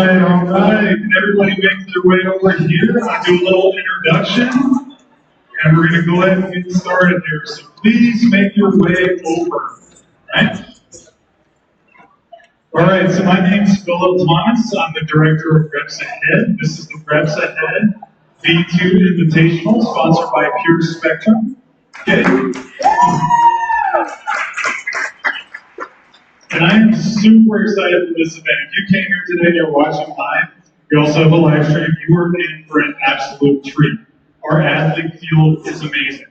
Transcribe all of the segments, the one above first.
all right. Can everybody make their way over here? I'll do a little introduction, and we're going to go ahead and get started here. So please make your way over, right? All right, so my name is Philip Thomas. I'm the director of Reps Ahead. This is the Reps Ahead V.02 Invitational, sponsored by Pure Spectrum. Okay? And I'm super excited for this event. If you came here today and you're watching live, we also have a live stream. You are in for an absolute treat. Our athlete field is amazing.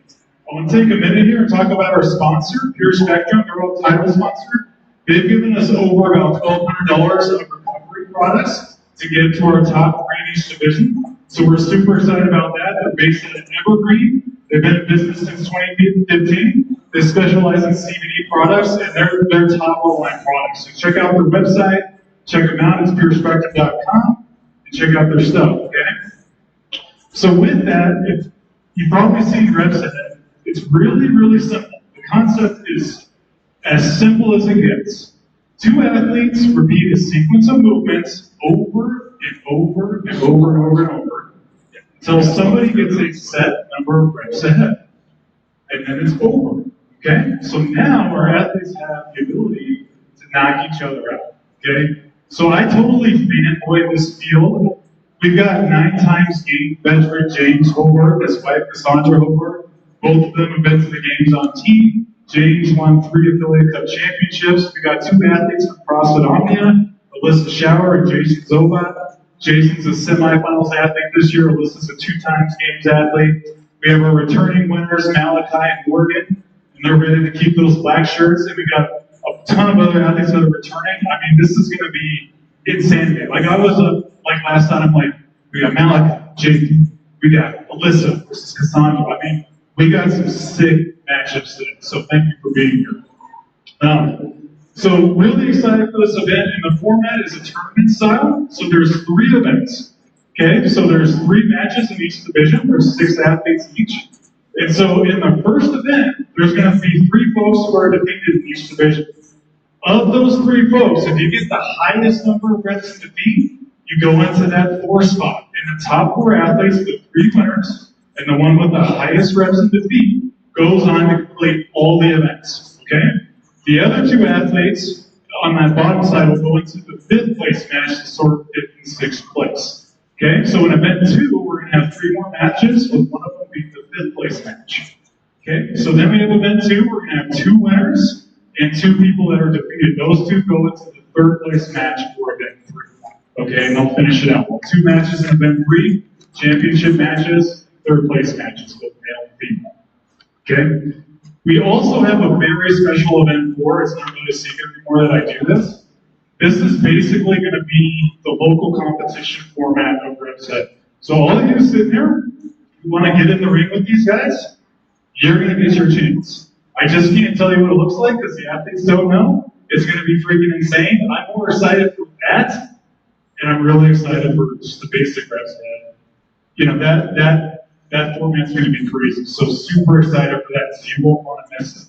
I want to take a minute here and talk about our sponsor, Pure Spectrum. They're our title sponsor. They've given us over about $1,200 of recovery products to give to our top 3 in each division. So we're super excited about that. They're based in Evergreen. They've been in business since 2015. They specialize in CBD products, and they're top of line products. So check out their website, check them out, it's purespectrum.com, and check out their stuff, okay? So with that, you've probably seen Reps Ahead. It's really, really simple. The concept is as simple as it gets. 2 athletes repeat a sequence of movements over and over and over and over and over until somebody gets a set number of reps ahead. And then it's over. Okay? So now our athletes have the ability to knock each other out. Okay? So I totally fanboy this field. We've got 9 times game veteran James Hobart, his wife Kassandra Hobart. Both of them have been to the games on team. James won 3 affiliate cup championships. We got 2 athletes from CrossFit Omnia, Elisa Schauer and Jason Zobott. Jason's a semifinals athlete this year. Elisa's a 2 times games athlete. We have our returning winners, Malachi and Morgan, and they're ready to keep those black shirts. And we got a ton of other athletes that are returning. I mean, this is going to be insanity. Like I was like last time, I'm like, we got Malachi, Jason, we got Elisa versus Kassandra. I mean, we got some sick matchups today, so thank you for being here. So really excited for this event, and the format is a tournament style. So there's 3 events. Okay, so there's 3 matches in each division. There's 6 athletes each. And so in the first event, there's going to be 3 folks who are defeated in each division. Of those 3 folks, if you get the highest number of reps in defeat, you go into that 4 spot. And the top 4 athletes, the 3 winners, and the one with the highest reps in defeat, goes on to complete all the events. Okay? The other 2 athletes on that bottom side will go into the 5th place match to sort of 5th and 6th place. Okay, so in event 2, we're going to have 3 more matches, with one of them being the 5th place match. Okay, so then we have event 2, we're going to have 2 winners and 2 people that are defeated. Those 2 go into the 3rd place match for event 3. Okay, and they'll finish it out. Well, 2 matches in event 3, championship matches, 3rd place matches, both male and female. Okay, we also have a very special event 4. It's not really a secret anymore that I do this. This is basically going to be the local competition format of Reps Ahead. So all of you sitting there, you want to get in the ring with these guys, you're going to get your chance. I just can't tell you what it looks like because the athletes don't know. It's going to be freaking insane. I'm more excited for that, and I'm really excited for just the basic Reps Ahead. You know, that format's going to be crazy. So super excited for that. So you won't want to miss it.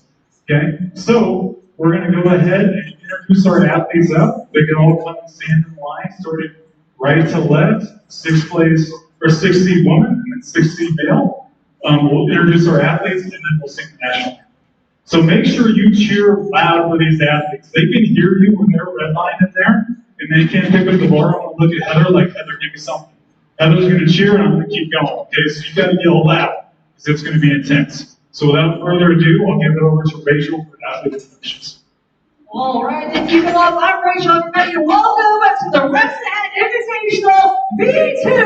Okay? So we're going to go ahead and introduce our athletes up. They can all come and stand in line, starting right to left, 6th place, or 6th seed woman, and then 6th seed male. We'll introduce our athletes, and then we'll sing the national anthem. So make sure you cheer loud for these athletes. They can hear you when they're redlined in there, and they can't pick up the bar and look at Heather like, Heather, give me something. Heather's going to cheer, and I'm going to keep going. Okay, so you got to yell loud, because it's going to be intense. So without further ado, I'll give it over to Rachel for athlete introductions. All right, then keep it up. I'm Rachel. I'm ready to welcome to the Reps Ahead Invitational V.02. Make some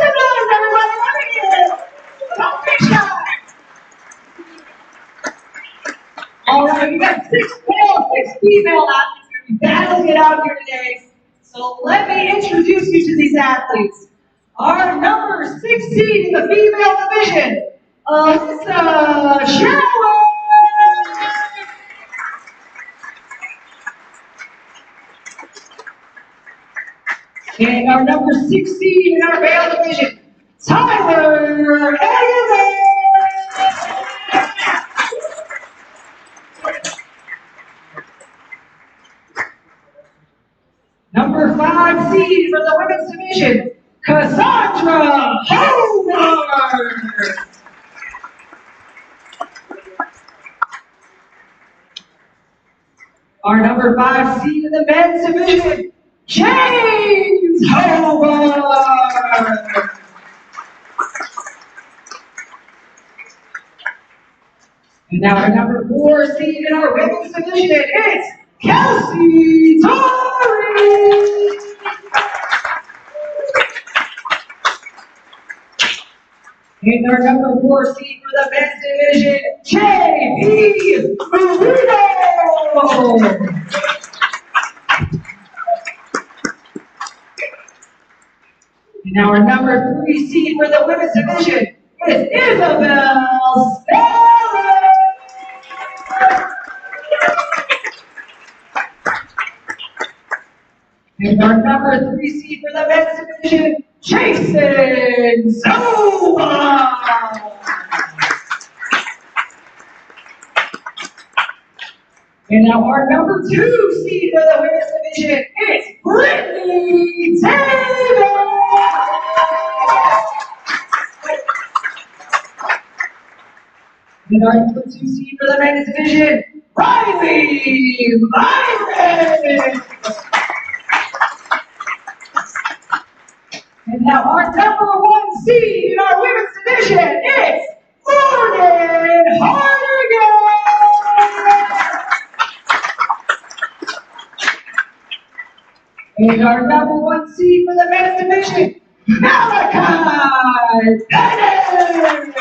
noise, everybody. Let me get it. Don't be shy. All right, we got 6 male, 6 female athletes going to be battling it out here today. So let me introduce you to these athletes. Our number 6 seed in the female division, Elisa Schauer. And our number 6 seed in our male division, Tyler Eggimann. Number 5 seed for division, Kassandra Hobart. Our number 5 seed in the men's division, James Hobart. And now our number 4 seed in our women's division, it's Kelsey Dory. And our number 4 seed for the men's division, J.P. Rubino. And now our number 3 seed for the women's division is Isabelle. And our number 3 seed for the men's division, Jason Zobott. And now our number 2 seed for the women's division, it's Brittany Davis. And our number 2 seed for the men's division, Myrick. And now our number 1 seed in our women's division is Hartigan. And our number 1 seed for the men's division, Malachi Bennett.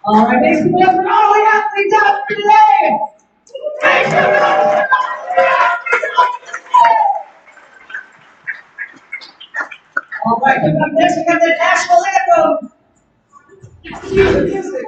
All right, make some noise for all the athletes out here today. Make some noise for all the athletes out here today. All right, coming up next, we got the national anthem. Cue the music.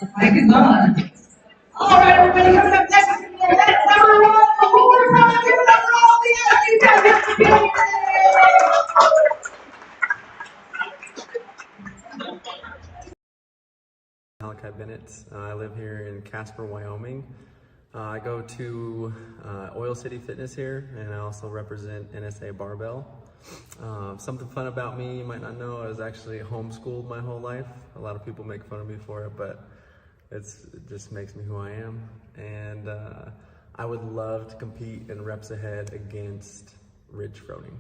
The mic is on. All right, everybody, coming up next, that's number 1. One more time, give it up for all the athletes out here today. Malachi Bennett. I live here in Casper, Wyoming. I go to Oil City Fitness here, and I also represent NSA Barbell. Something fun about me you might not know, I was actually homeschooled my whole life. A lot of people make fun of me for it, but it just makes me who I am. And I would love to compete in reps ahead against Ridge Froning.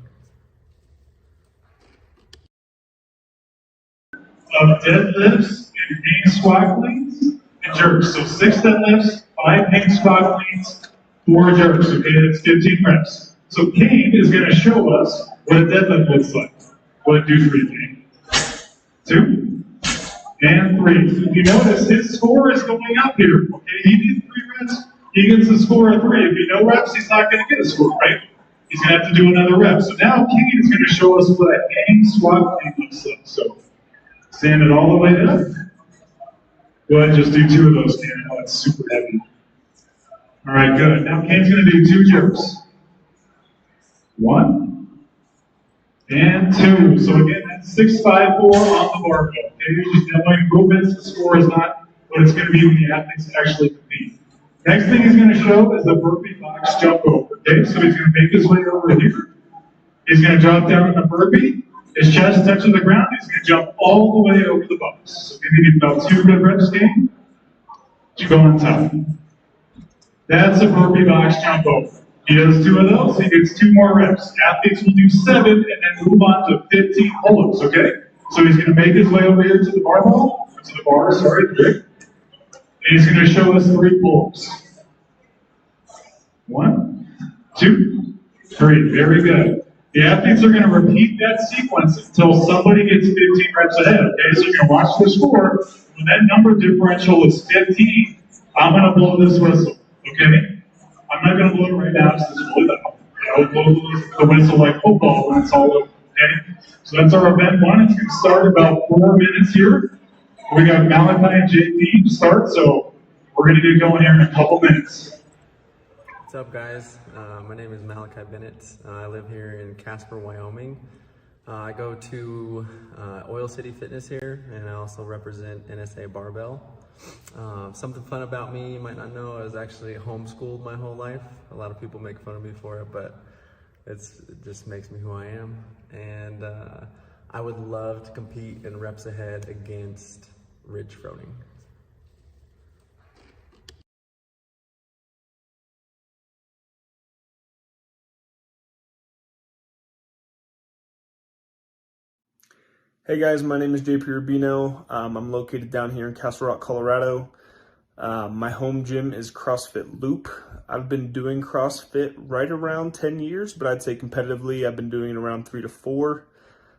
Of deadlifts and knee squat cleans, and jerks. So 6 deadlifts, 5 hang squat cleans, 4 jerks. Okay, that's 15 reps. So Kane is going to show us what a deadlift looks like. Go ahead and do 3, Kane. 2 and 3. So if you notice, his score is going up here. Okay, he did 3 reps. He gets a score of 3. If you know reps, he's not going to get a score, right? He's going to have to do another rep. So now Kane is going to show us what a hang squat clean looks like. So stand it all the way up. Go ahead and just do 2 of those, Kane. I know it's super heavy. All right, good. Now Kane's going to do 2 jerks. 1 and 2. So again, that's 6, 5, 4 on the barbell. Okay, you're just demoing movements. The score is not what it's going to be when the athletes actually compete. Next thing he's going to show is the burpee box jump over. Okay, so he's going to make his way over here. He's going to drop down in the burpee. His chest touches the ground. He's going to jump all the way over the box. So maybe about 2 good reps, Kane. You go on top. That's a burpee box jump over. He does 2 of those, he gets 2 more reps. Athletes will do 7 and then move on to 15 pull-ups, okay? So he's gonna make his way over here to the barbell, to the bar, sorry, and he's gonna show us 3 pull-ups. 1, 2, 3, very good. The athletes are gonna repeat that sequence until somebody gets 15 reps ahead, okay? So you're gonna watch the score. When that number differential is 15, I'm gonna blow this whistle, okay? I'm not going to blow it right now, because it's really loud. I'll blow the whistle like football when it's all over, okay? So that's our event 1. It's going to start about 4 minutes here. We got Malachi and JP to start, so we're going to get going here in a couple minutes. What's up, guys? My name is Malachi Bennett. I live here in Casper, Wyoming. I go to Oil City Fitness here, and I also represent NSA Barbell. Something fun about me you might not know, I was actually homeschooled my whole life. A lot of people make fun of me for it, but it just makes me who I am. And I would love to compete in reps ahead against Rich Froning. Hey guys, my name is JP Rubino. I'm located down here in Castle Rock, Colorado. My home gym is CrossFit Loop. I've been doing CrossFit right around 10 years, but I'd say competitively I've been doing it around 3 to 4.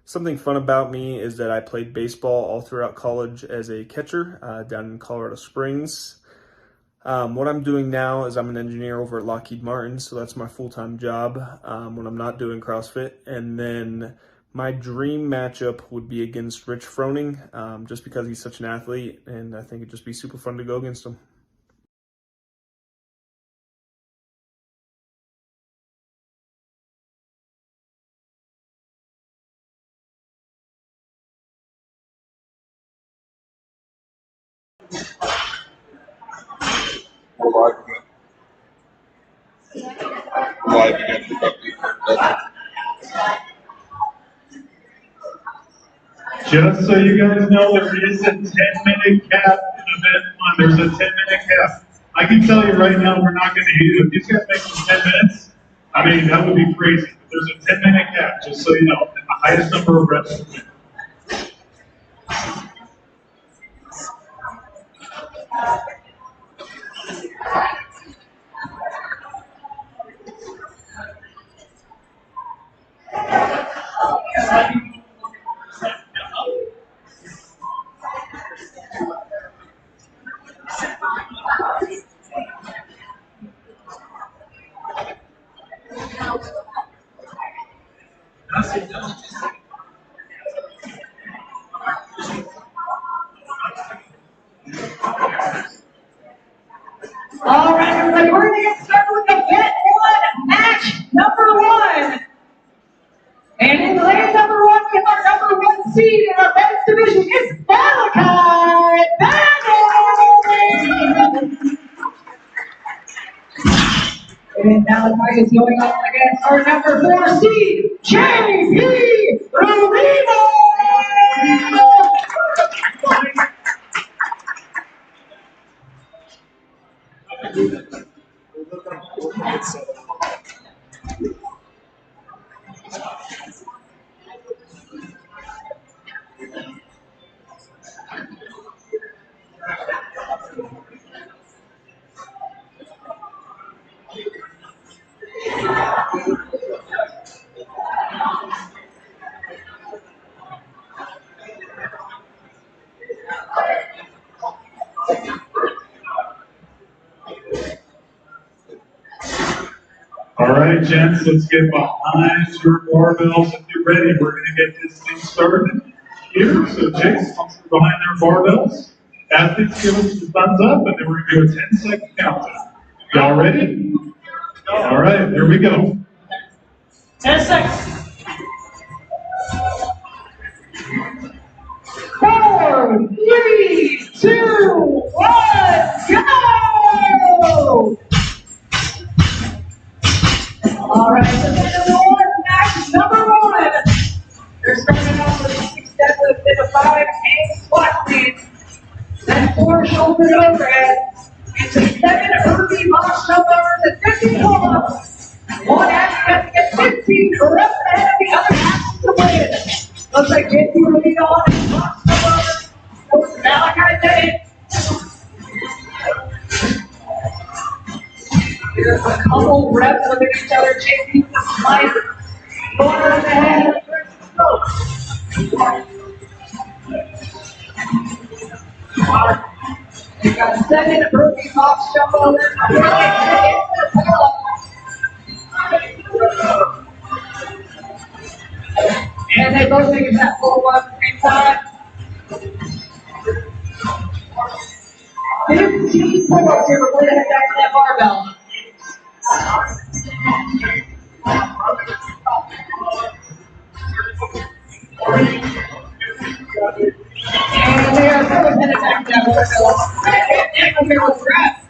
Something fun about me is that I played baseball all throughout college as a catcher down in Colorado Springs. What I'm doing now is I'm an engineer over at Lockheed Martin, so that's my full-time job when I'm not doing CrossFit. And then my dream matchup would be against Rich Froning, just because he's such an athlete, and I think it'd just be super fun to go against him. Just so you guys know, there is a 10-minute cap in event 1. There's a 10-minute cap. I can tell you right now, we're not going to hit it. If these guys make it 10 minutes, I mean, that would be crazy. But there's a 10-minute cap, just so you know, and the highest number of reps to win. All right, everybody, we're going to get started with event 1, match number 1. And in lane number 1, we have our number 1 seed in our men's division. It's Malachi Bennett. And Malachi is going up against our number 4 seed, JP Rubino. right, gents, let's get behind your barbells. If you're ready, we're going to get this thing started here. So, Jake's behind their barbells. Athletes, give us the thumbs up, and then we're going to do a 10-second countdown. Y'all ready? All right, here we go. 10 seconds. 4, 3, 2, 1, go! All right, so match number 1. They're starting off with a 6 deadlift and a 5 hang squat clean. Then 4 shoulder overhead. It's a 7 Irving box jump over to 50 pull-ups. One athlete has to get 15 reps ahead of the other athlete to win. Looks like JP Rubino on his box jump over. Goes to Malachi Bennett. Here's a couple reps under each other. JP with the slice. Going around the head. They got 7 Irving box jump over. And they both take that full one at the same time. 15 pull-ups here before they head back to that barbell. And they are both headed back to that barbell. And over here with reps.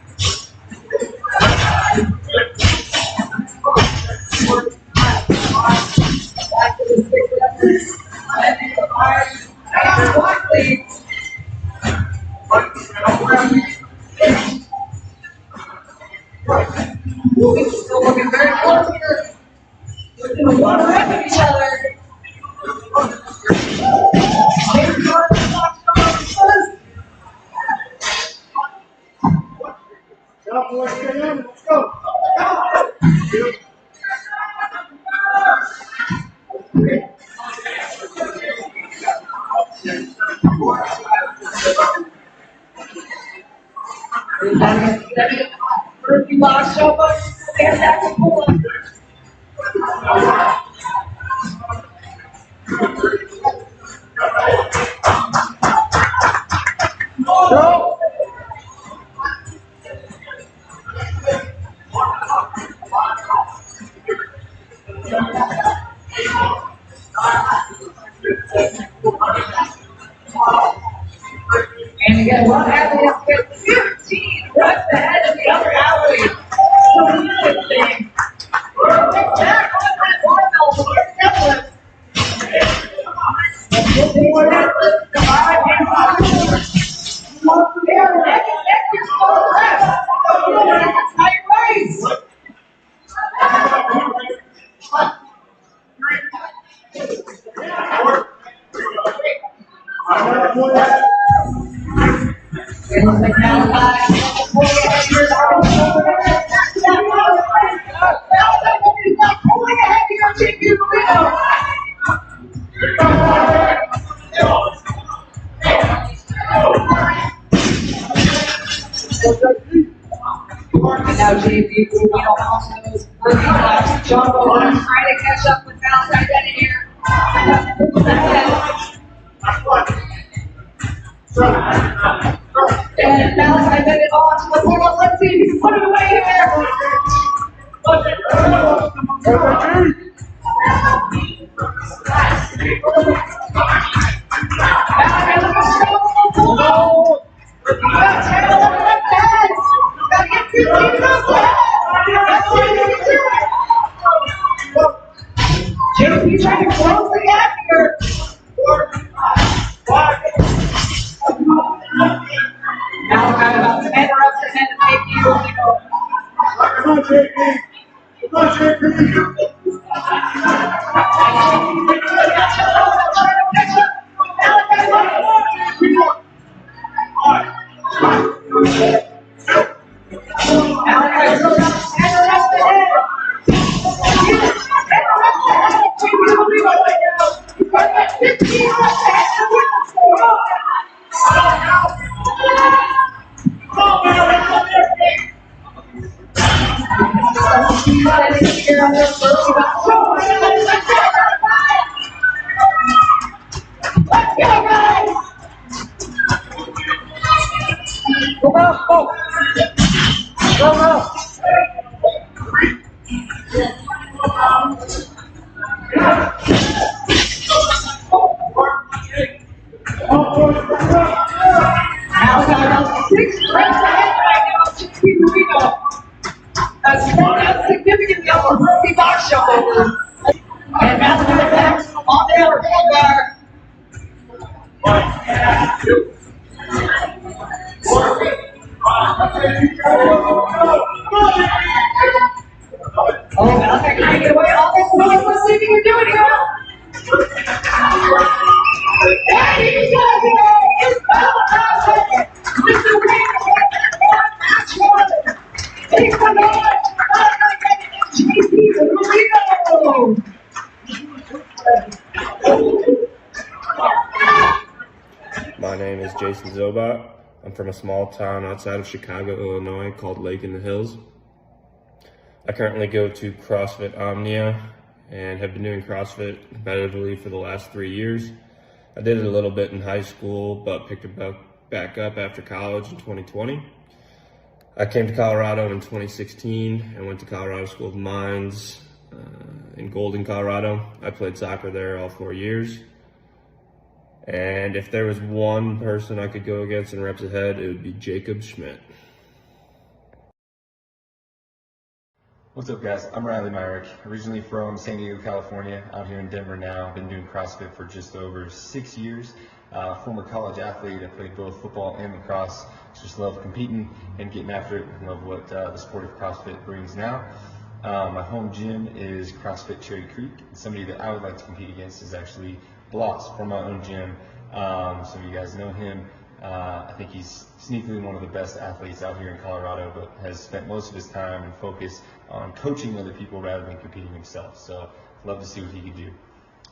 Back to the 6 reps. And then the 5 squat cleans. Still looking very close here. Within 1 rep of each other. Let's go. Rookie box jump up, and that's a pull up. Go. And again, one athlete has to get 15 reps ahead of the other athlete. So we do this thing. We're back on that barbell for our deadlift. Let's get more deadlift. 5 and 5. Up there, neck your slow reps. That's tight raise. It looks like Malachi. Pulling ahead here. Pulling ahead here. JP Rubino. And now JP Rubino also is working on jump over, trying to catch up with Malachi Bennett here. And Malachi Bennett on to the pull-up. Let's see if he can put it away here. Malachi looking strong on the pull-up. Let's handle it left hand. Gotta get 15 reps ahead. That's what he's going to do. JP trying to close the gap here. Malachi about 10 reps ahead of JP Rubino. Come on, JP. Come on, JP. Here on the Malachi, 6 reps ahead right now. Rubino. That's significantly over Murphy box show over. And Malachi back on there, Hobart. Oh, Malachi trying to get away. All this noise, what's thinking you're doing here? And he's got it! It's Malachi! Mr. Wayne, takes the noise! JP Rubino! My name is Jason Zobott. I'm from a small town outside of Chicago, Illinois called Lake in the Hills. I currently go to CrossFit Omnia and have been doing CrossFit competitively for the last 3 years. I did it a little bit in high school, but picked it back up after college in 2020. I came to Colorado in 2016 and went to Colorado School of Mines in Golden, Colorado. I played soccer there all 4 years. And if there was one person I could go against in reps ahead, it would be Jacob Schmidt. What's up, guys? I'm Riley Myrick, originally from San Diego, California, out here in Denver now. Been doing CrossFit for just over 6 years. Former college athlete. I played both football and lacrosse. Just love competing and getting after it. Love what the sport of CrossFit brings now. My home gym is CrossFit Cherry Creek. Somebody that I would like to compete against is actually Bloss from my own gym. So you guys know him. I think he's sneakily one of the best athletes out here in Colorado, but has spent most of his time and focus on coaching other people rather than competing himself. So love to see what he can do.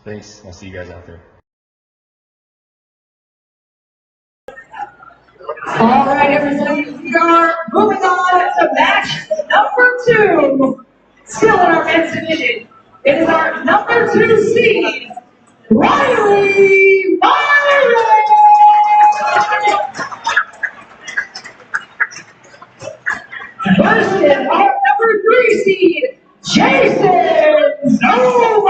Thanks. I'll see you guys out there. All right, everybody, we are moving on to match number 2. Still in our men's division. It is our number 2 seed, Riley Myrick. Versus our number 3 seed, Jason Zobott.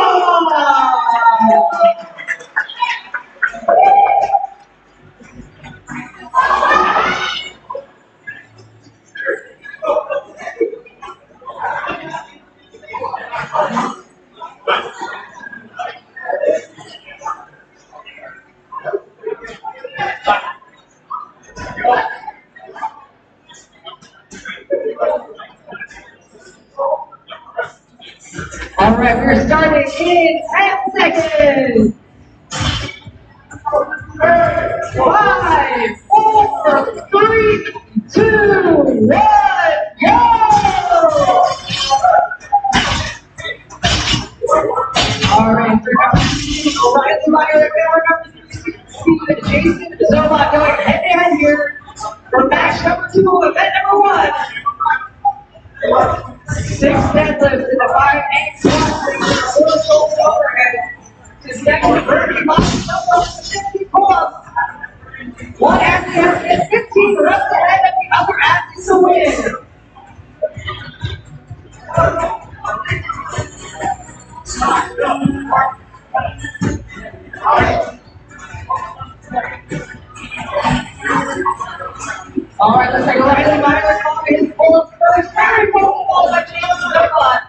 All right, we're starting in 10 seconds. 5, 4, 3, 2, 1, go! All right, Riley Myrick, our number 3 seed, Jason Zobott going head-to-head here for match number 2 of event number 1. 6 deadlifts in the 5-8 squat, 4 shoulders overhead. To stack with 30 boxes up to 50 pull-ups. One athlete has to get 15 reps ahead of the other athlete to win. All right, let's take a Riley Myrick off his pull-ups first. Very well followed by Jason Zobott.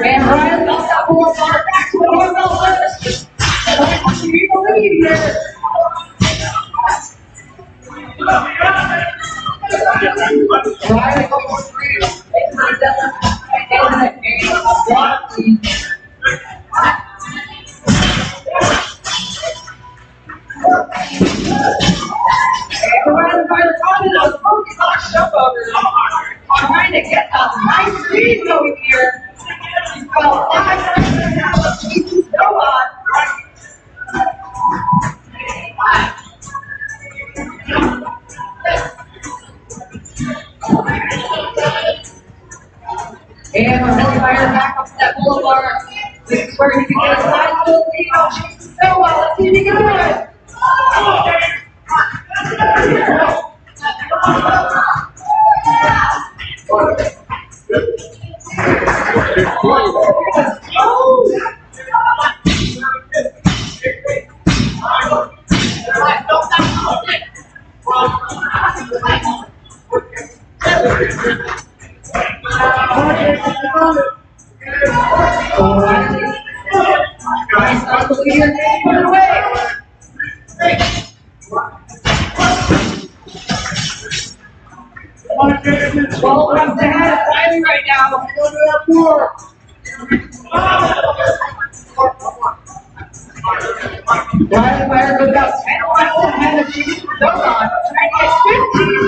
And Ryan got that pull-up bar back to a barbell first. What do you believe here? Ryan goes 3. Trying to get a nice lead going here. He's got 5 seconds now of Jason Zobott. And we're heading back up to that boulevard. This is where you can get a side little lead on James so well. Let's see if you can do it. Well, I'm ahead of Riley right now. Riley Meyer goes about 10 laps ahead of James Zobott, trying to get 15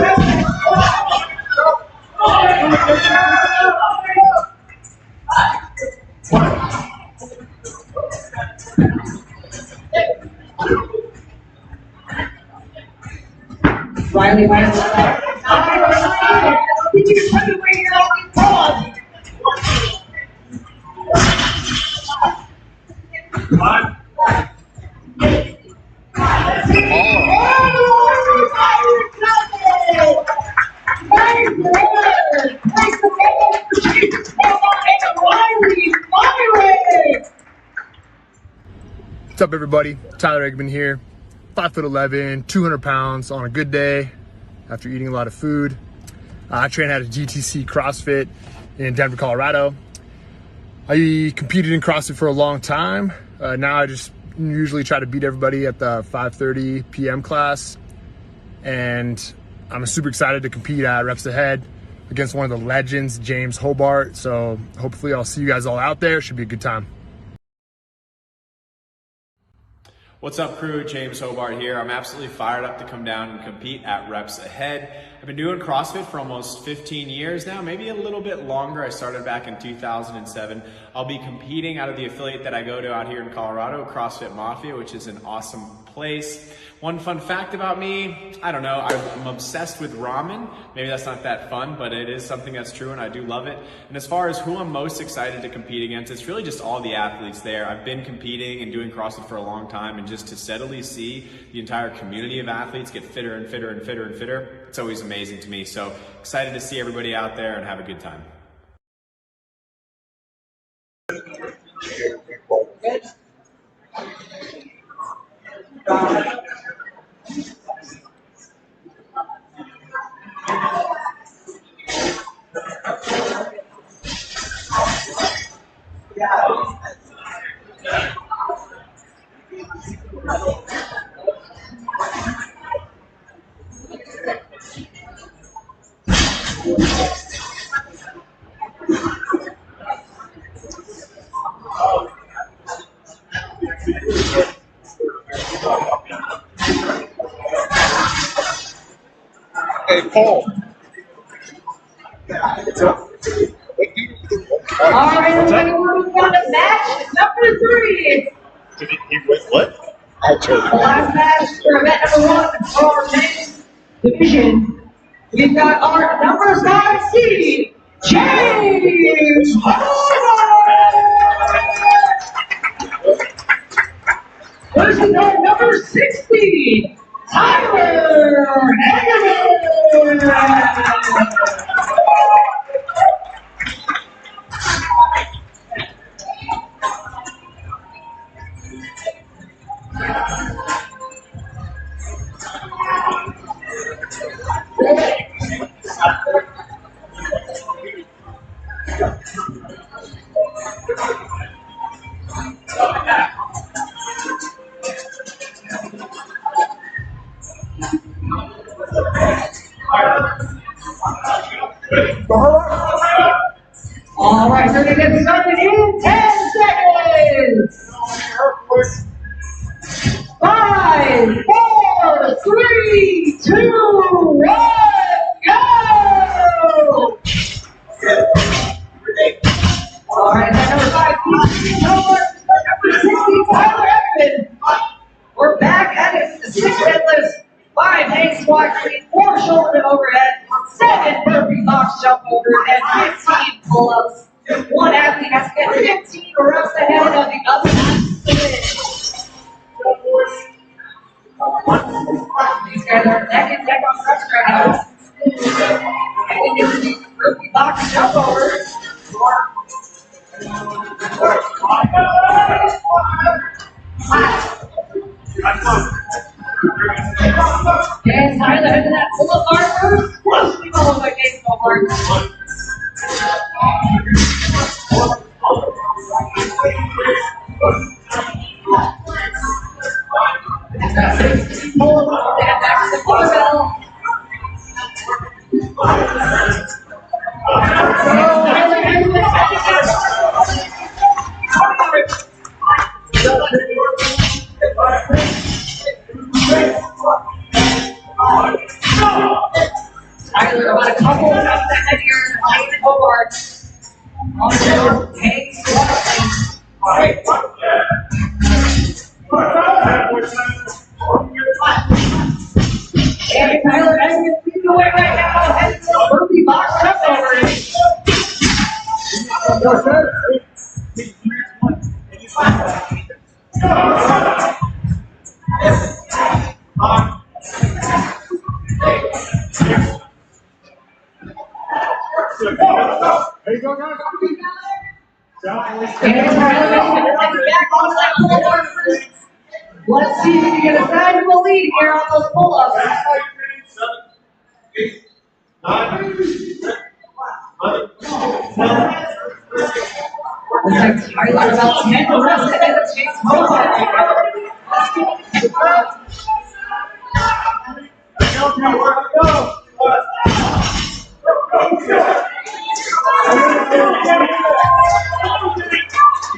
Riley Meyer. Did you tell me where you're always going? What's up, everybody? Tyler Eggimann here. 5'11", 200 pounds on a good day after eating a lot of food. I train at a GTC CrossFit in Denver, Colorado. I competed in CrossFit for a long time. Now I just usually try to beat everybody at the 5:30 p.m. class. And I'm super excited to compete at Reps Ahead against one of the legends, James Hobart. So hopefully I'll see you guys all out there. Should be a good time. What's up, crew? James Hobart here. I'm absolutely fired up to come down and compete at Reps Ahead. I've been doing CrossFit for almost 15 years now, maybe a little bit longer. I started back in 2007. I'll be competing out of the affiliate that I go to out here in Colorado, CrossFit Mafia, which is an awesome place. One fun fact about me, I don't know, I'm obsessed with ramen. Maybe that's not that fun, but it is something that's true and I do love it. And as far as who I'm most excited to compete against, it's really just all the athletes there. I've been competing and doing CrossFit for a long time, and just to steadily see the entire community of athletes get fitter and fitter and fitter and fitter, it's always amazing to me. So excited to see everybody out there and have a good time. Hey, Paul. All right, everybody, we're moving on to match number 3. Did he win what? I'll tell you. The last match for event number 1 for our men's division. We've got our number 5 seed, James versus our number 6 seed, Tyler Eggimann. All right, we're going to get started in 10 seconds. 5, 4, 3, 2, 1, go! All right, that number 5, number 60, Tyler Eggimann. We're back at it. 6 deadlifts, 5 hang squat, 4 shoulder to overhead, 7 burpee box jump over, and 15 pull-ups. One athlete has to get 15 reps ahead of the other athlete. These guys are neck and neck on reps right now. And it's the rookie box jump over. And Tyler into that pull-up bar first. Closely followed by Jason Hobart. And back to the barbell. Tyler, about a couple of steps ahead here, Knighton and Hobart. On the tank squatting. And Tyler Eggimann leading the way right now, heading to the burpee box jump over. There you go, guys. And Tyler Eggimann heading back onto that pull-up. Let's see if we can get a sizable lead here on those pull-ups. Looks like Tyler about 10 reps ahead of Jason Hobart right now.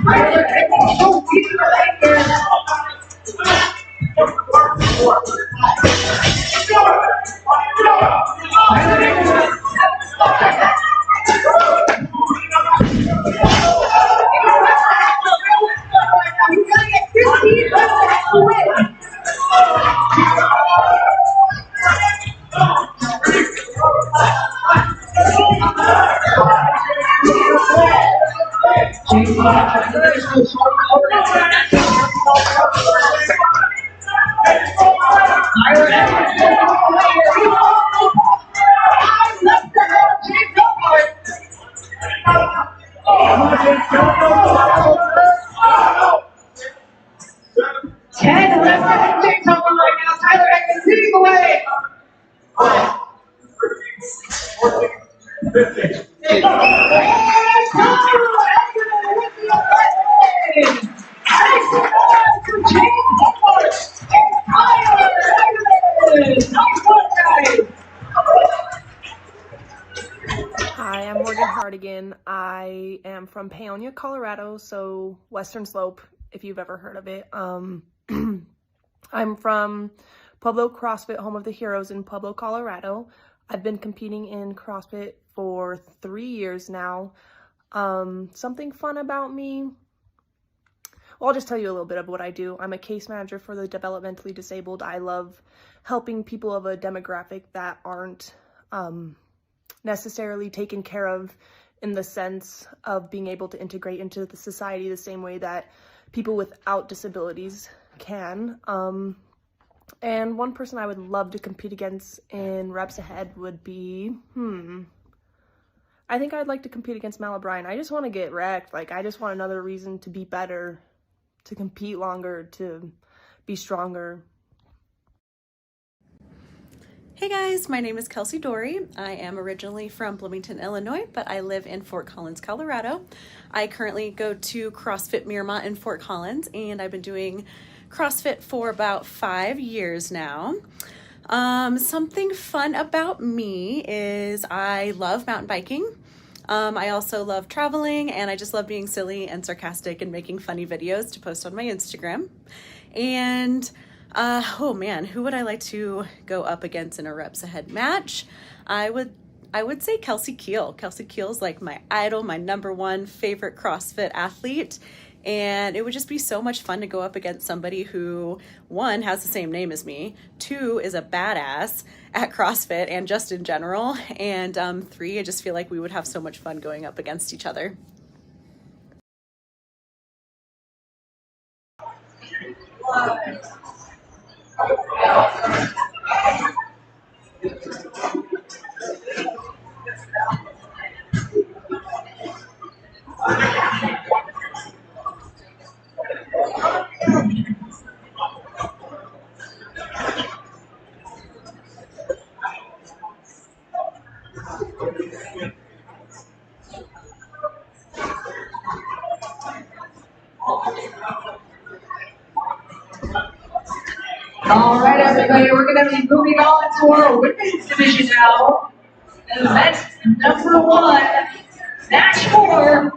Tyler Eggimann so deep in the lane here. Tyler Eggimann he's gonna get 15 reps ahead to win. Tyler Eggimann leading the way. Hi, I'm Hartigan. I am from Paonia, Colorado, so Western Slope, if you've ever heard of it. I'm from Pueblo CrossFit, home of the heroes in Pueblo, Colorado. I've been competing in CrossFit for 3 years now. Something fun about me, well, I'll just tell you a little bit of what I do. I'm a case manager for the developmentally disabled. I love helping people of a demographic that aren't necessarily taken care of in the sense of being able to integrate into the society the same way that people without disabilities can. And one person I would love to compete against in reps ahead would be, I think I'd like to compete against Mal O'Brien. I just want to get wrecked. Like, I just want another reason to be better, to compete longer, to be stronger. Hey guys, my name is Kelsey Dory. I am originally from Bloomington, Illinois, but I live in Fort Collins, Colorado. I currently go to CrossFit Miramont in Fort Collins, and I've been doing CrossFit for about 5 years now. Something fun about me is I love mountain biking. I also love traveling, and I just love being silly and sarcastic and making funny videos to post on my Instagram. And oh man, who would I like to go up against in a reps ahead match? I would say Kelsey Keel. Kelsey Keel's like my idol, my #1 favorite CrossFit athlete. And it would just be so much fun to go up against somebody who, 1, has the same name as me, 2, is a badass at CrossFit and just in general, and 3, I just feel like we would have so much fun going up against each other. All right, everybody, we're going to be moving on to our women's division now. Event number 1, match 4.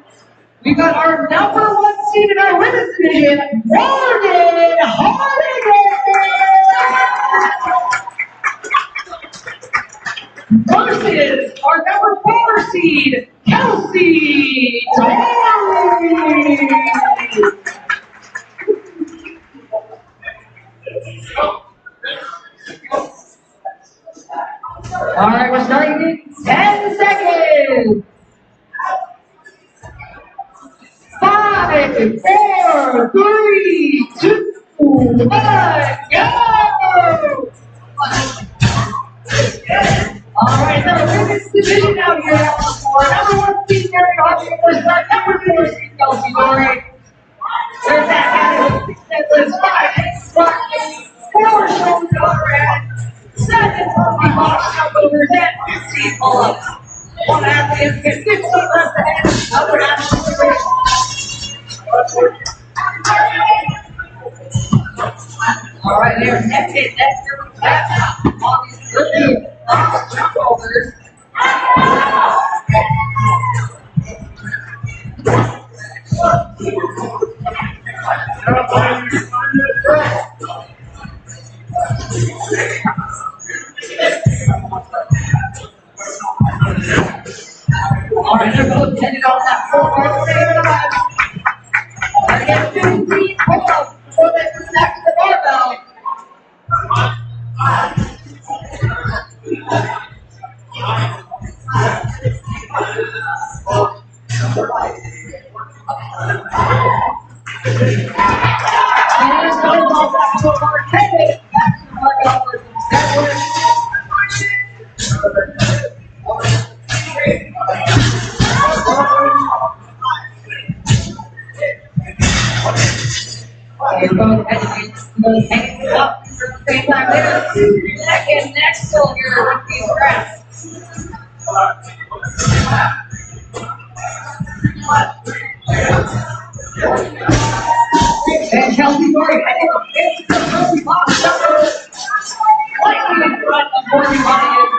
We've got our number 1 seed in our women's division, Hartigan versus our number 4 seed, Kelsey. Dory. All right, we're starting in 10 seconds. 5, 4, 3, 2, 1, go! All right, so women's division out here. Our number 1 seed, Myrick, Hartigan versus our number 4 seed, Kelsey. Dory. There's that guy. 5, 4 shoulder overhead, 7 pumping box jumpovers, and 15 pull-ups. One athlete gets 15 reps ahead, other athlete all right, there's next hit. Next here we have on these 13 box jumpovers. All right, they're both headed off that 4 I get 15 pull-ups before they come back to the barbell. Hanging up at the same time there. Second next still here with these reps. And Kelsey Dory heading up into the Kelsey box jumper. Slightly in front of Dory Hartigan.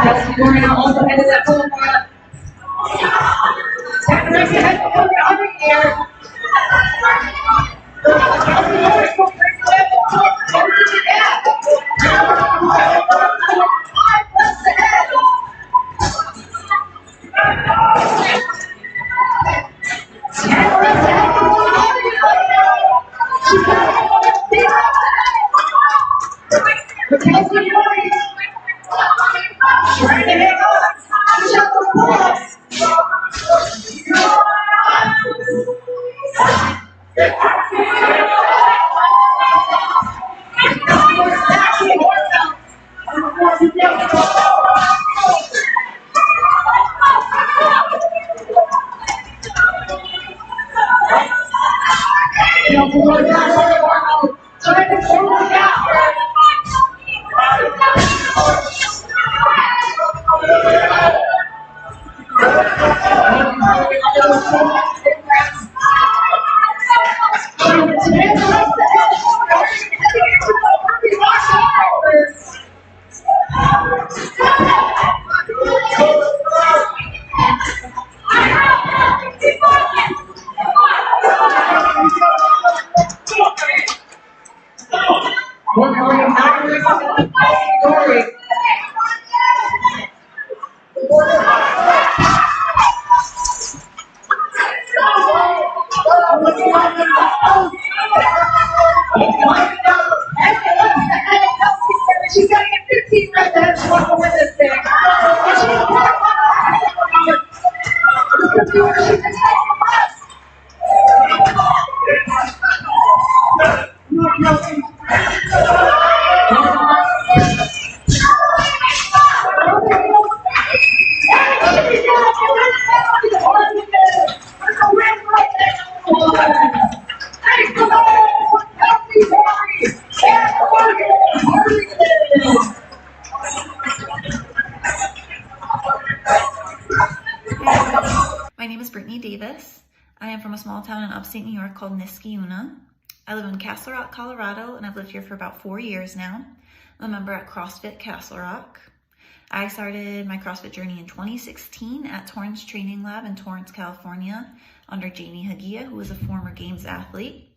Kelsey Dory now also headed that pull up. Kassandra head over the other air. Kelsey Dory still brings the left over to the gap. 5 left ahead. Kelsey Dory trying to hang on. Shut the pull-ups. She's got to get 15 reps ahead to walk away this thing. My name is Brittany Davis. I am from a small town in upstate New York called Niskayuna. I live in Castle Rock, Colorado, and I've lived here for about 4 years now. I'm a member at CrossFit Castle Rock. I started my CrossFit journey in 2016 at Torrance Training Lab in Torrance, California, under Jamie Hagia, who was a former Games athlete.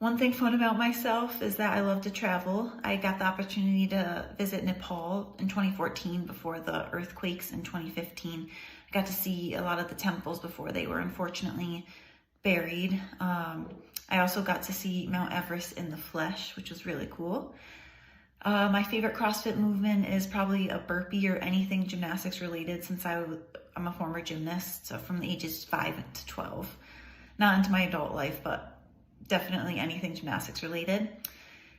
One thing fun about myself is that I love to travel. I got the opportunity to visit Nepal in 2014 before the earthquakes in 2015. I got to see a lot of the temples before they were unfortunately buried. I also got to see Mount Everest in the flesh, which was really cool. My favorite CrossFit movement is probably a burpee or anything gymnastics related, since I'm a former gymnast, so from the ages 5 to 12. Not into my adult life, but definitely anything gymnastics related.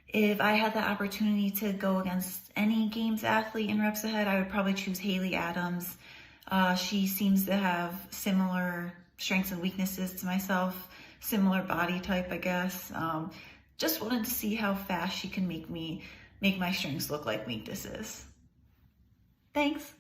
If I had the opportunity to go against any Games athlete in reps ahead, I would probably choose Haley Adams. She seems to have similar strengths and weaknesses to myself, similar body type, I guess. Just wanted to see how fast she can make my strengths look like weaknesses. Thanks.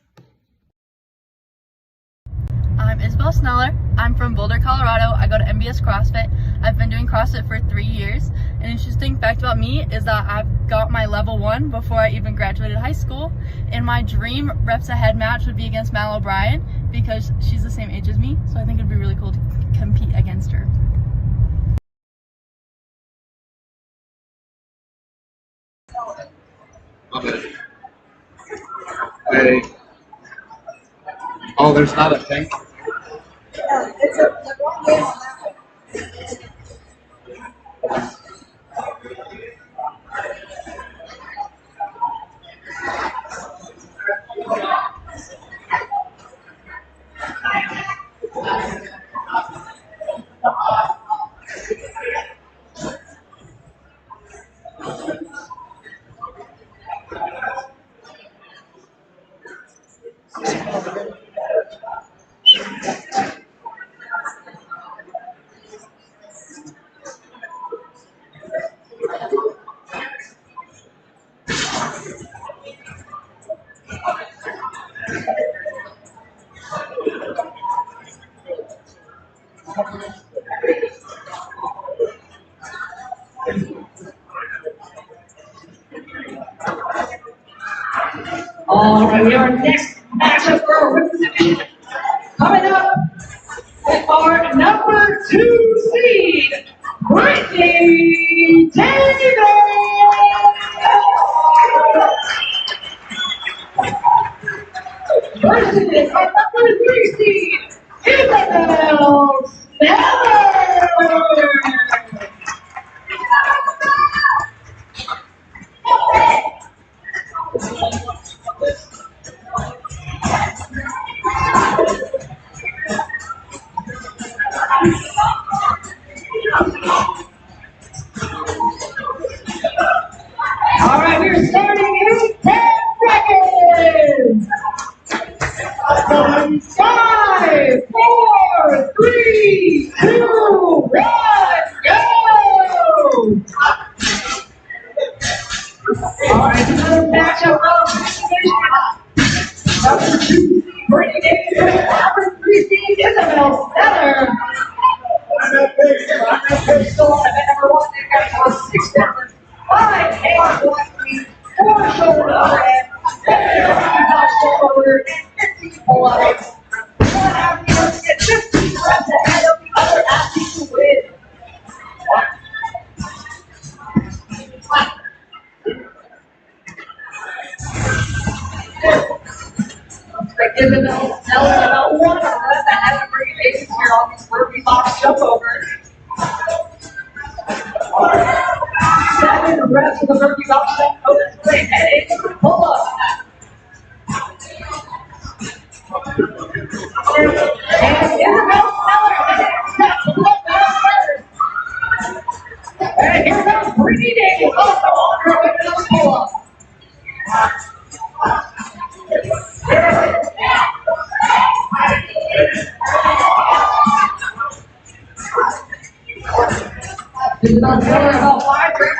I'm Isabelle Sneller. I'm from Boulder, Colorado. I go to MBS CrossFit. I've been doing CrossFit for 3 years. An interesting fact about me is that I've got my level 1 before I even graduated high school. And my dream reps ahead match would be against Mal O'Brien because she's the same age as me. So I think it'd be really cool to compete against her. Hey. Oh, there's not a thing? It's the wrong way on that one. All right, our next matchup for our women's division coming up with our number 2 seed, Brittany Davis. Versus our number 3 seed, Isabelle Sneller. All right, we're starting in 10 seconds. 5, 4, 3, 2, 1, go! All right, another matchup of number 2 seed Brittany Davis, number 3 seed Isabelle Sneller. Still on event number 1, they've got 6 members, 5 hands left feet, 4 shoulder overhead, 10 shoulder, and 15 pull-ups. One athlete must get 15 reps ahead of the other athlete to win. Isabelle Sneller about 1 rep ahead of Brittany Davis here on these burpee box jump overs. 7 reps of the burpee box jump overs play and into the pull-up. And Isabelle Sneller accepts the pull-up first. And here comes Brittany Davis also on her way to the pull-up. Isabelle Sneller about 5 reps.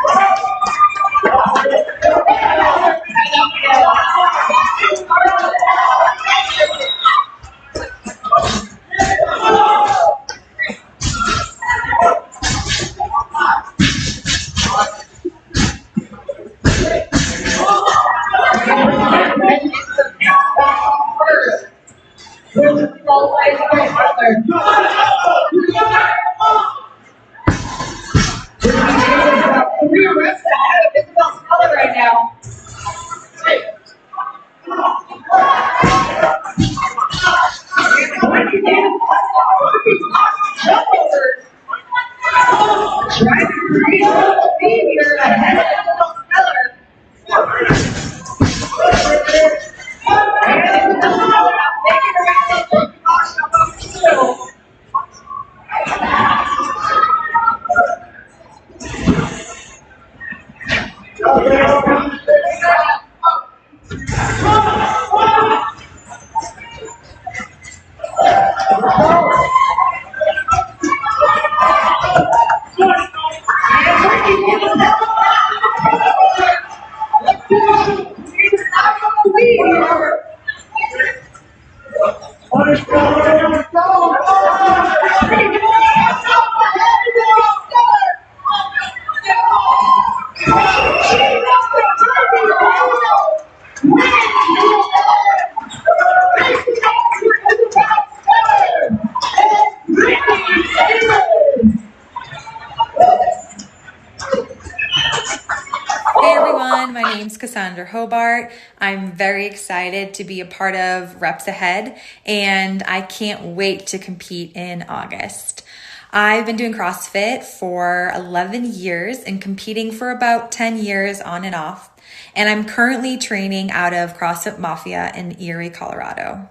Kassandra Hobart. I'm very excited to be a part of Reps Ahead, and I can't wait to compete in August. I've been doing CrossFit for 11 years and competing for about 10 years on and off, and I'm currently training out of CrossFit Mafia in Erie, Colorado.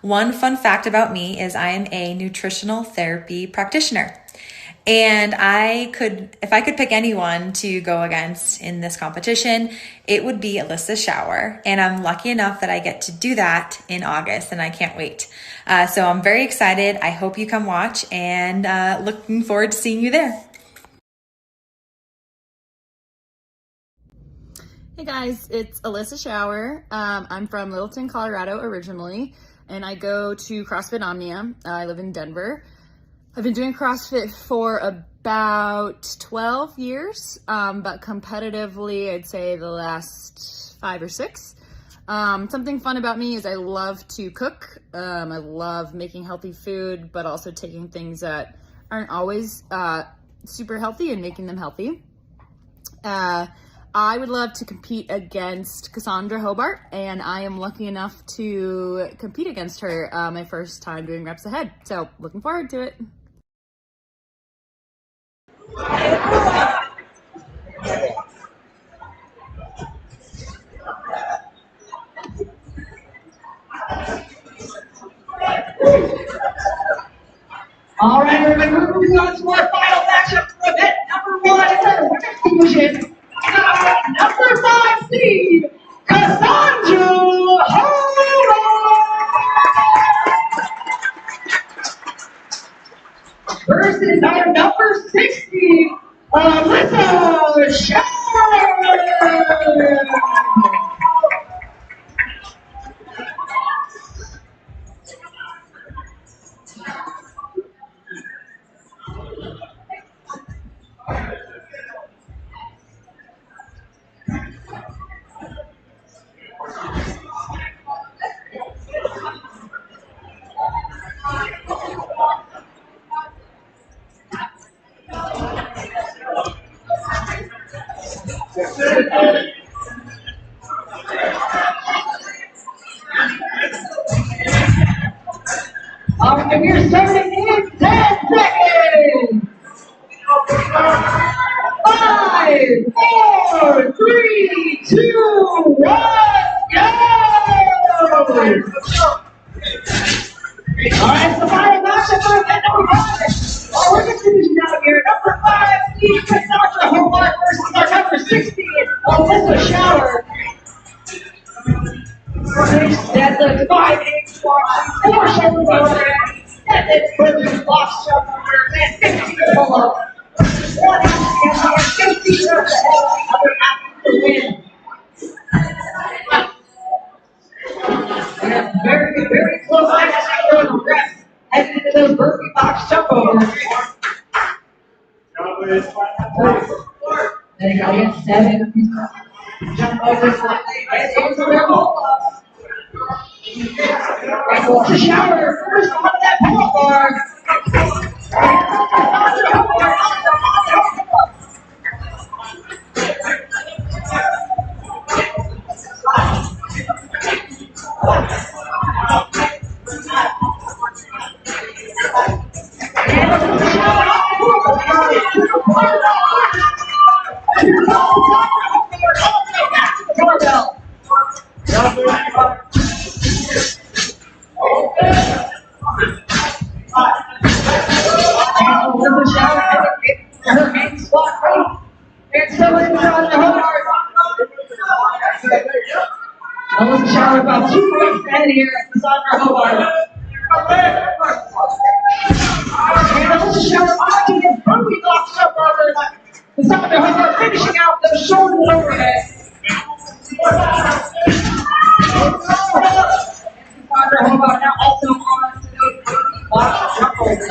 One fun fact about me is I am a nutritional therapy practitioner. And if I could pick anyone to go against in this competition, it would be Elisa Schauer. And I'm lucky enough that I get to do that in August, and I can't wait. So I'm very excited. I hope you come watch, and looking forward to seeing you there. Hey guys, it's Elisa Schauer. I'm from Littleton, Colorado originally, and I go to CrossFit Omnia. I live in Denver. I've been doing CrossFit for about 12 years, but competitively, I'd say the last 5 or 6. Something fun about me is I love to cook. I love making healthy food, but also taking things that aren't always super healthy and making them healthy. I would love to compete against Kassandra Hobart, and I am lucky enough to compete against her my first time doing reps ahead. So looking forward to it. All right, everybody, we're moving on to our final matchup for event number 1 in our women's division. Number 5 seed, Kassandra Hobart versus our number 6 seed, Elisa Schauer. All right, we're starting in 10 seconds. 5, 4, 3, 2, 1, go! All right, so final matchup for event number 5. Our women's division out here. Number 5, seed Kassandra Hobart versus our number 16, Elisa Schauer. Deadlift 5-8 squats, 4 shoulders overhead, deadlift burpees, box jump under, and 15 pull-ups. 1 handstand and 50 reps ahead of the other athlete to win. And very close action on the reps, heading into those burpee box jump overs. There you go, you got 7 jump overs left, and into their pull-ups. And Schauer first on that pull-up bar. Her main squat right. And so is Kassandra Hobart. Elisa Schauer about 2 weights ahead here at Kassandra Hobart. And Elisa Schauer watching his burpee box jump overs. Kassandra Hobart finishing out those shoulders overhead. Kassandra Hobart now also on to those burpee box jump overs.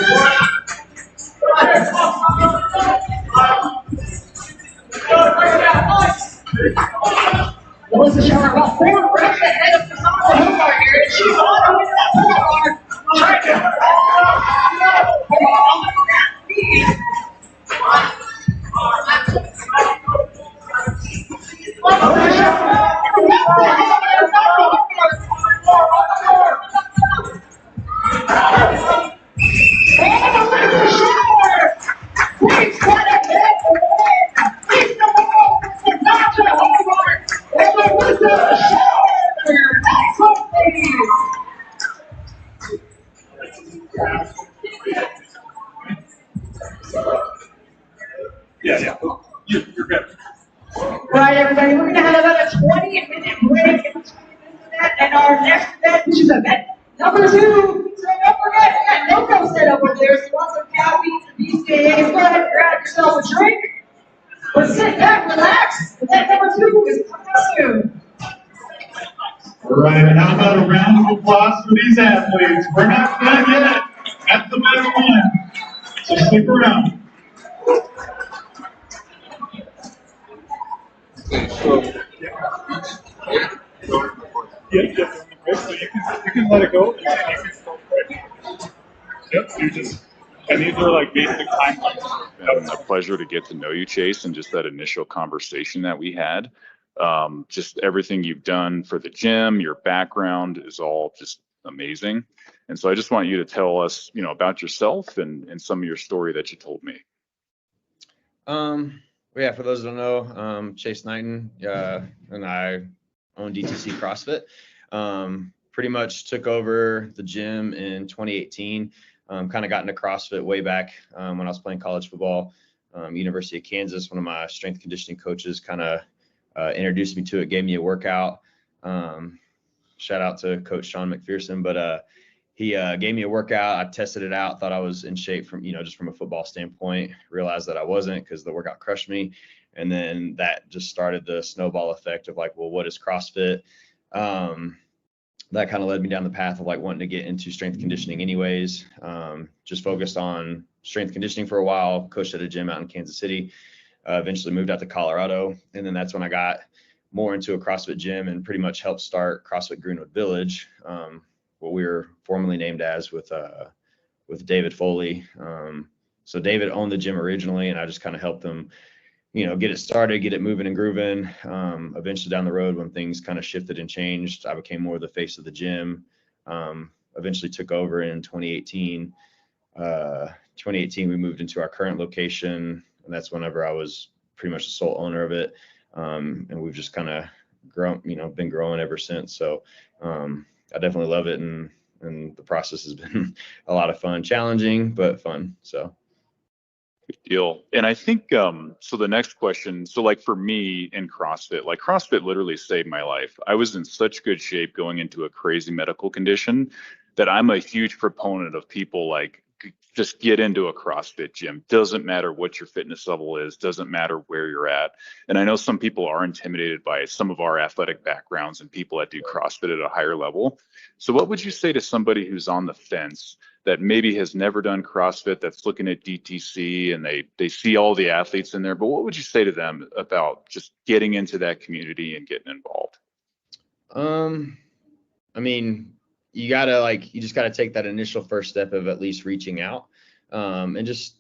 Elisa Schauer about 4 reps ahead of Kassandra Hobart here, and she's on her way to that pull-up bar. Trying to Yeah. You're good. Right, everybody, we're going to have about a 20-minute break in between this event and our next event, which is event number 2. So don't forget, we got no set up over there, so lots of caffeine and BCAAs. Go ahead and grab yourself a drink. But sit back, relax. Event number 2 is coming up soon. All right, and how about a round of applause for these athletes? We're not done yet. That's the better one. So stick around. Yeah, so you can let it go, and then you can go quick. Yep, so you just, and these are like basic timelines. It's been a pleasure to get to know you, Chase, and just that initial conversation that we had. Just everything you've done for the gym, your background is all just amazing. And so I just want you to tell us, about yourself and some of your story that you told me. Yeah, for those who don't know, Chase Knighton, and I own DTC CrossFit. Pretty much took over the gym in 2018. Kind of got into CrossFit way back when I was playing college football. University of Kansas, one of my strength conditioning coaches kind of introduced me to it, gave me a workout. Shout out to Coach Sean McPherson, but he gave me a workout. I tested it out, thought I was in shape from, just from a football standpoint, realized that I wasn't because the workout crushed me. And then that just started the snowball effect of like, well, what is CrossFit? That kind of led me down the path of like wanting to get into strength conditioning anyways. Just focused on strength conditioning for a while, coached at a gym out in Kansas City, eventually moved out to Colorado. And then that's when I got more into a CrossFit gym and pretty much helped start CrossFit Greenwood Village, what we were formerly named as with David Foley. So David owned the gym originally, and I just kind of helped him, get it started, get it moving and grooving. Eventually down the road, when things kind of shifted and changed, I became more the face of the gym. Eventually took over in 2018. 2018, we moved into our current location, and that's whenever I was pretty much the sole owner of it. And we've just kind of grown, been growing ever since. So I definitely love it, and the process has been a lot of fun, challenging, but fun. So. Good deal. And I think, so the next question, so like for me in CrossFit, like CrossFit literally saved my life. I was in such good shape going into a crazy medical condition that I'm a huge proponent of people like just get into a CrossFit gym. Doesn't matter what your fitness level is, doesn't matter where you're at. And I know some people are intimidated by some of our athletic backgrounds and people that do CrossFit at a higher level. So what would you say to somebody who's on the fence that maybe has never done CrossFit, that's looking at DTC and they see all the athletes in there, but what would you say to them about just getting into that community and getting involved? I mean, you just gotta take that initial first step of at least reaching out. And just,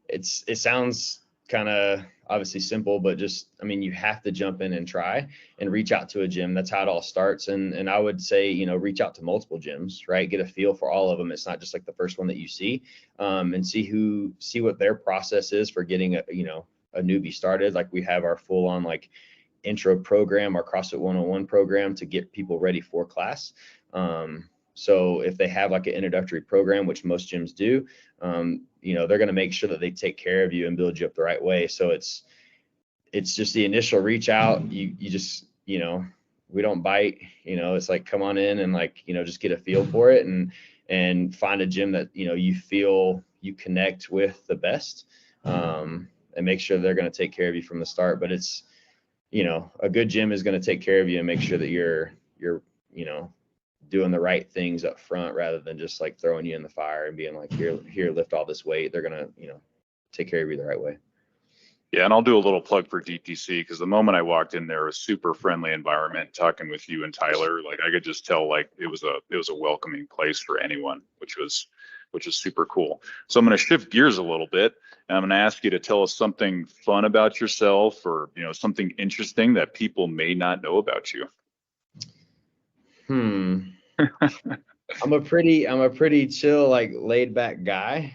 it sounds kind of obviously simple, but just, I mean, you have to jump in and try and reach out to a gym. That's how it all starts. And I would say, reach out to multiple gyms, right? Get a feel for all of them. It's not just like the first one that you see, and see what their process is for getting a newbie started. Like we have our full on like intro program, our CrossFit 101 program to get people ready for class. So if they have like an introductory program, which most gyms do, they're going to make sure that they take care of you and build you up the right way. So it's just the initial reach out. You just, we don't bite, it's like, come on in and like, just get a feel for it and find a gym that, you feel you connect with the best, and make sure they're going to take care of you from the start. But it's, a good gym is going to take care of you and make sure that you're doing the right things up front rather than just like throwing you in the fire and being like, here, lift all this weight. They're going to, take care of you the right way. Yeah, and I'll do a little plug for DTC because the moment I walked in there, a super friendly environment, talking with you and Tyler, like I could just tell like it was a welcoming place for anyone, which was super cool. So I'm going to shift gears a little bit, and I'm going to ask you to tell us something fun about yourself, or something interesting that people may not know about you. I'm a pretty chill, like laid back guy.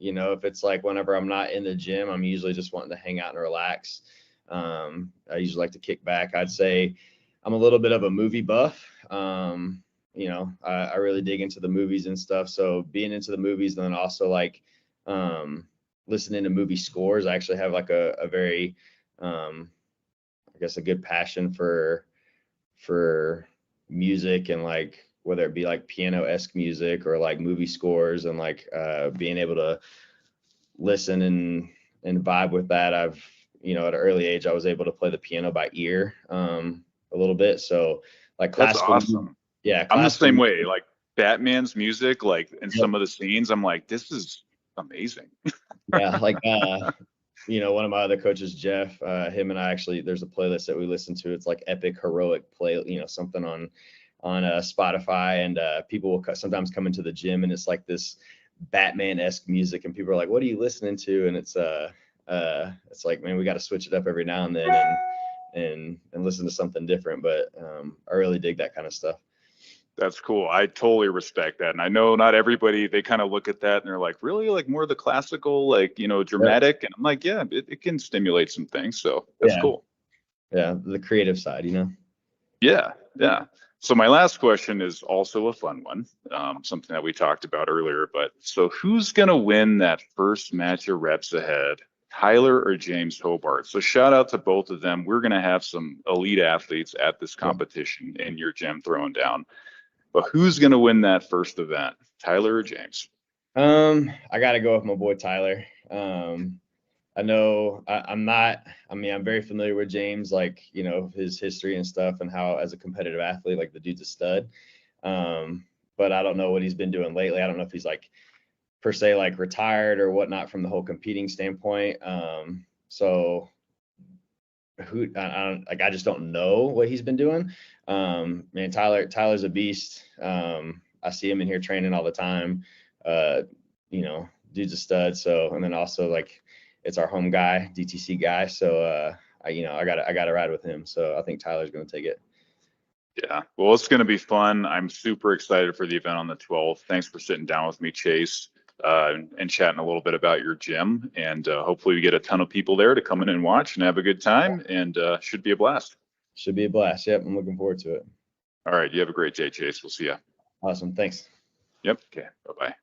If it's like whenever I'm not in the gym, I'm usually just wanting to hang out and relax. I usually like to kick back. I'd say I'm a little bit of a movie buff. I really dig into the movies and stuff. So being into the movies, and then also like listening to movie scores. I actually have like a very, I guess a good passion for music, and like whether it be like piano-esque music or like movie scores, and like being able to listen and vibe with that. I've, at an early age, I was able to play the piano by ear a little bit. So like classical. That's awesome. Yeah. I'm the same way. Like Batman's music, like in some of the scenes, I'm like, this is amazing. Yeah. Like you know, one of my other coaches, Jeff, him and I actually, there's a playlist that we listen to. It's like epic heroic play, you know, something on Spotify, and people will sometimes come into the gym and it's like this Batman-esque music, and people are like, what are you listening to? And it's like, man, we got to switch it up every now and then and listen to something different. But I really dig that kind of stuff. That's cool. I totally respect that. And I know not everybody, they kind of look at that and they're like, really, like more of the classical, like, you know, dramatic. And I'm like, yeah, it can stimulate some things. So that's cool. Yeah. The creative side, you know? Yeah. Yeah. So my last question is also a fun one, something that we talked about earlier. But so who's going to win that first match of Reps Ahead, Tyler or James Hobart? So shout out to both of them. We're going to have some elite athletes at this competition in your gym throwing down. But who's going to win that first event, Tyler or James? I got to go with my boy Tyler. I know I'm very familiar with James, like, you know, his history and stuff, and how as a competitive athlete, like the dude's a stud. But I don't know what he's been doing lately. I don't know if he's like per se like retired or whatnot from the whole competing standpoint. So I just don't know what he's been doing. Man, Tyler's a beast. I see him in here training all the time. You know, dude's a stud. So, and then also like it's our home guy, DTC guy. So, I gotta ride with him. So I think Tyler's going to take it. Yeah, well, it's going to be fun. I'm super excited for the event on the 12th. Thanks for sitting down with me, Chase, and chatting a little bit about your gym. And hopefully we get a ton of people there to come in and watch and have a good time, and should be a blast. Should be a blast. Yep, I'm looking forward to it. All right, you have a great day, Chase. We'll see you. Awesome, thanks. Yep, okay, bye-bye.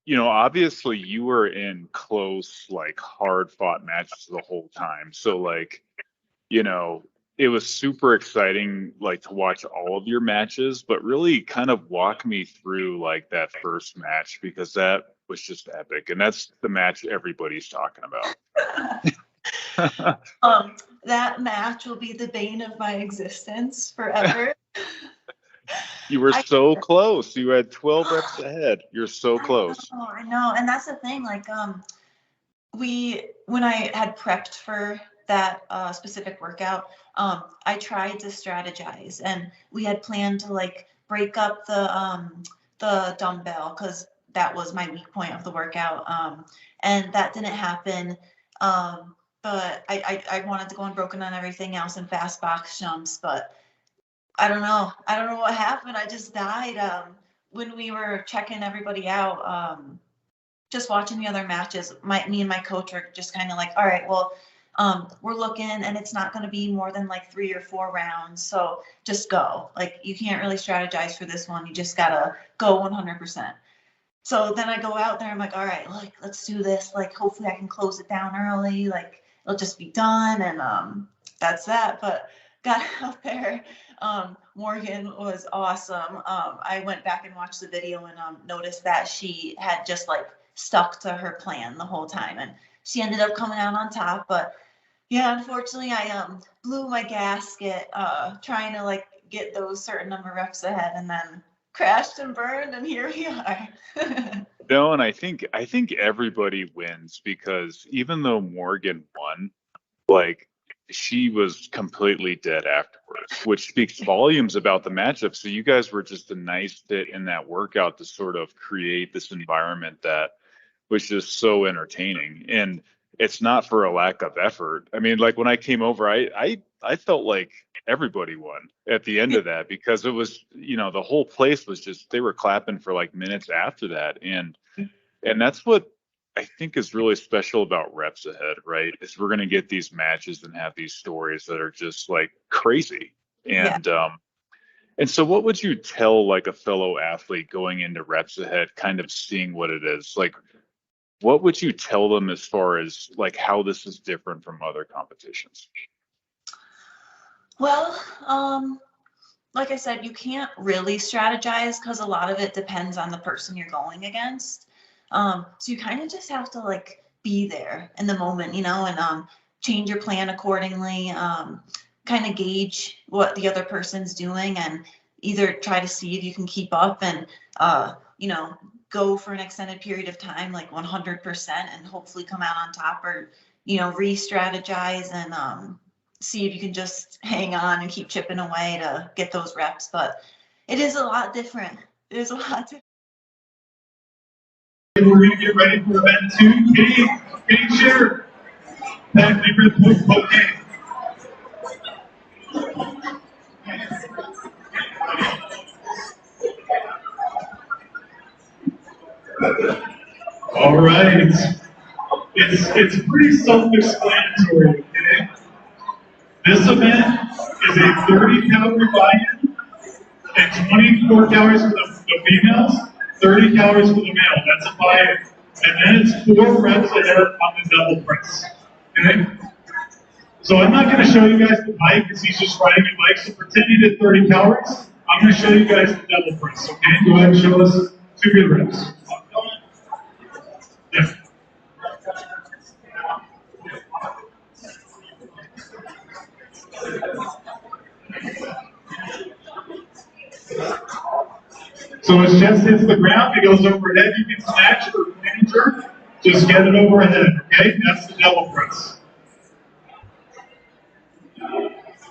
You know, obviously you were in close, like hard fought matches the whole time. So like, you know, it was super exciting, like to watch all of your matches, but really kind of walk me through like that first match, because that was just epic. And that's the match everybody's talking about. That match will be the bane of my existence forever. You were so close. You had 12 reps ahead. You're so close. Oh, I know. And that's the thing. Like, when I had prepped for that specific workout, I tried to strategize, and we had planned to like break up the dumbbell, because that was my weak point of the workout. And that didn't happen. But I wanted to go unbroken on everything else and fast box jumps, but I don't know what happened. I just died when we were checking everybody out. just watching the other matches, me and my coach are just kind of like, all right, well, we're looking and it's not going to be more than like 3 or 4 rounds. So just go. Like, you can't really strategize for this one. You just got to go 100%. So then I go out there, I'm like, all right, like, let's do this. Like, hopefully I can close it down early. Like, it'll just be done. And that's that. But got out there. Morgan was awesome. I went back and watched the video and noticed that she had just like stuck to her plan the whole time. And she ended up coming out on top. But yeah, unfortunately, I blew my gasket trying to like get those certain number of reps ahead, and then crashed and burned, and here we are. No, and I think everybody wins, because even though Morgan won, like, she was completely dead afterwards, which speaks volumes about the matchup. So you guys were just a nice fit in that workout to sort of create this environment that was just so entertaining. And it's not for a lack of effort. I mean, like, when I came over, I felt like everybody won at the end of that, because it was, the whole place was just, they were clapping for like minutes after that. And that's what I think is really special about Reps Ahead, right? Is we're going to get these matches and have these stories that are just like crazy. And and so what would you tell like a fellow athlete going into Reps Ahead, kind of seeing what it is? Like, what would you tell them as far as like how this is different from other competitions? Well, like I said, you can't really strategize because a lot of it depends on the person you're going against. So you kind of just have to like be there in the moment, and change your plan accordingly, kind of gauge what the other person's doing, and either try to see if you can keep up and, go for an extended period of time, like 100%, and hopefully come out on top, or, re-strategize and see if you can just hang on and keep chipping away to get those reps. But it is a lot different. It is a lot different. We're going to get ready for event 2. Can you share that different okay. All right. It's pretty self-explanatory, okay? This event is a 30-calorie buy-in and 24 calories for the females, 30 calories for the male. That's a buy-in. And then it's 4 reps ahead on the double press. Okay? So I'm not going to show you guys the bike because he's just riding a bike. So pretend you did 30 calories. I'm going to show you guys the double press. Okay? Go ahead and show us 2 good reps. Yeah. So his chest hits the ground, he goes overhead, you can snatch or clean jerk, just get it overhead, okay? That's the double press.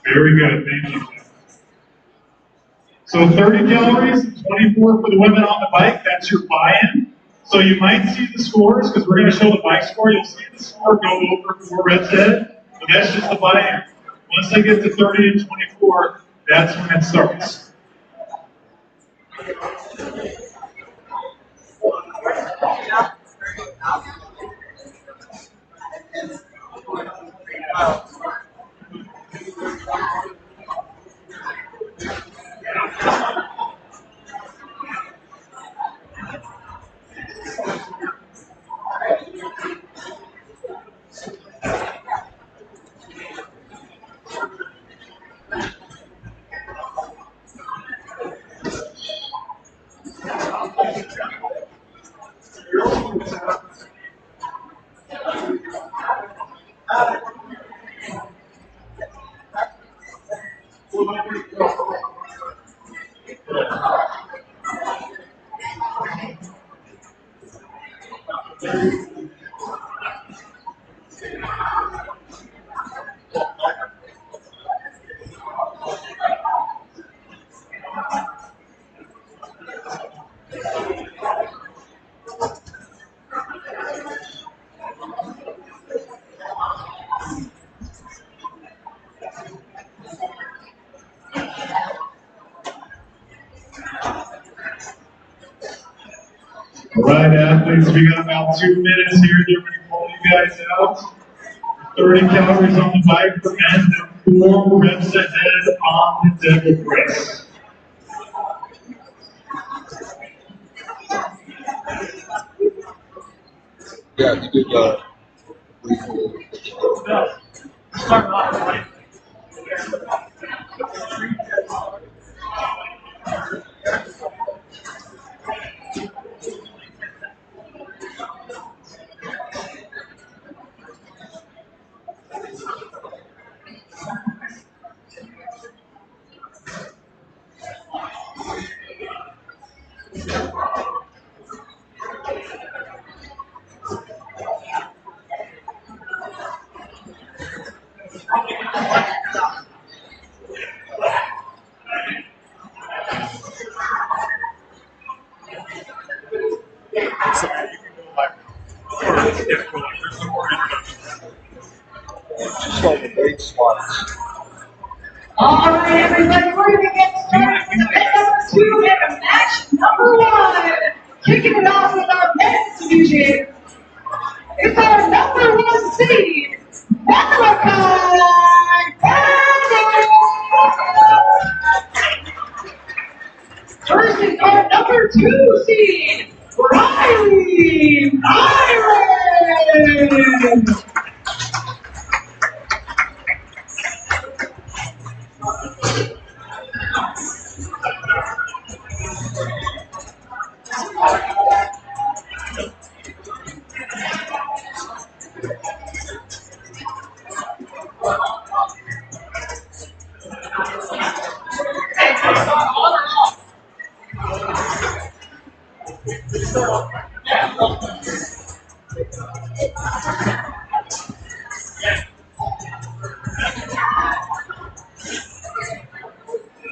Very good, thank you. So 30 calories, 24 for the women on the bike, that's your buy-in. So you might see the scores, because we're going to show the bike score, you'll see the score go over 4 reps ahead, but that's just the buy-in. Once they get to 30 and 24, that's when it starts. All right, athletes, we got about 2 minutes here. They're going to call you guys out. 30 calories on the bike for men and 4 reps ahead on the devil press. Yeah, you did Start off, right? Just like the weight squats. All right, everybody, we're going to get started with event number 2 and match number 1. Kicking it off with our men's division. It's our number 1 seed, Malachi Bennett. Versus our number 2 seed, Myrick.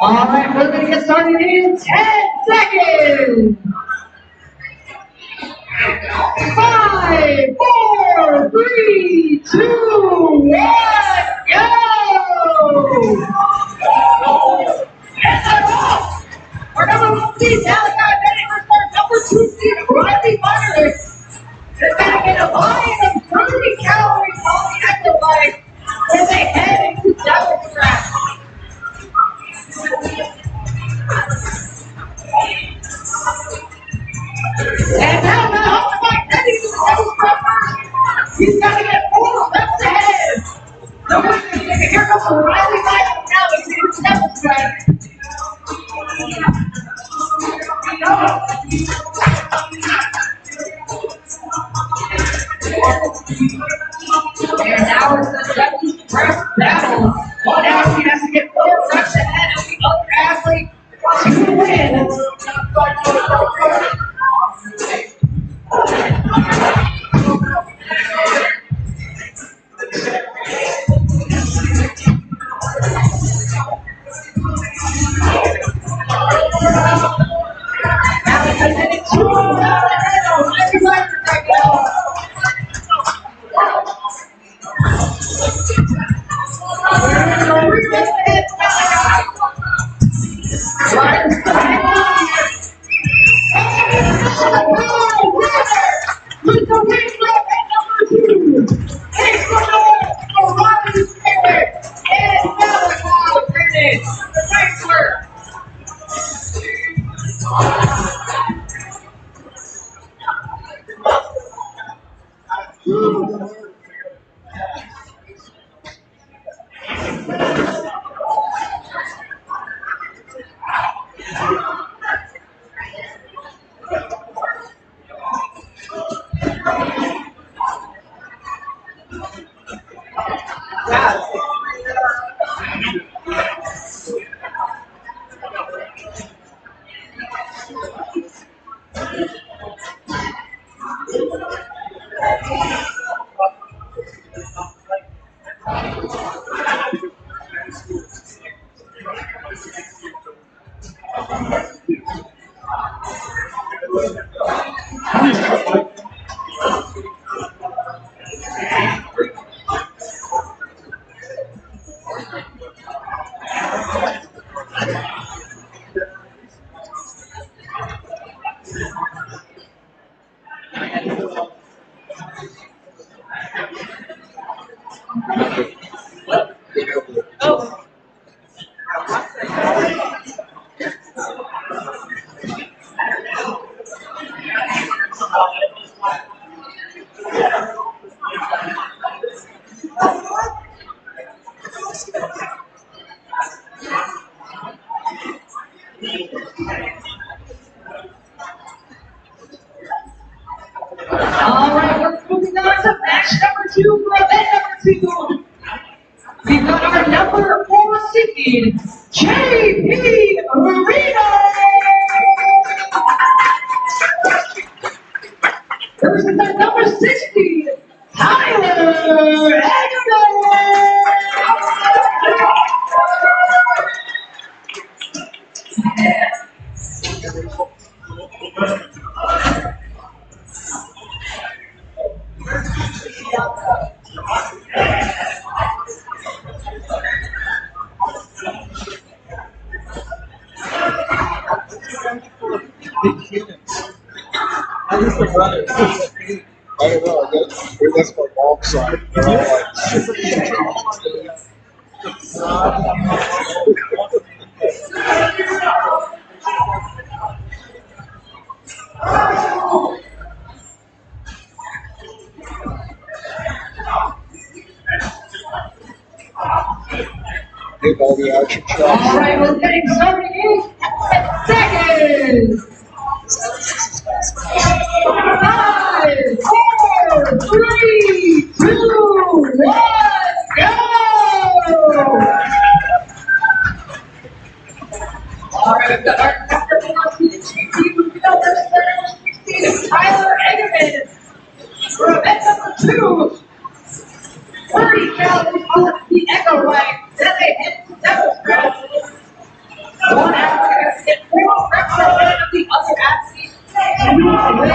All right, we're going to get started in 10 seconds. 5, 4, 3, 2, 1, go! And they're off! Our number 1 seed, Malachi Bennett, versus our number 2 seed, Myrick. They're going to get a volume of 30 calories on the active bike as they head into double track. And now the Hobart bike heading to the double track. He's got to get 4 reps ahead. Here comes a Riley bike now into the double track. And now it's the double track battle. Well, now he has to get 4 reps ahead of the other athlete to win. All right, we're moving on to match number 2 for event number 2. We've got our number 4 seed, J.P. Rubino. Versus our number 60, Tyler Eggimann. I used to run it. I don't know. That's my mom's side. They're all like, all the action shots. All right, we're getting started in 5 seconds. 5, 4, 3, 2, 1, go! All right, we've got our number 4 seed, J.P. Rubino versus our number 16, Tyler Eggimann. For event number 2, 30 calories on the Echo Right. Then they hit 7 reps. One athlete has hit 4 reps of the other athlete to win.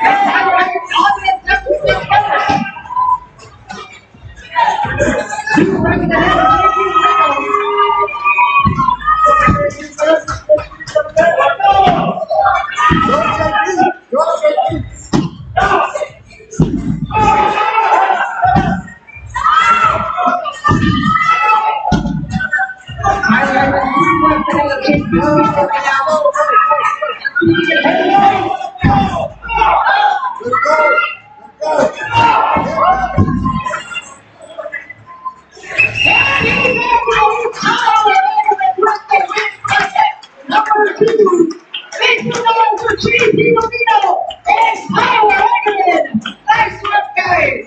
And Tyler Eggimann on the deficit finish. 2 reps ahead of J.P. Number 2, big one for J.P. Rubino and Tyler Eggimann. Nice work, guys.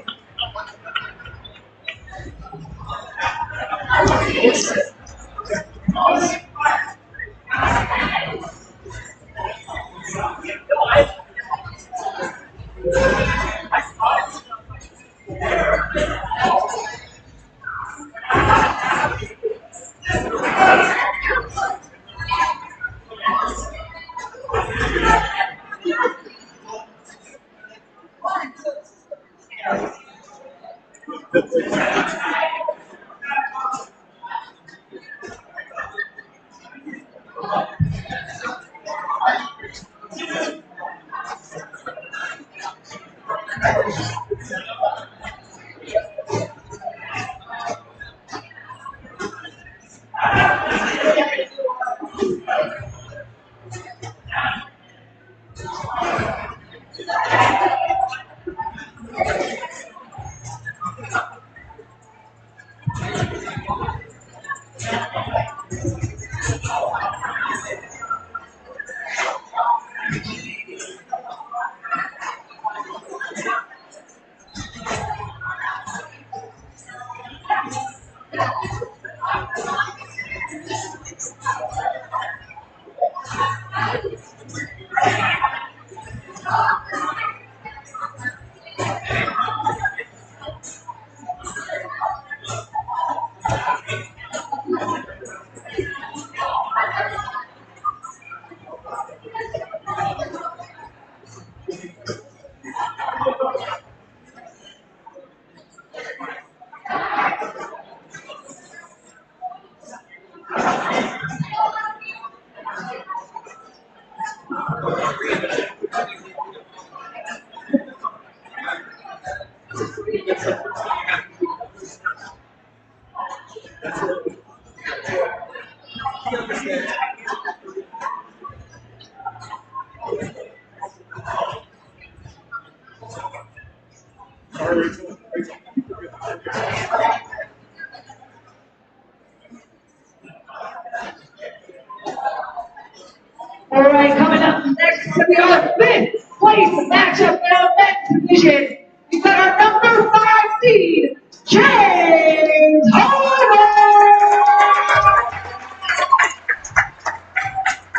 All right, coming up next to be our fifth place matchup in our men's division. We've got our number 5 seed, James Hobart,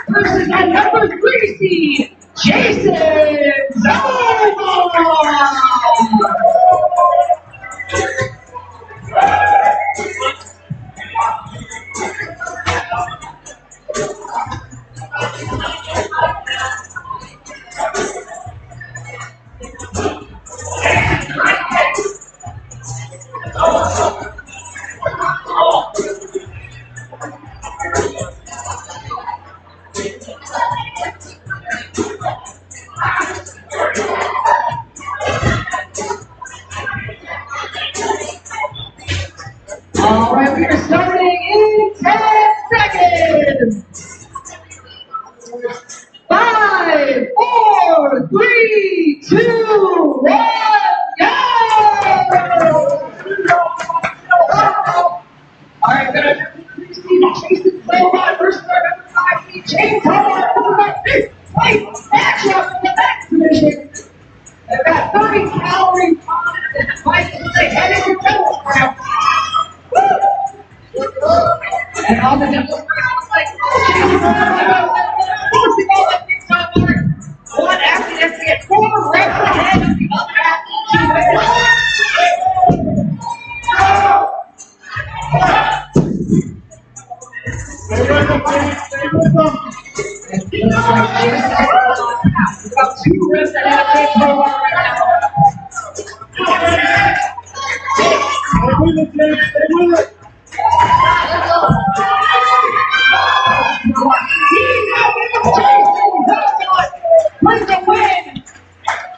versus our number 3 seed, Jason Zobott. All right, we are starting in 10 seconds. 5, 4, 3, 2, 1, go! All right, good. Jason Zobott versus our number 5 seed, James Hobart, for our 5th place matchup in the men's division. They've got 30 calories on it and fight as they head into double round. And all the double rounds like one athlete has to get 4 reps ahead of the other athlete. About 2 reps ahead of James Hobart right now. Stay with it, James. Stay with it. With the win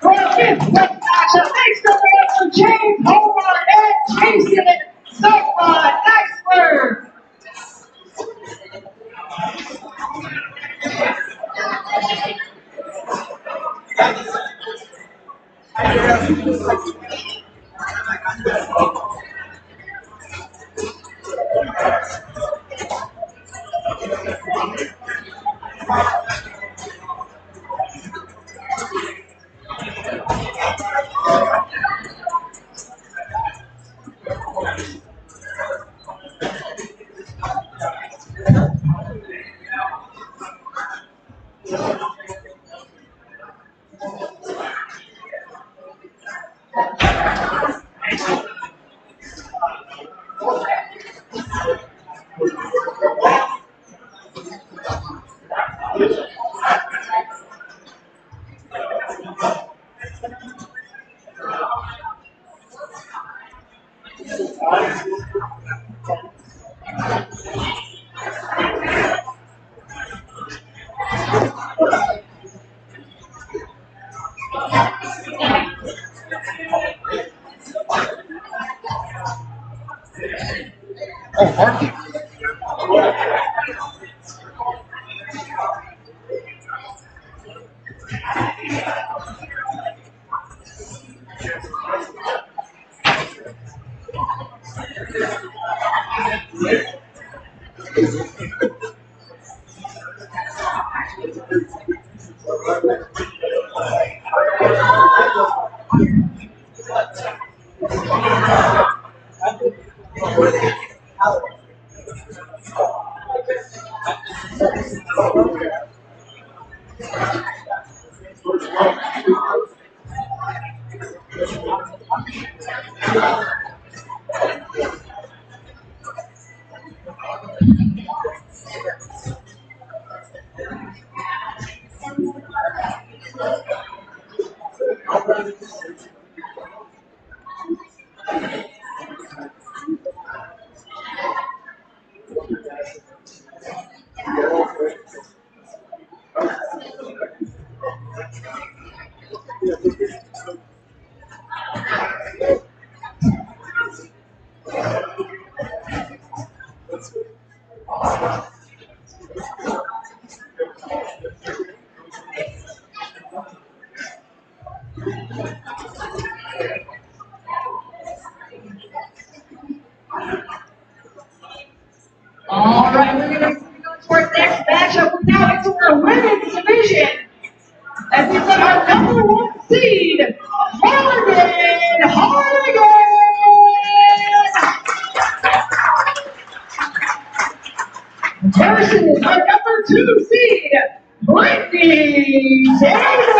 for the 5th place matchup. Thanks so much to James Hobart and Jason Zobott. Nice work. Oh, Hartigan. All right, we're going to go to our next matchup. We're now into our women's our number 1 seed, Hartigan. Versus our number 2 seed, Brittany Davis.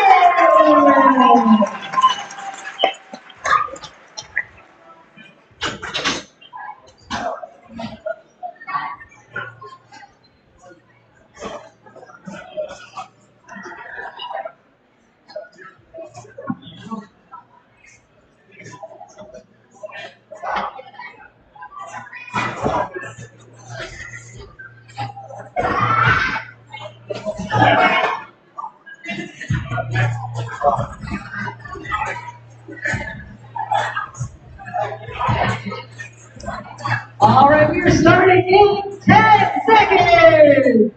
All right, we are starting in 10 seconds.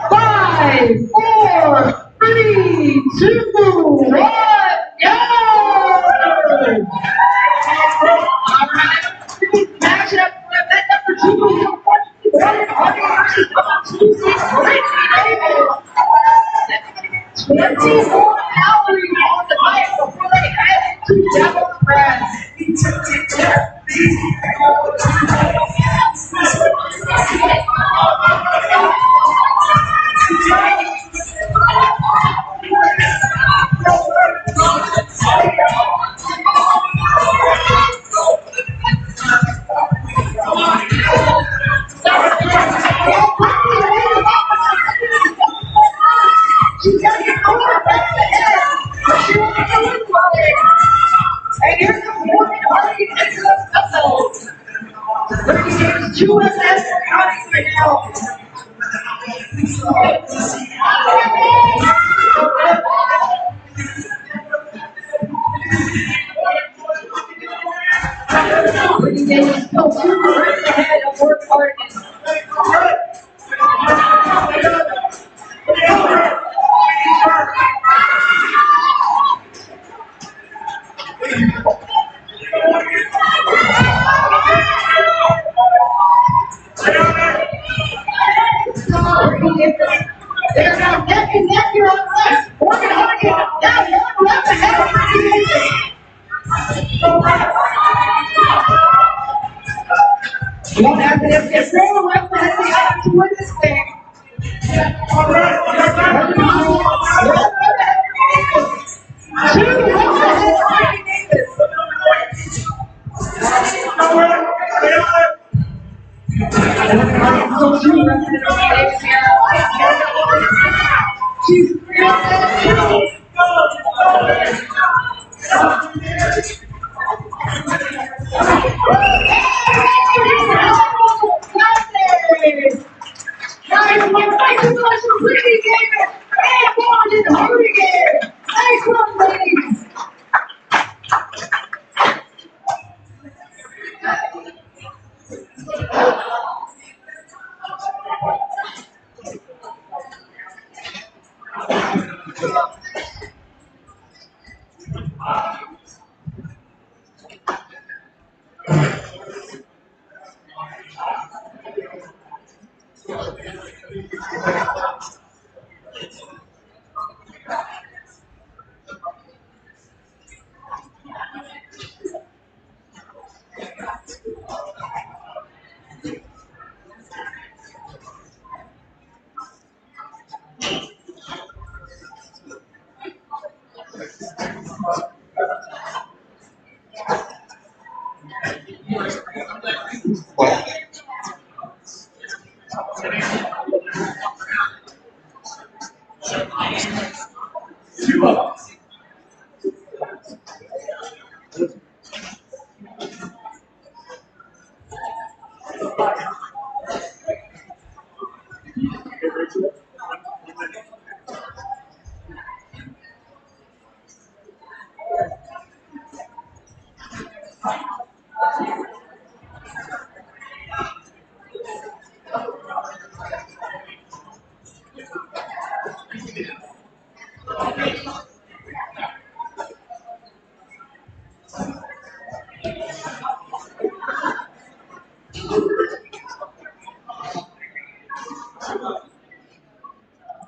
5, 4, 3, 2, 1, go! All right, match up for event number 2. Hartigan versus 2 Brittany Davis. 24 calories on the bike before they head into double press. She's got to get over back ahead. She wants to win for it. And here's the morning Hartigan into the doubles. Brittany Davis 2SS counting right now. Brittany Davis still 2 right ahead of Work Hartigan. They're now neck and neck here on the left. Morgan Hartigan now 1 left ahead of Brittany Davis. You don't have to get four left ahead of the other to win this thing. All right. 2 left ahead of Brittany Davis. She's Guys, my thanks so much for Brittany Davis and Morgan Hartigan. Nice one, ladies.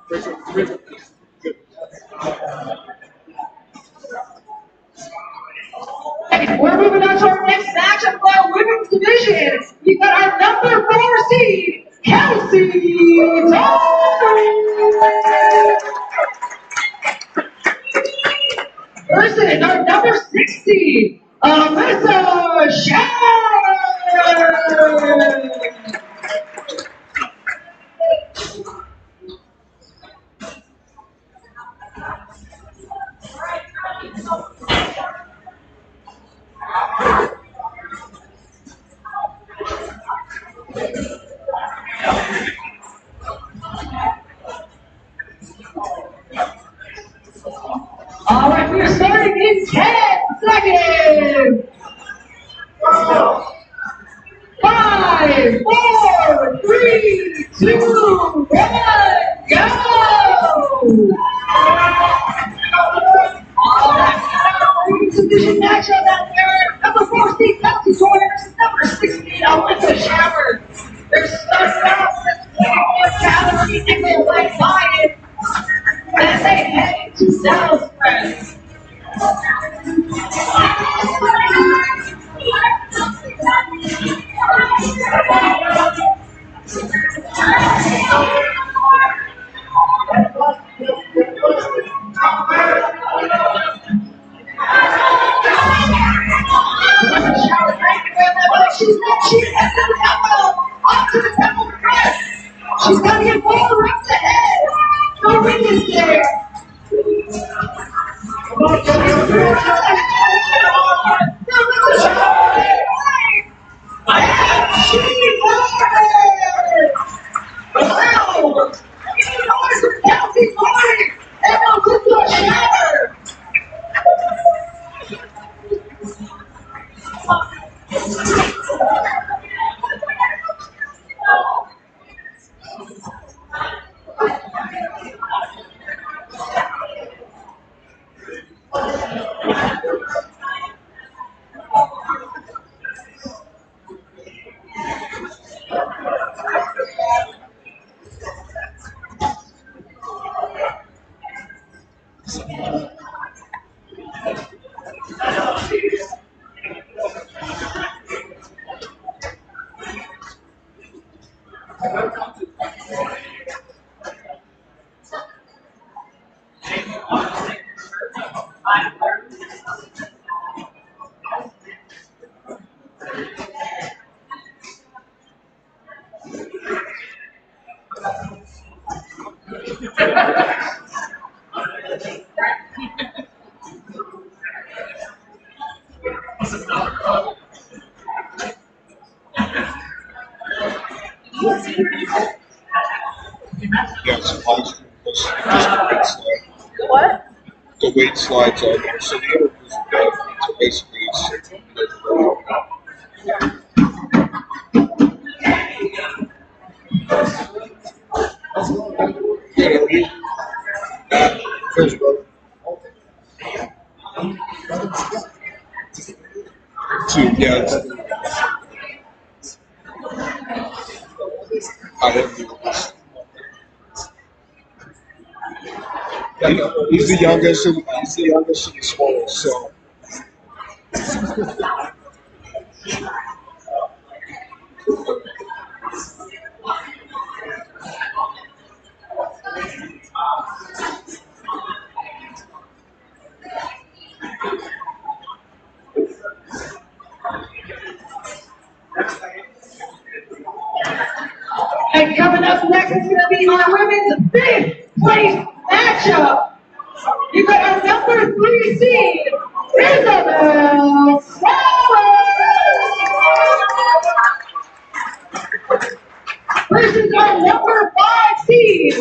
Hey, we're moving on to our next matchup for our women's division. We've got our number 4 seed, Kelsey versus our number 6 seed, Elisa Schauer. All right, we are starting in 10 seconds. 5, 4, 3, 2, 1, go! All right, division matchup out there. Number 4 seed Kelsey versus number 6 seed Elisa Schauer. They're starting out with 24 calorie nickel like diet as they head into Dallas Press. She's got to get 4 reps ahead. No ring is there. Yes, last week was just a weight slide. What? The weight slides on there, so the interviews are done. So basically, it's interview. Feels good. 2, yeah. I have the he's the youngest and the smallest, so. And coming up next is going to be our women's big place matchup. You got our number 3 seed, Isabelle versus our number 5 seed,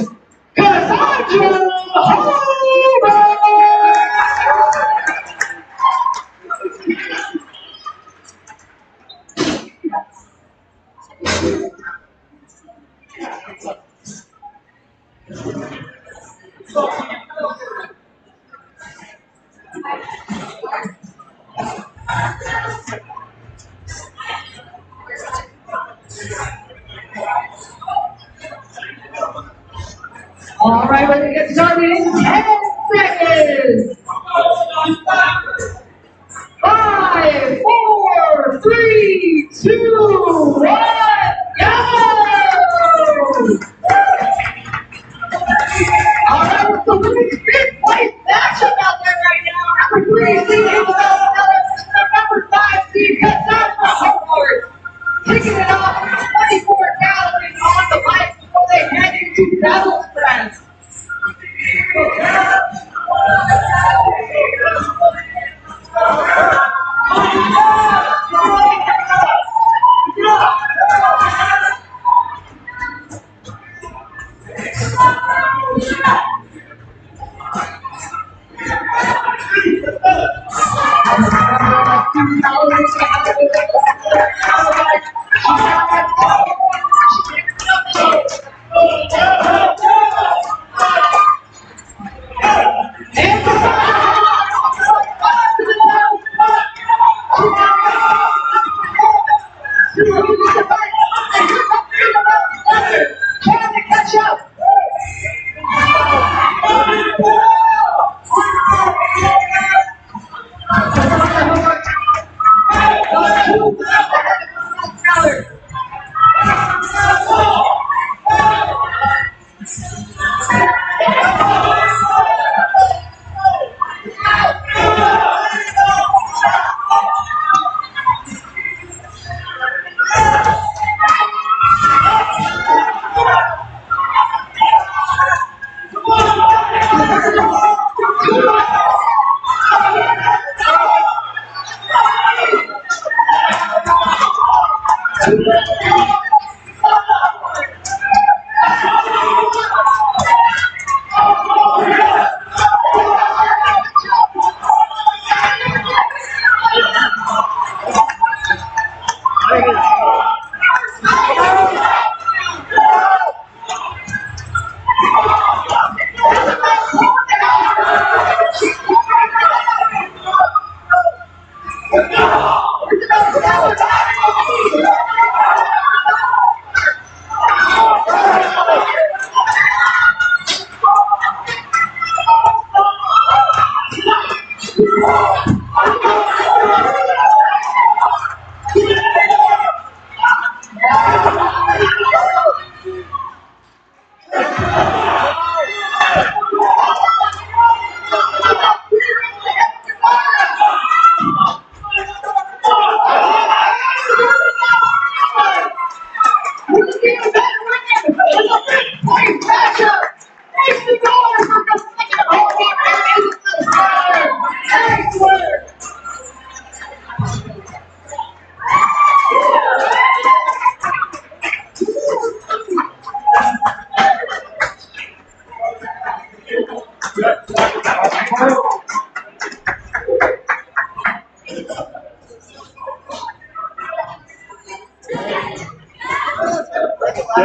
Kassandra Hobart. All right, we're gonna get started in 10 seconds. 5, 4, 3, 2, 1, go! All right, so we're in fifth place matchup out there right now. Number 3, Isabelle, number 5, Kassandra Hobart. Kicking it off, 24 calories on the bike before they head into double press.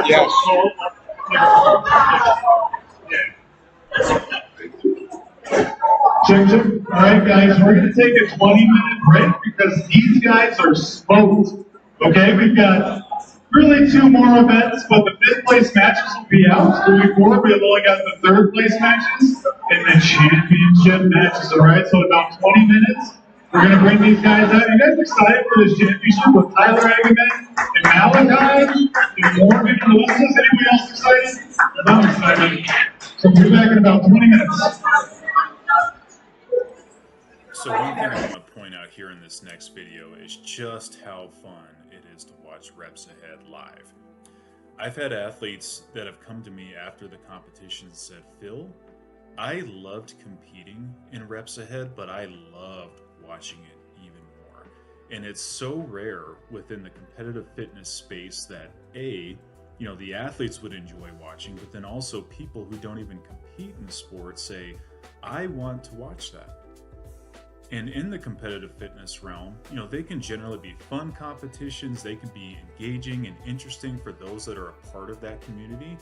Yes. Check, check. All right, guys, we're going to take a 20-minute break because these guys are smoked. Okay, we've got really 2 more events, but the 5th place matches will be out. Moving forward, we've only got the 3rd place matches and the championship matches. All right, so in about 20 minutes, we're going to bring these guys out. You guys excited for this championship with Tyler Eggimann and Malachi and Morgan and Elisa? Is anybody else excited? I'm excited. So we'll be back in about 20 minutes. So one thing I want to point out here in this next video is just how fun it is to watch Reps Ahead live. I've had athletes that have come to me after the competition and said, Phil, I loved competing in Reps Ahead, but I loved watching it even more. And it's so rare within the competitive fitness space that the athletes would enjoy watching, but then also people who don't even compete in the sport say, I want to watch that. And in the competitive fitness realm, they can generally be fun competitions. They can be engaging and interesting for those that are a part of that community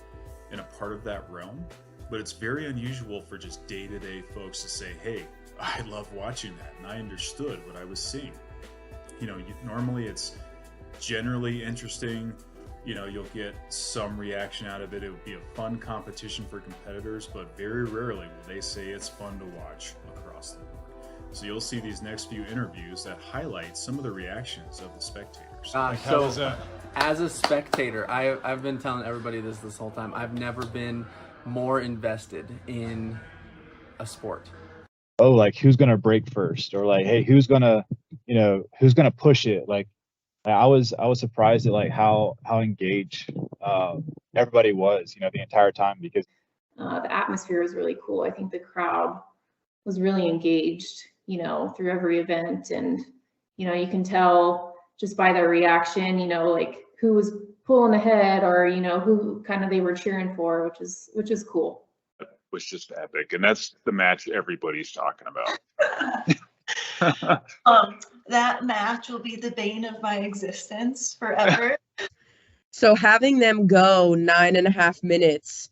and a part of that realm. But it's very unusual for just day-to-day folks to say, hey, I love watching that. And I understood what I was seeing. Normally it's generally interesting. You know, you'll get some reaction out of it. It would be a fun competition for competitors, but very rarely will they say it's fun to watch across the board. So you'll see these next few interviews that highlight some of the reactions of the spectators. Like, how does that? As a spectator, I've been telling everybody this whole time. I've never been more invested in a sport. Oh, like who's gonna break first, or like, hey, who's gonna push it? Like, I was surprised at like how engaged everybody was, the entire time, because the atmosphere was really cool. I think the crowd was really engaged, through every event, and you can tell just by their reaction, like who was pulling ahead, or who kind of they were cheering for, which is cool. It was just epic, and that's the match everybody's talking about. That match will be the bane of my existence forever. So having them go 9.5 minutes,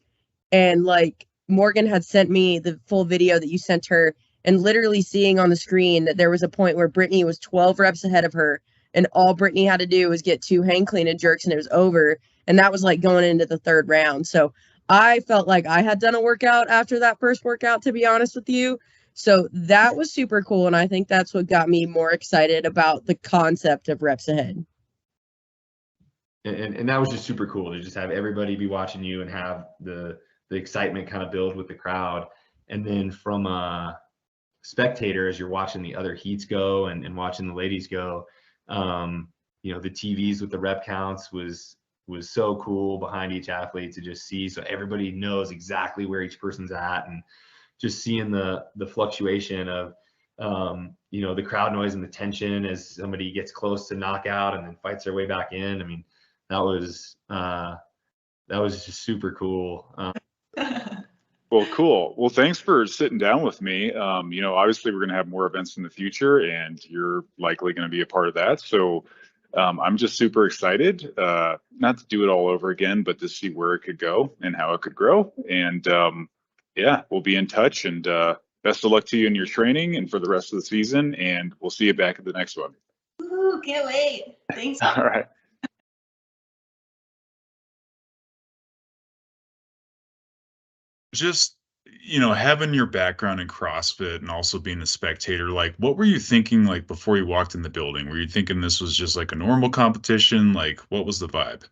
and like Morgan had sent me the full video that you sent her, and literally seeing on the screen that there was a point where Brittany was 12 reps ahead of her, and all Brittany had to do was get 2 hang clean and jerks, and it was over. And that was like going into the 3rd round. So I felt like I had done a workout after that first workout, to be honest with you. So that was super cool. And I think that's what got me more excited about the concept of reps ahead. And that was just super cool to just have everybody be watching you and have the excitement kind of build with the crowd. And then from a spectator, as you're watching the other heats go and watching the ladies go, the TVs with the rep counts was so cool behind each athlete to just see, so everybody knows exactly where each person's at, and just seeing the fluctuation of the crowd noise and the tension as somebody gets close to knockout and then fights their way back in. I mean, that was just super cool. Well, cool. Well, thanks for sitting down with me. Obviously we're going to have more events in the future, and you're likely going to be a part of that. So I'm just super excited, not to do it all over again, but to see where it could go and how it could grow. And we'll be in touch, and best of luck to you in your training and for the rest of the season. And we'll see you back at the next one. Ooh, can't wait. Thanks. All right. Just, having your background in CrossFit and also being a spectator, like, what were you thinking, like, before you walked in the building? Were you thinking this was just like a normal competition? Like, what was the vibe?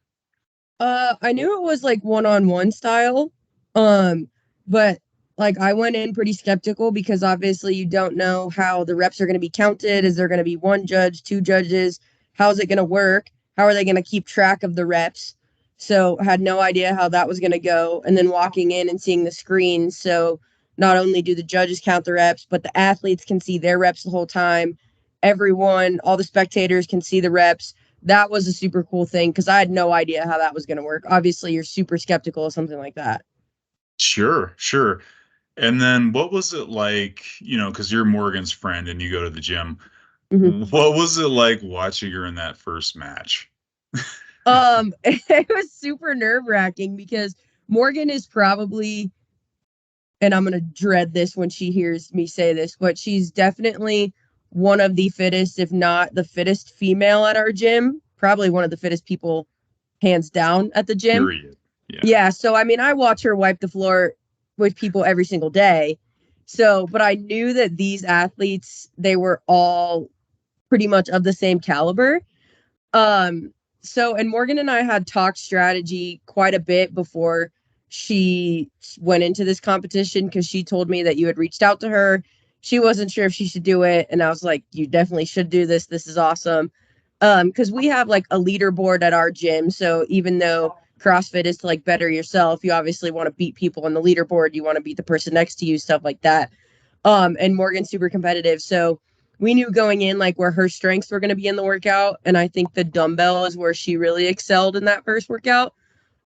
I knew it was like one-on-one style, but like I went in pretty skeptical because obviously you don't know how the reps are going to be counted. Is there going to be 1 judge, 2 judges? How is it going to work? How are they going to keep track of the reps? So I had no idea how that was going to go. And then walking in and seeing the screen. So not only do the judges count the reps, but the athletes can see their reps the whole time. Everyone, all the spectators can see the reps. That was a super cool thing because I had no idea how that was going to work. Obviously, you're super skeptical of something like that. Sure. And then what was it like, because you're Morgan's friend and you go to the gym. Mm-hmm. What was it like watching her in that first match? It was super nerve-wracking because Morgan is probably, and I'm going to dread this when she hears me say this, but she's definitely one of the fittest, if not the fittest female at our gym. Probably one of the fittest people, hands down, at the gym. Period. Yeah. So, I mean, I watch her wipe the floor with people every single day. So, but I knew that these athletes, they were all pretty much of the same caliber. So, and Morgan and I had talked strategy quite a bit before she went into this competition because she told me that you had reached out to her. She wasn't sure if she should do it. And I was like, you definitely should do this. This is awesome. Because we have like a leaderboard at our gym. So even though CrossFit is to like better yourself, you obviously want to beat people on the leaderboard. You want to beat the person next to you, stuff like that. And Morgan's super competitive. So we knew going in like where her strengths were going to be in the workout. And I think the dumbbell is where she really excelled in that first workout.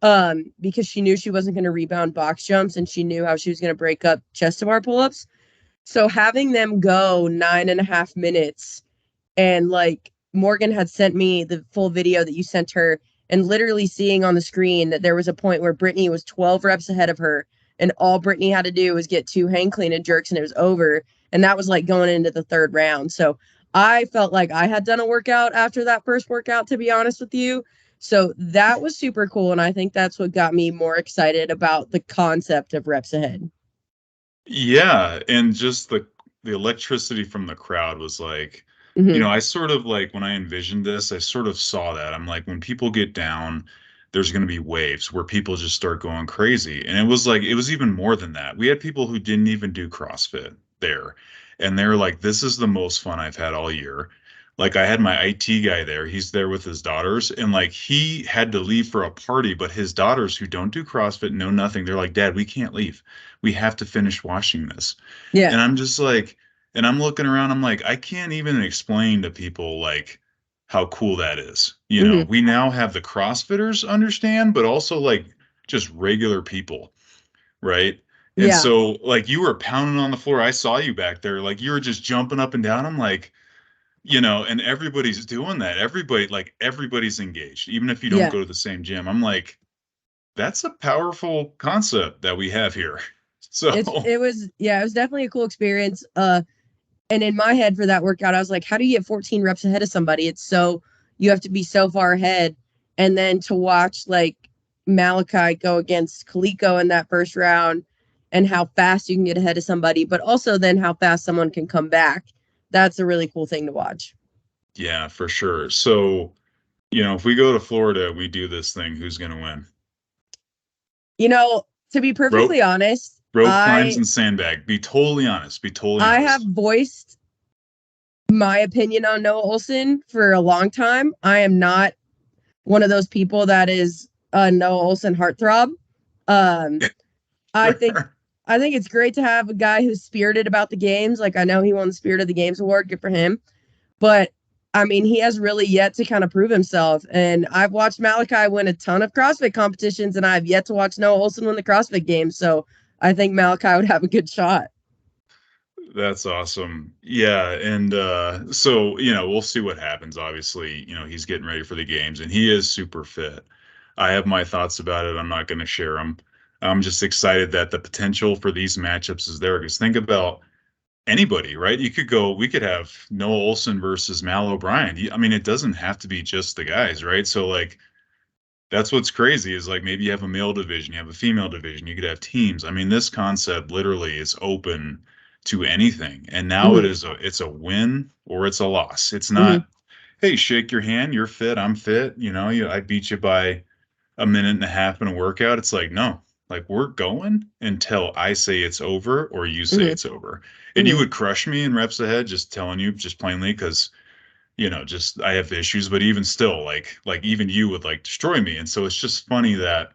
Because she knew she wasn't going to rebound box jumps and she knew how she was going to break up chest to bar pull-ups. So having them go 9.5 minutes, and like Morgan had sent me the full video that you sent her, and literally seeing on the screen that there was a point where Brittany was 12 reps ahead of her, and all Brittany had to do was get 2 hang clean and jerks, and it was over. And that was like going into the 3rd round. So I felt like I had done a workout after that first workout, to be honest with you. So that was super cool. And I think that's what got me more excited about the concept of reps ahead. Yeah, and just the electricity from the crowd was like, you know, I sort of like when I envisioned this, I sort of saw that. I'm like, when people get down, there's going to be waves where people just start going crazy. And it was like, it was even more than that. We had people who didn't even do CrossFit there. And they're like, this is the most fun I've had all year. Like I had my IT guy there. He's there with his daughters, and like he had to leave for a party, but his daughters who don't do CrossFit know nothing. They're like, Dad, we can't leave. We have to finish watching this. Yeah. And I'm just like, and I'm looking around, I'm like, I can't even explain to people like how cool that is. You know, we now have the CrossFitters understand, but also like just regular people, right? And Yeah. so like you were pounding on the floor. I saw you back there, like you were just jumping up and down. I'm like, you know, and everybody's doing that. Everybody, like everybody's engaged, even if you don't go to the same gym. I'm like, that's a powerful concept that we have here. So it was definitely a cool experience. And in my head for that workout, I was like, how do you get 14 reps ahead of somebody? It's so, you have to be so far ahead. And then to watch like Malachi go against Kaliko in that first round and how fast you can get ahead of somebody, but also then how fast someone can come back. That's a really cool thing to watch. yeah, for sure. So, you know, if we go to Florida, we do this thing, who's going to win? You know, to be perfectly honest, rope climbs and sandbag. Be totally honest. Be totally honest. I have voiced my opinion on Noah Olson for a long time. I am not one of those people that is a Noah Olson heartthrob. I think it's great to have a guy who's spirited about the games. Like I know he won the Spirit of the Games award. Good for him. But I mean, he has really yet to kind of prove himself. And I've watched Malachi win a ton of CrossFit competitions, and I've yet to watch Noah Olson win the CrossFit Games. So I think Malachi would have a good shot. That's awesome. Yeah. And so, you know, we'll see what happens. Obviously, you know, he's getting ready for the games and he is super fit. I have my thoughts about it. I'm not going to share them. I'm just excited that the potential for these matchups is there. Because think about anybody, right? We could have Noah Olson versus Mal O'Brien. I mean, it doesn't have to be just the guys, right? So like, that's what's crazy is like maybe you have a male division, you have a female division, you could have teams. I mean, this concept literally is open to anything. And now it's a win or it's a loss. It's not, hey, shake your hand, you're fit, I'm fit. You know, I beat you by a minute and a half in a workout. It's like, no, like we're going until I say it's over or you say it's over. And you would crush me in reps ahead, just telling you just plainly, because you know, just I have issues, but even still, like even you would like destroy me. And so it's just funny that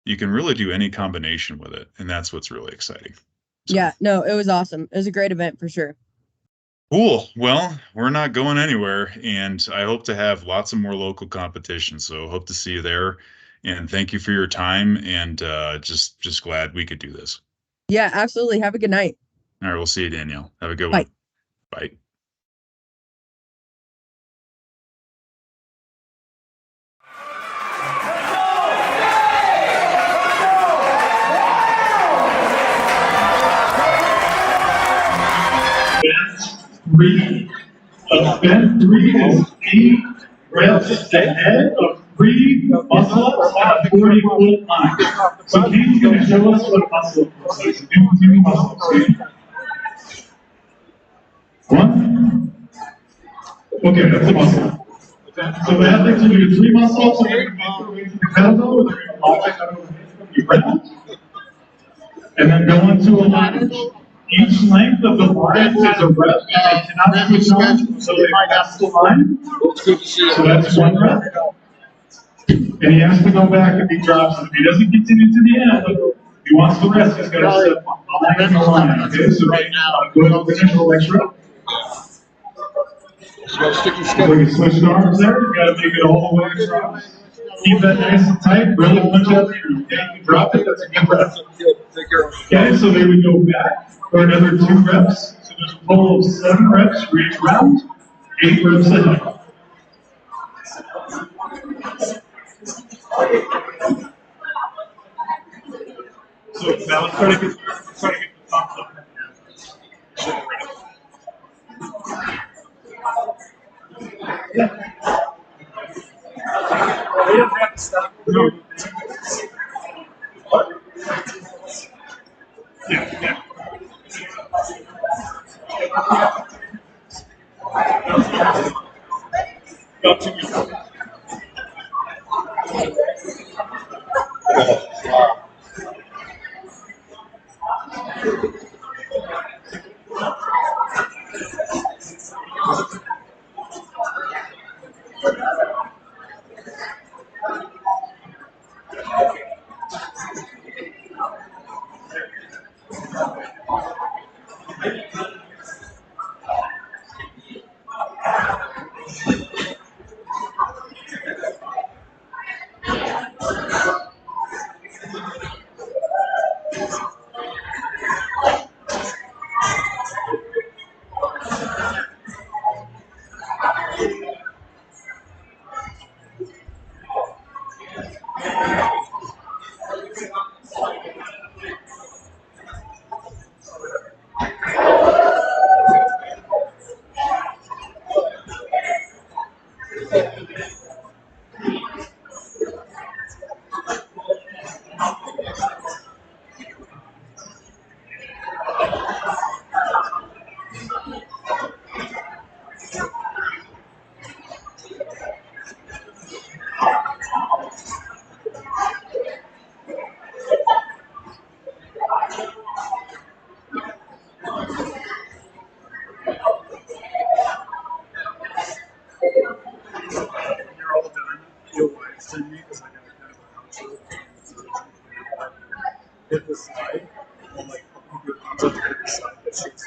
you can really do any combination with it. And that's what's really exciting. So. Yeah, no, it was awesome. It was a great event for sure. Cool. Well, we're not going anywhere, and I hope to have lots of more local competitions. So hope to see you there. And thank you for your time. And just glad we could do this. Yeah, absolutely. Have a good night. All right, we'll see you, Danielle. Have a good Bye. one. Bye. Event 3 is 8 reps ahead of 3 muscle-ups on a 40-foot line. So Kate's going to show us what a muscle-up looks like. So do 2 muscle-ups. 1. Okay, that's a muscle-up. So the athletes will do 3 muscle-ups, and they're going to make their way to the kettlebell, and they're going to lock it out over the ground. And then go into a lunge. Each length of the line is a rep, and they cannot switch on, so they pass the line. So that's 1 rep. And he has to go back if he drops it. If he doesn't continue to the end, he wants to rest, he's got to step behind the line. Okay, so go ahead and finish the next rep. So you switch arms there, you got to make it all the way across. Keep that nice and tight, really punch out there. Okay, you drop it, that's a good rep. Okay, so then we go back for another 2 reps. So there's a total of 7 reps for each round, 8 reps ahead. So now let's try to get the top up. Yeah. About 2 weeks. Hit the slide, and like your arms up to the side that shakes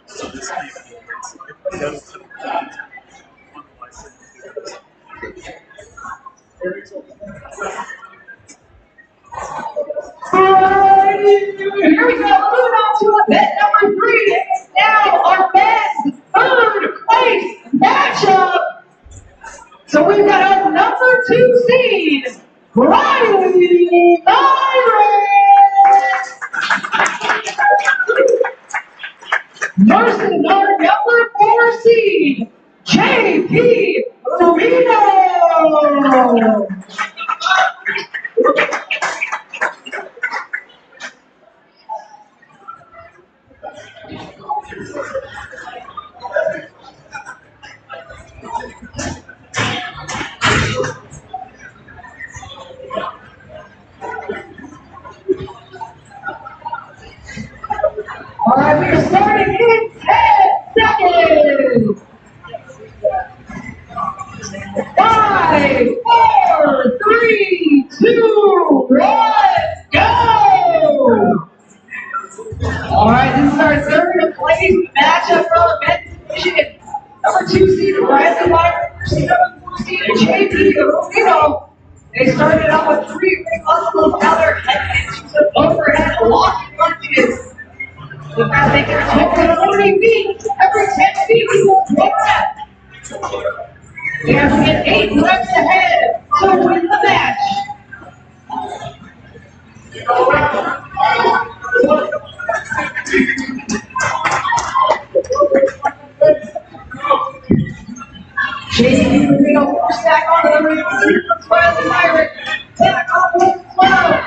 so this Here we go, moving on to event number 3. Now our men's third place matchup. So we've got our number 2 seed, Brittany Davis, versus our number 4 seed, JP Rubino. All right, we are starting in 10 seconds. 5, 4, 3, 2, 1, go! All right, this is our third place matchup for our men's division. Number 2 seed Riley Myrick versus number 4 seed JP Rubino. They started out with 3 big muscles, now they're heading into some overhead locking lunges. With that, they can take 40 feet. Every 10 feet, we will throw rep. We have to get 8 reps ahead to win the match. JP Rubino forced back onto the ring. Here comes Riley Myrick. Back on the 12.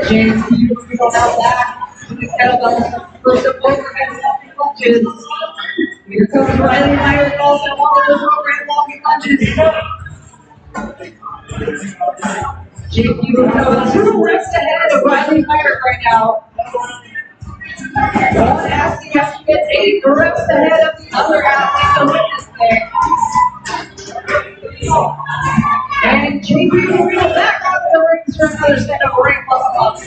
James Rubino now back to the kettlebells for some overhead walking lunges. Here comes Riley Myrick also on those overhead walking lunges. JP Rubino 2 reps ahead of Riley Myrick right now. One athlete has to get 8 reps ahead of the other athlete to win this thing. And JP Rubino back on the rings for another set of ring muscle-ups.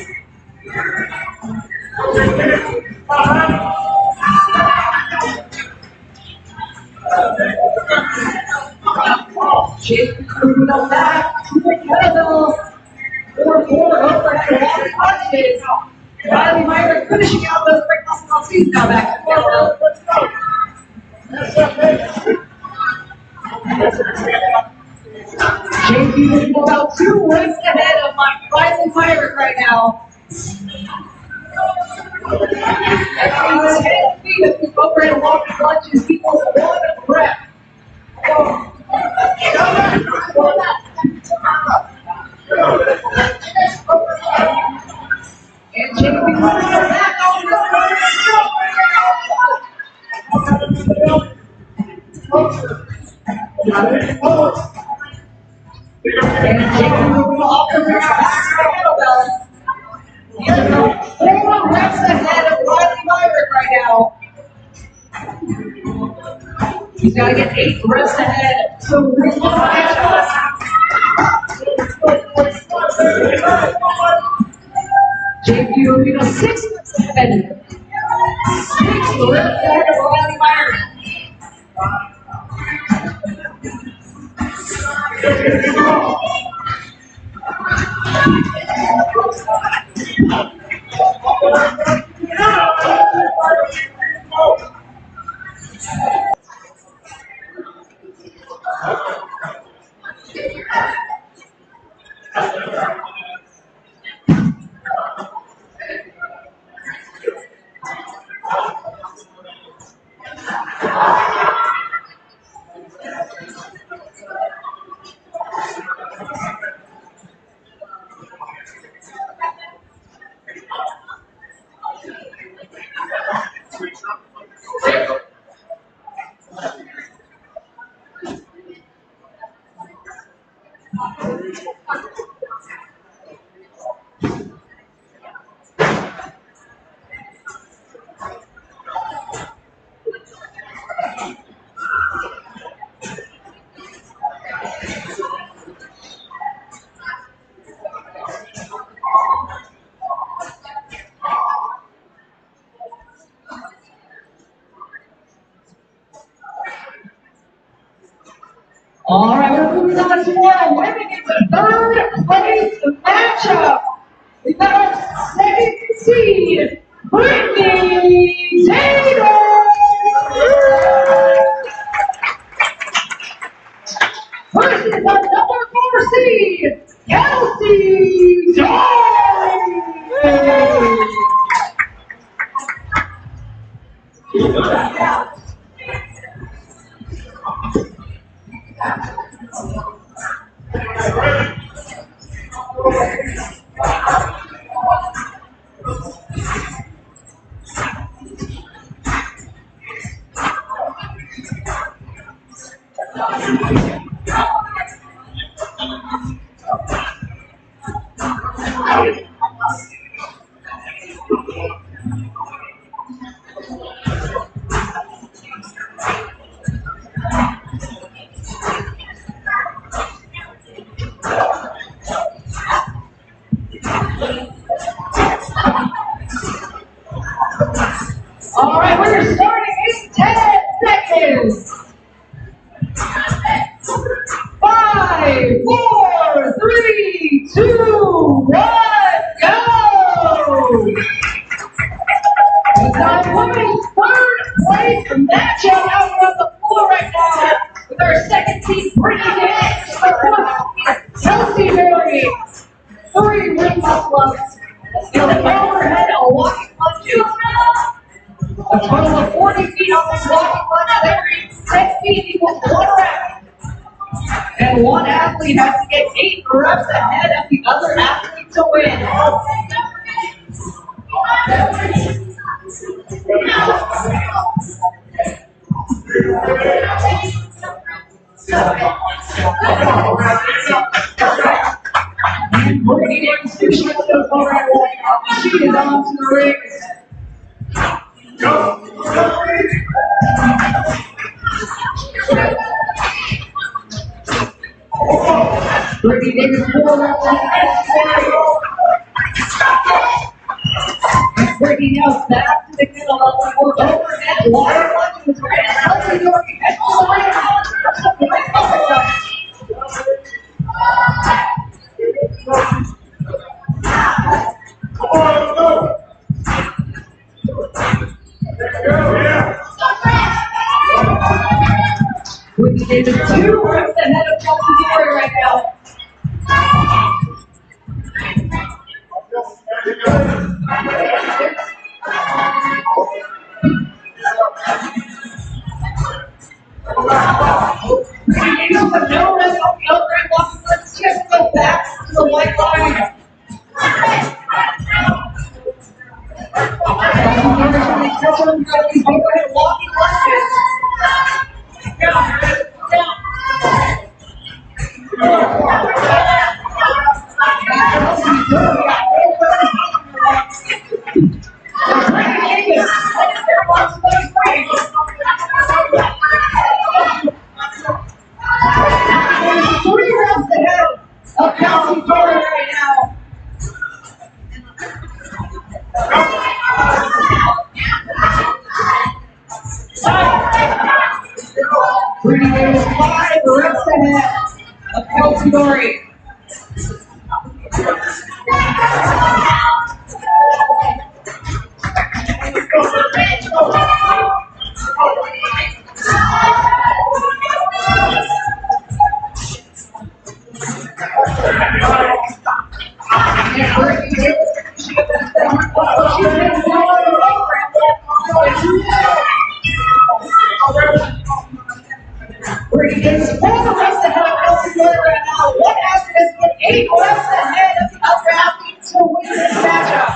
JP Rubino back to the kettlebell. 4 overhead walking lunges. Riley Myrick finishing out those ring muscle-ups. He's now back to kettlebell. Let's go. JP Rubino about 2 reps ahead of Riley Myrick right now. 10 feet of appropriate walking lunges equals 1 rep. And JP back on the 4 reps ahead of Riley Myrick right now. He's got to get 8 reps ahead to reach the matchup. JP Rubino 6 reps ahead. 6 reps ahead of Riley Myrick. All right, we're moving on to our women in the 3rd place matchup. We've got our 2nd seed, Brittany Davis. Versus our number 4 seed, Kelsey Dory. All right, we're starting in 10 seconds. 5, 4, 3, 2, 1, go! It's our women's 3rd place matchup out on the floor right now with our 2nd seed, Brittany Davis, Kelsey Dory, 3 ring muscle-ups, the overhead walking lunges. A total of 40 feet on this walking lunge. Every 10 feet equals 1 rep. And one athlete has to get 8 reps ahead of the other athlete to win. And Brittany Davis, she is on to the ring. Brittany Davis 4 reps ahead. Brittany now back to the middle of the board. Overhead wire lunges. Kelsey Dory heads to the ring. Brittany Davis 2 reps ahead of Kelsey Dory right now. No rest on the overhead walking. Let's just go back to the white line. Overhead walking lunges. Three reps ahead of Kelsey Dory right now. Brittany Davis 5 reps ahead of Kelsey Dory. Brittany Davis 4 reps ahead of Kelsey Dory right now. One athlete has been 8 reps ahead of the other athlete to win this matchup.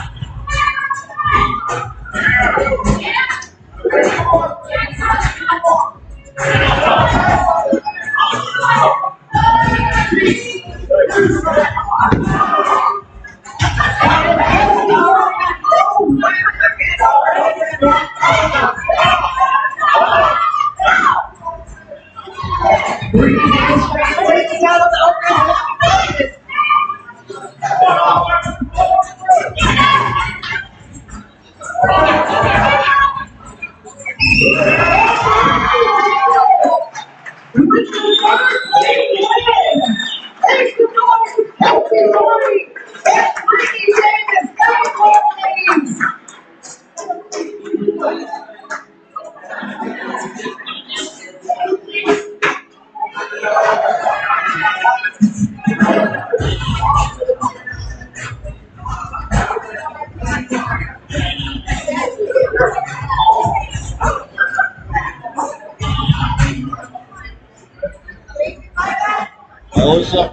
Brittany Davis breaking down on the overhead. Elisa.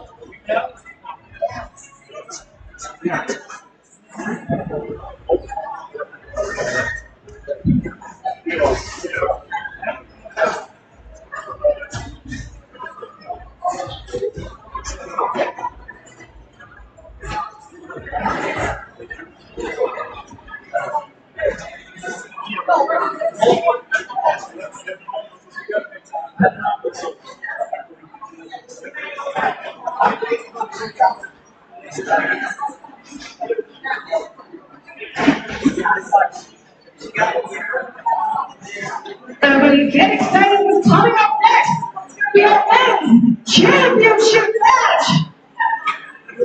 Everybody get excited what's coming up next. It's going to be our men's championship match.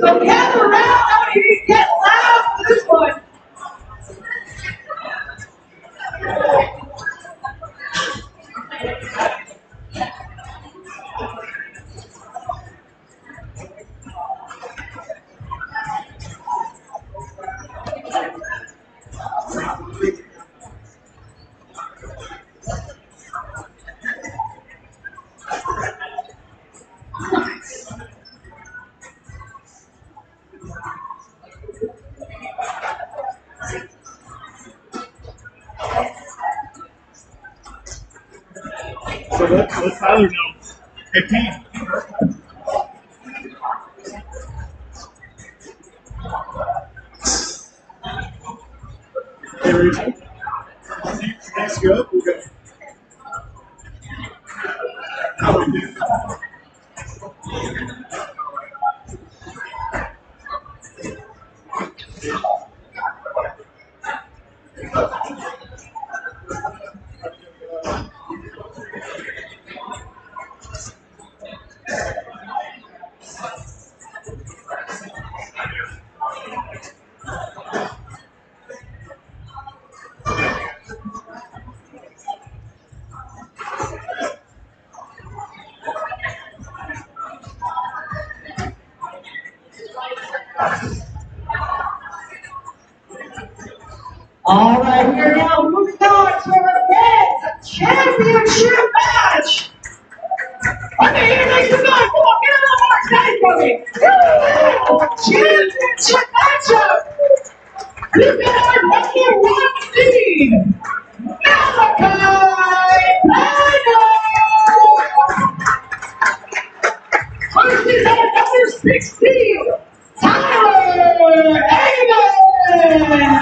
So gather around out here and get loud for this one. So let Tyler know. Hey, team. Hey, Rachel. Next go. We'll go. How we do? All right, we are now moving on to our men's championship match. Okay, here makes it going. Come on, get a little more excited for me. Championship matchup. We've got our number 1 seed, Malachi Bennett, versus our number 16, Eggimann.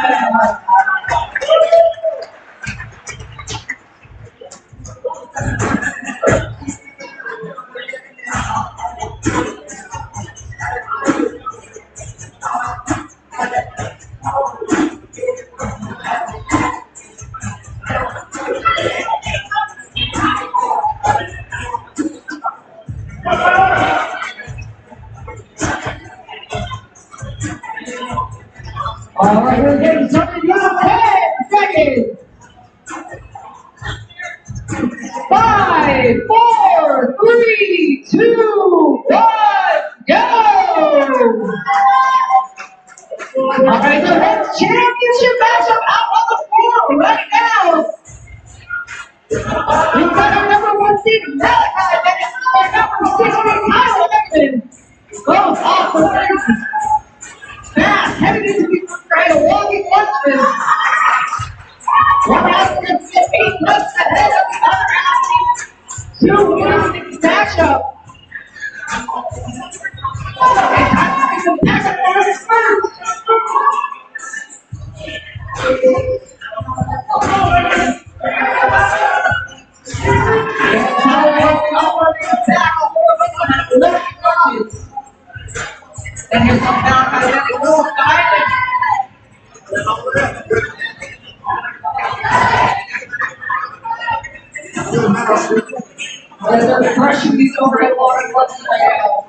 All right, we're getting something down 10 seconds. 5, 4, 3, 2, 1, go! All right, so that's championship matchup out on the floor right now. We've got our number 1 seed, Malachi Bennett, our number 16, Eggimann. Both off the ring. Fast, heading into the right, a walking lunchman. One athlete is 8 left ahead of the other athlete. 2 winning matchup. And here's some Malachi Bennett goal diving. They're crushing these overhead walking lunches right now.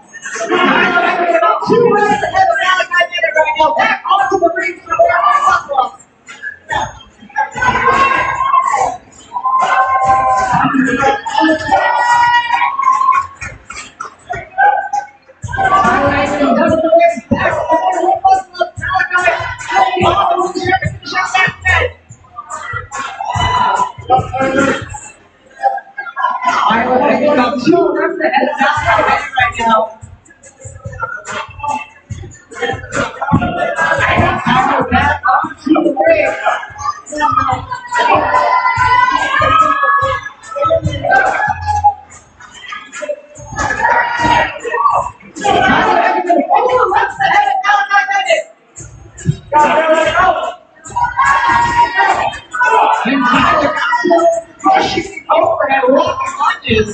2 rounds ahead of Malachi Bennett right now. Back onto the ring for their buckle. About 2 reps ahead of Malachi Bennett right now. Power back onto the ring. Pushing overhead walking lunges.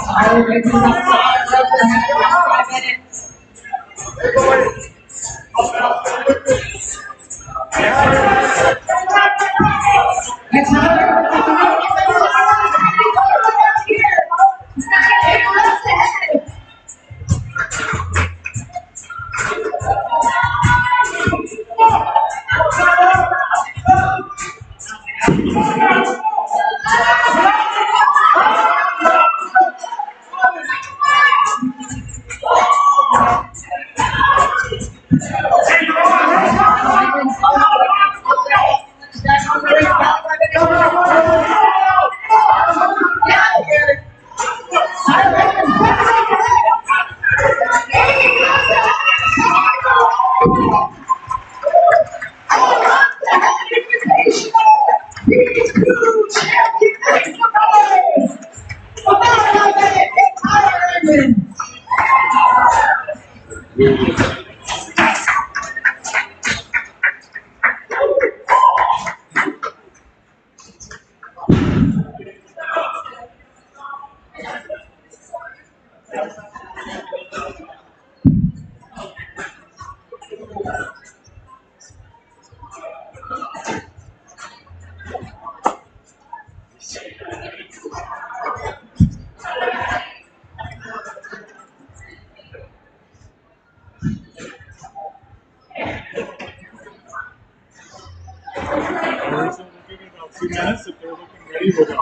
Tyler making about 5 reps ahead of 5 minutes. And Tyler, here. 8 reps ahead. We'll give it about 2 minutes. If they're looking ready, we'll go.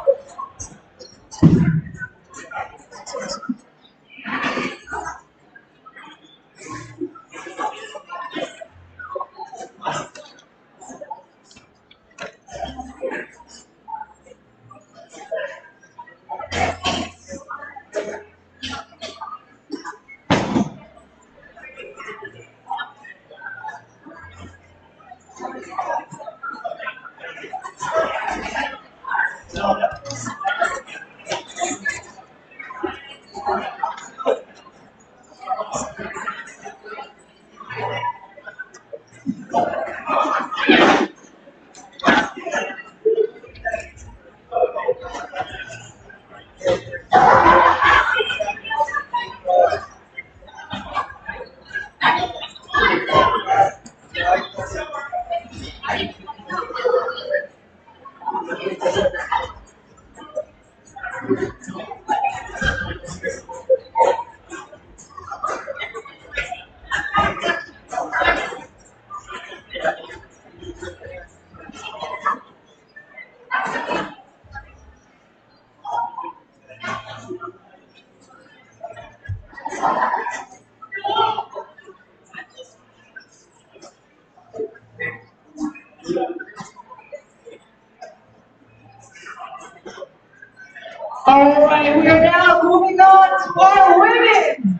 All right, we are now moving on to our women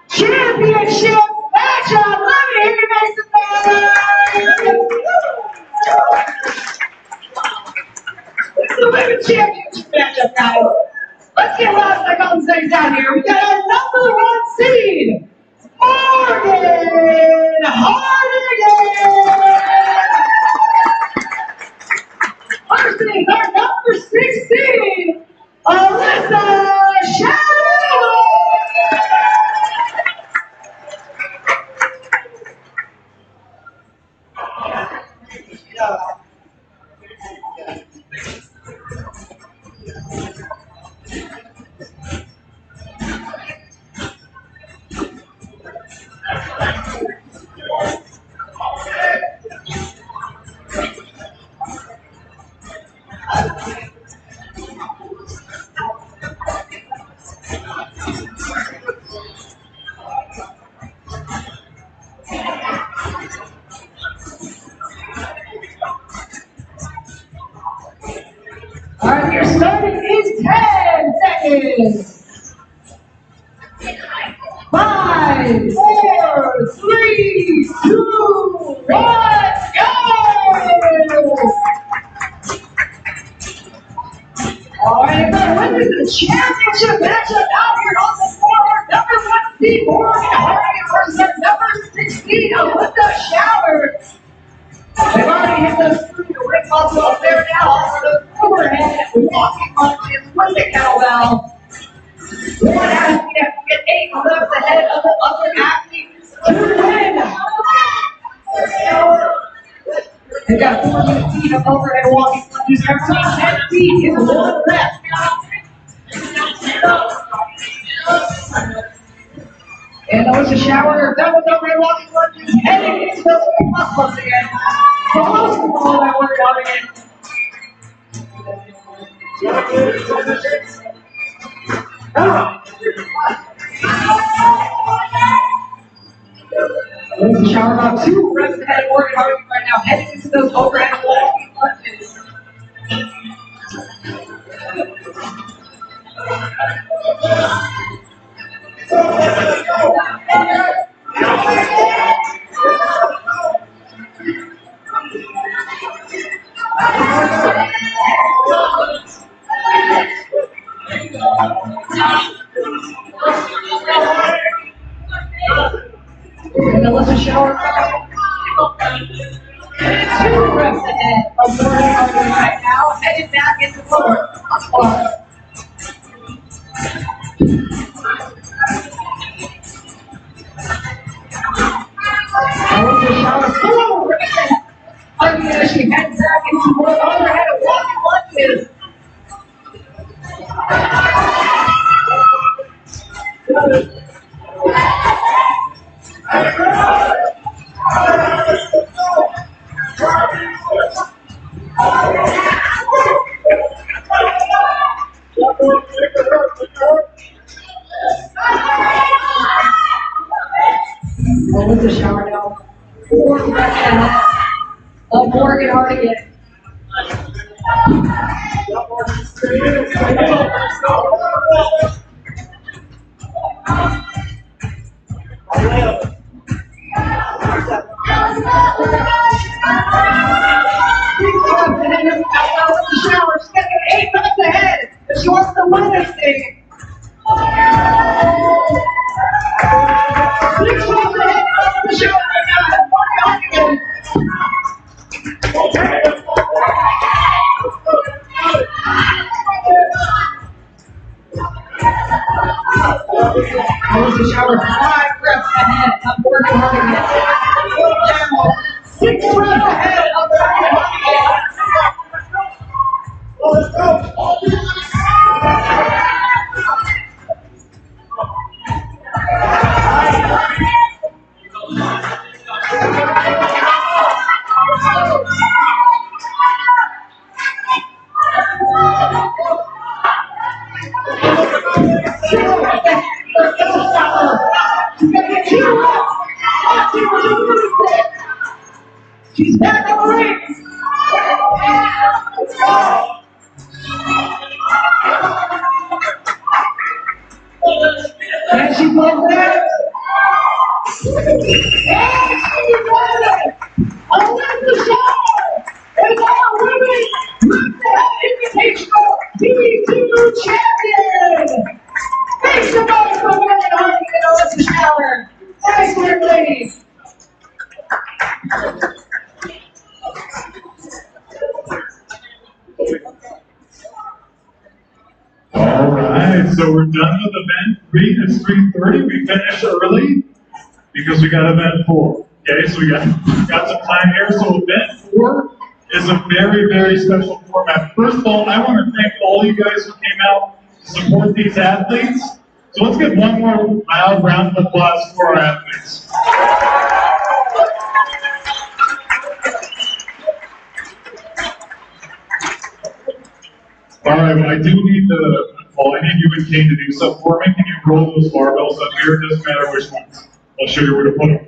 championship matchup. Let me hear you make some noise. It's the women's championship matchup, guys. Let's get loud like all the things out here. We got our number 1 seed, Hartigan. Versus our number 6 seed, Elisa. All right, your starting is 10 seconds. 5, 4, 3, 2, 1, go! All right, everybody, this is a championship matchup out here on the floor. Number 1 seed, Hartigan versus our number 6 seed, Schauer. They've already hit the ring muscle up there now. Also, the overhead walking punches with the kettlebell. One athlete has to get 8 lifts ahead of the other athlete to win. They've got 4 feet of overhead walking punches. Their 10 feet is 1 rep. And Elisa Schauer, that was overhead walking punches, heading into those big muscles again. So most of all, I worked out again. Elisa Schauer about 2 reps ahead of working hard right now, heading into those overhead walking punches. And Elisa Schauer 2 reps ahead of working hard right now, headed back into forward. As she heads back into one overhead of walking lunges. Melissa Schauer now. 4 reps ahead of Morgan Hartigan. Schauer stepping 8 reps ahead. She wants to win this thing. 6 reps ahead of the Schauer Melissa Schauer 5 reps ahead of Morgan Hartigan. 6 reps ahead of Morgan Hartigan. Let's go. She's back on the ring. And she won that. And she won it. Elisa Schauer is our women Invitational V.02 champion. Thanks so much for winning, Hartigan and Elisa Schauer. Nice work, ladies. All right, so we're done with event 3. It's 3:30. We finished early because we got event 4. Okay, so we got some time here. So event 4 is a very, very special format. First of all, I want to thank all you guys who came out to support these athletes. So let's get one more loud round of applause for our athletes. All right, well, I do need I need you and Kane to do something for me. Can you roll those barbells up here? It doesn't matter which ones. I'll show you where to put them.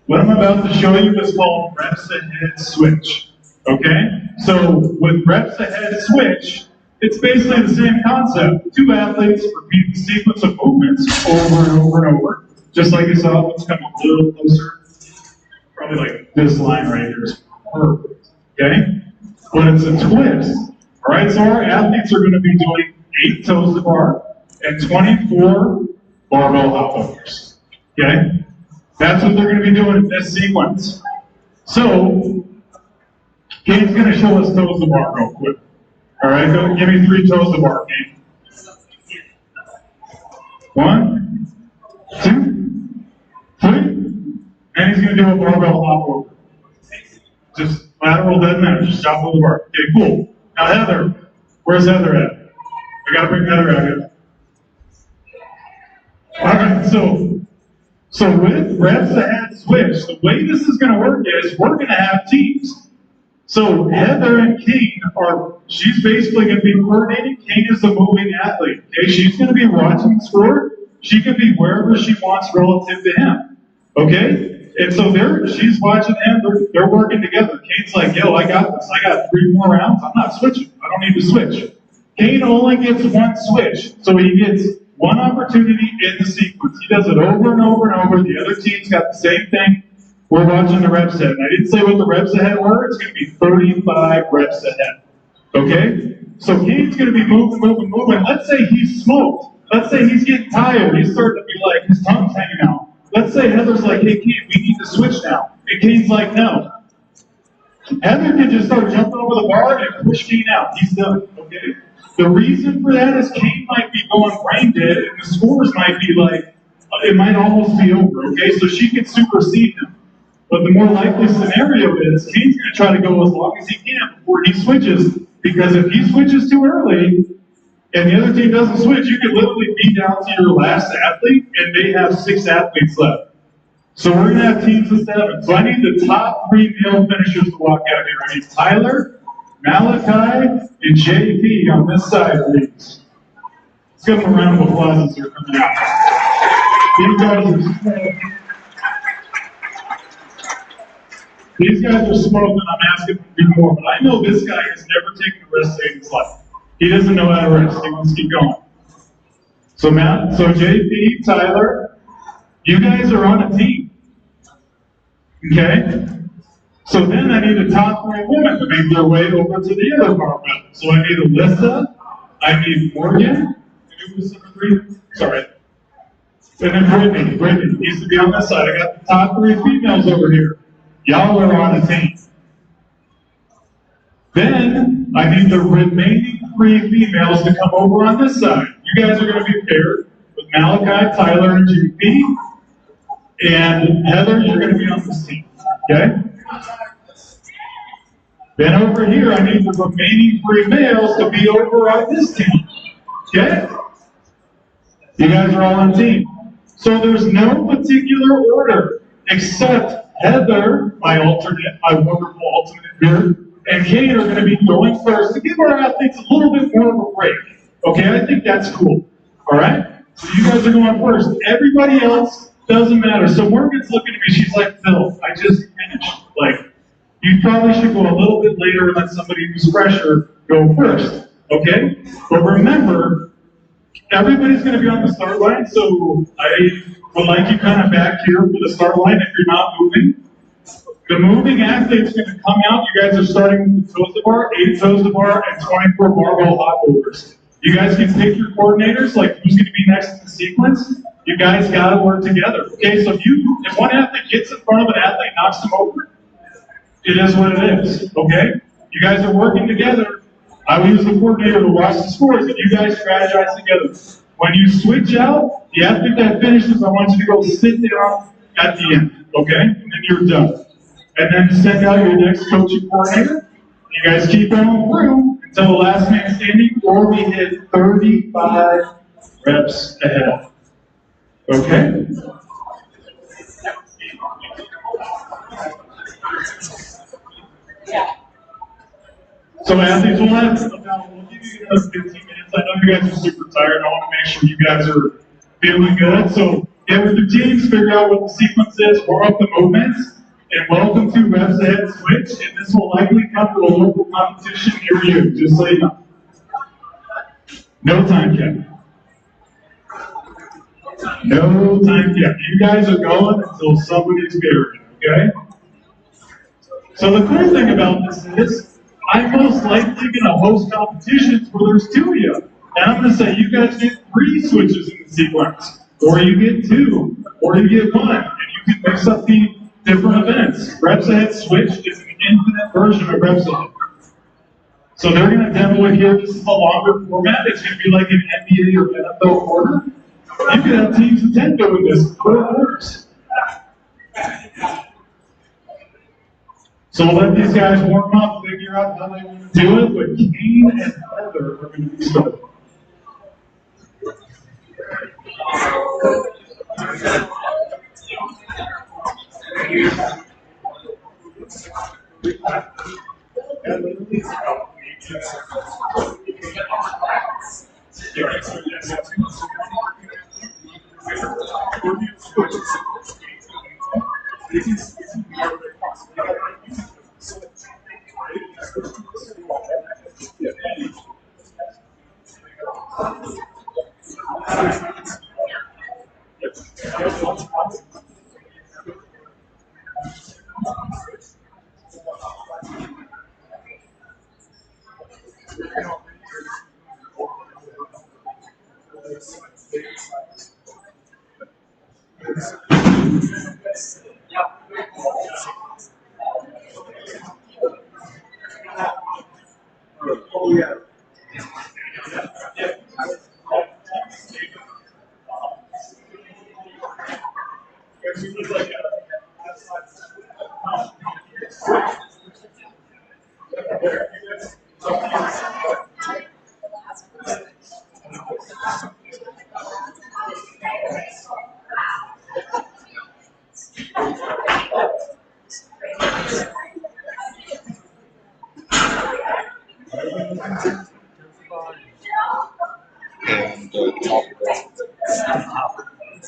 What I'm about to show you is called reps ahead switch. Okay? So with reps ahead switch, it's basically the same concept. 2 athletes repeat the sequence of movements over and over and over. Just like you saw, let's come a little closer. Probably like this line right here is perfect. Okay? But it's a twist. All right, so our athletes are going to be doing 8 toes to bar and 24 barbell hop overs. Okay? That's what they're going to be doing in this sequence. So, Kane's going to show us toes to bar real quick. All right, go give me 3 toes to bar, Kane. 1, 2, 3. And he's going to do a barbell hop over. Just lateral, doesn't matter. Just stop with the bar. Okay, cool. Now Heather, where's Heather at? I gotta bring Heather out here. All right, so with reps ahead switch, the way this is gonna work is we're gonna have teams. So Heather and Kane she's basically gonna be coordinating. Kane is the moving athlete. Okay, she's gonna be watching the score. She can be wherever she wants relative to him. Okay? And so she's watching him, they're working together. Kane's like, yo, I got this. I got 3 more rounds. I'm not switching. I don't need to switch. Kane only gets 1 switch. So he gets 1 opportunity in the sequence. He does it over and over and over. The other team's got the same thing. We're watching the reps ahead. And I didn't say what the reps ahead were. It's going to be 35 reps ahead. Okay? So Kane's going to be moving. Let's say he's smoked. Let's say he's getting tired. He's starting to be like, his tongue's hanging out. Let's say Heather's like, hey, Kane, we need to switch now. And Kane's like, no. Heather can just start jumping over the bar and push Kane out. He's done, okay? The reason for that is Kane might be going brain dead, and the scores might be like, it might almost be over, okay? So she can supersede him. But the more likely scenario is Kane's going to try to go as long as he can before he switches, because if he switches too early, and the other team doesn't switch, you could literally be down to your last athlete, and they have 6 athletes left. So we're going to have teams of 7. So I need the top 3 male finishers to walk out here. I need Tyler, Malachi, and JP on this side, please. Let's give them a round of applause as they're coming out. These guys are These guys are smoking, I'm asking them to do more, but I know this guy has never taken a rest day in his life. He doesn't know how to rest, he wants to keep going. So Matt, so JP, Tyler, you guys are on a team. Okay? So then I need a top 3 women to make their way over to the other barbell. So I need Elisa, I need Morgan, who was number 3? Sorry. And then Brittany needs to be on this side. I got the top 3 females over here. Y'all are on a team. Then I need the remaining 3 females to come over on this side. You guys are going to be paired with Malachi, Tyler, and JP. And Heather, you're going to be on this team. Okay? Then over here, I need the remaining 3 males to be over on this team. Okay? You guys are all on team. So there's no particular order, except Heather, my wonderful alternate here, and Kate are going to be going first to give our athletes a little bit more of a break. Okay, I think that's cool. All right? So you guys are going first. Everybody else doesn't matter. So Morgan's looking at me. She's like, Phil, I just finished. Like, you probably should go a little bit later and let somebody who's fresher go first. Okay? But remember, everybody's going to be on the start line, so I would like you kind of back here for the start line if you're not moving. The moving athlete's going to come out. You guys are starting with the toes to bar, 8 toes to bar, and 24 barbell hop overs. You guys can pick your coordinators, like who's going to be next in the sequence. You guys got to work together. Okay, so if one athlete gets in front of an athlete and knocks them over, it is what it is. Okay? You guys are working together. I will use the coordinator to watch the scores, and you guys strategize together. When you switch out, the athlete that finishes, I want you to go sit down at the end, okay? And then you're done. And then send out your next coaching coordinator. You guys keep going through until the last man standing, or we hit 35 reps ahead. Okay? So athletes, we'll give you another 15 minutes. I know you guys are super tired. I want to make sure you guys are feeling good. So get with your teams, figure out what the sequence is, warm up the movements, and welcome to Reps Ahead Switch. And this will likely come to a local competition near you, just so you know. No time cap. No time cap. You guys are going until somebody's buried, okay? So the cool thing about this is, I'm most likely going to host competitions where there's 2 of you. And I'm going to say, you guys get 3 switches in the sequence. Or you get 2. Or you get 1. And you can mix up the different events. Reps Ahead Switch is an infinite version of Reps Ahead. So they're going to demo it here. This is a longer format. It's going to be like an NBA or NFL quarter. You could have teams of 10 doing this. 4 quarters. So we'll let these guys warm up, figure out how they want to do it, but Kane and Heather are going to be starting.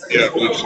Yeah, please.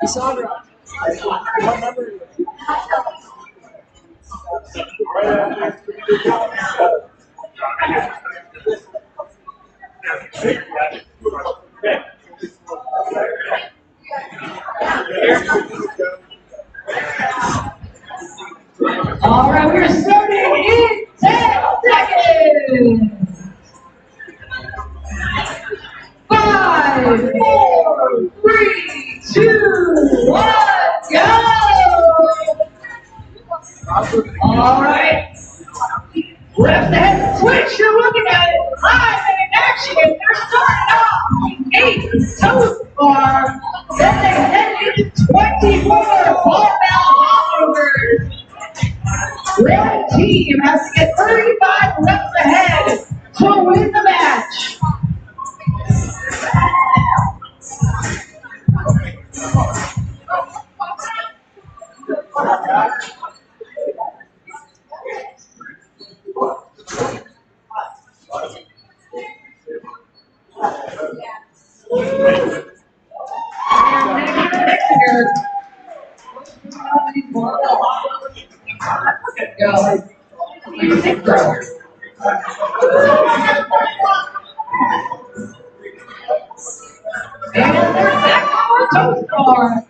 Kassandra, what number? All right, we're starting in 10 seconds. 5, 4, 3, 2, 1, go! All right. Left the head switch, you're looking at it live and in action. They're starting off 8 toes bar, then they head into 24 barbell hoppers. Red team has to get 35 reps ahead to win the match. And they're back on the toes bar.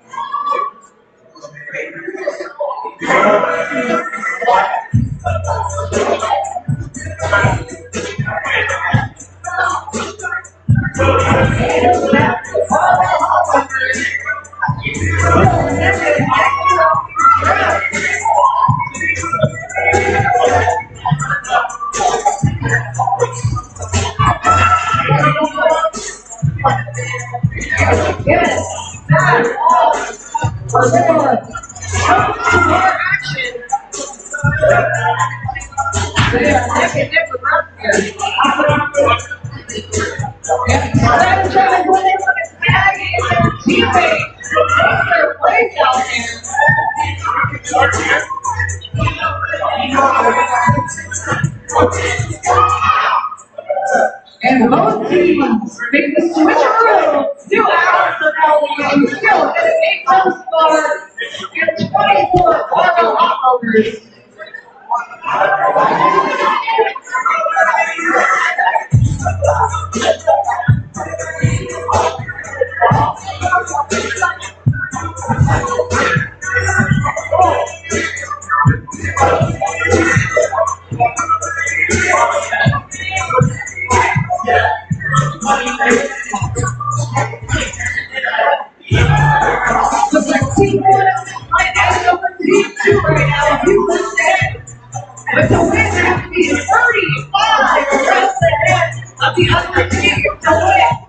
And both teams make the switcheroo. Still out for Ellie, still at an 8 toes bar and 24 barbell hoppers. do right now, you listen. But the win has to be 35 reps ahead of the other team to win.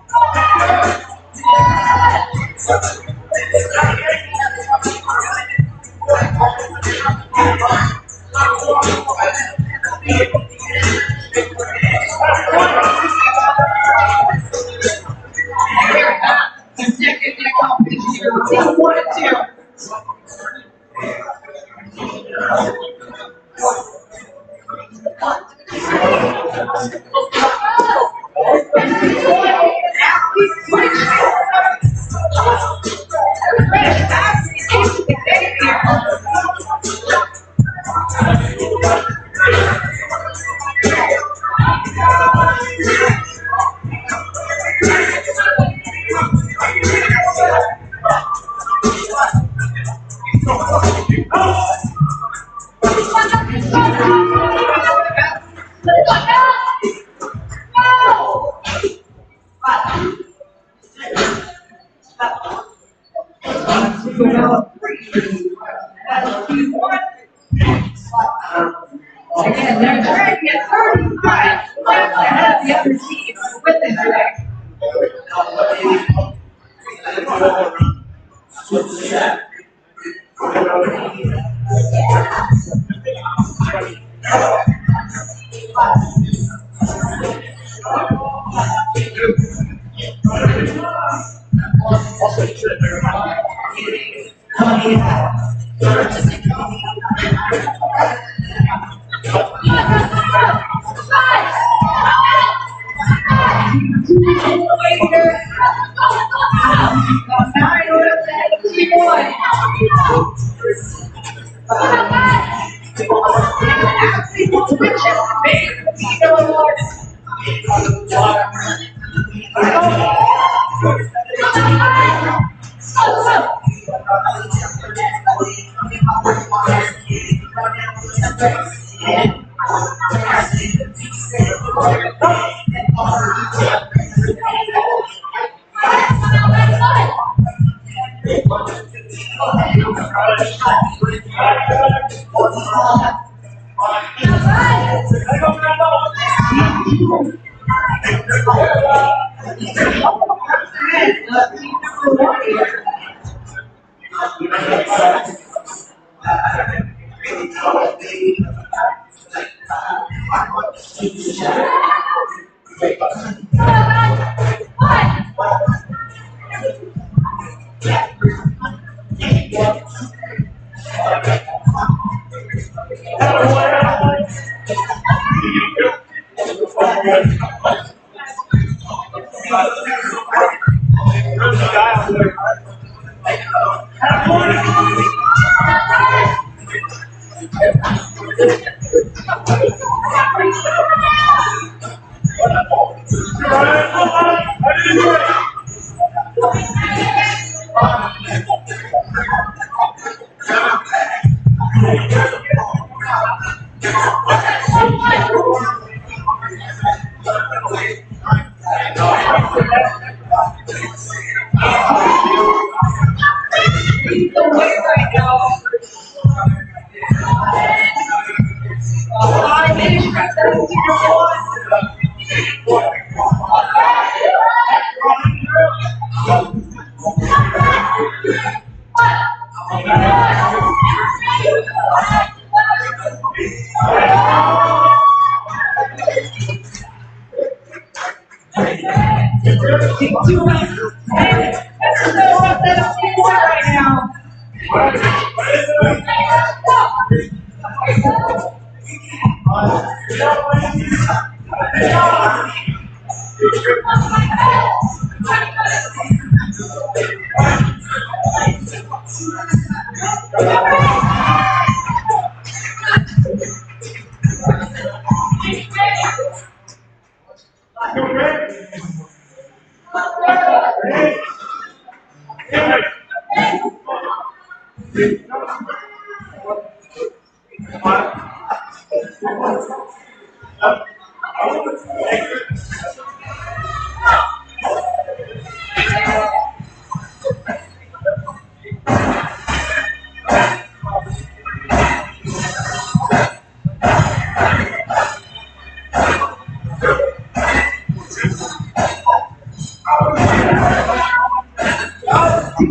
Again, they're trying to get 35 reps ahead of the other team with this today.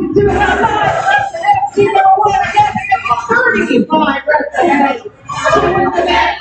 can do it outside. Reps ahead. 0-1 again. 35 reps ahead. To win the match.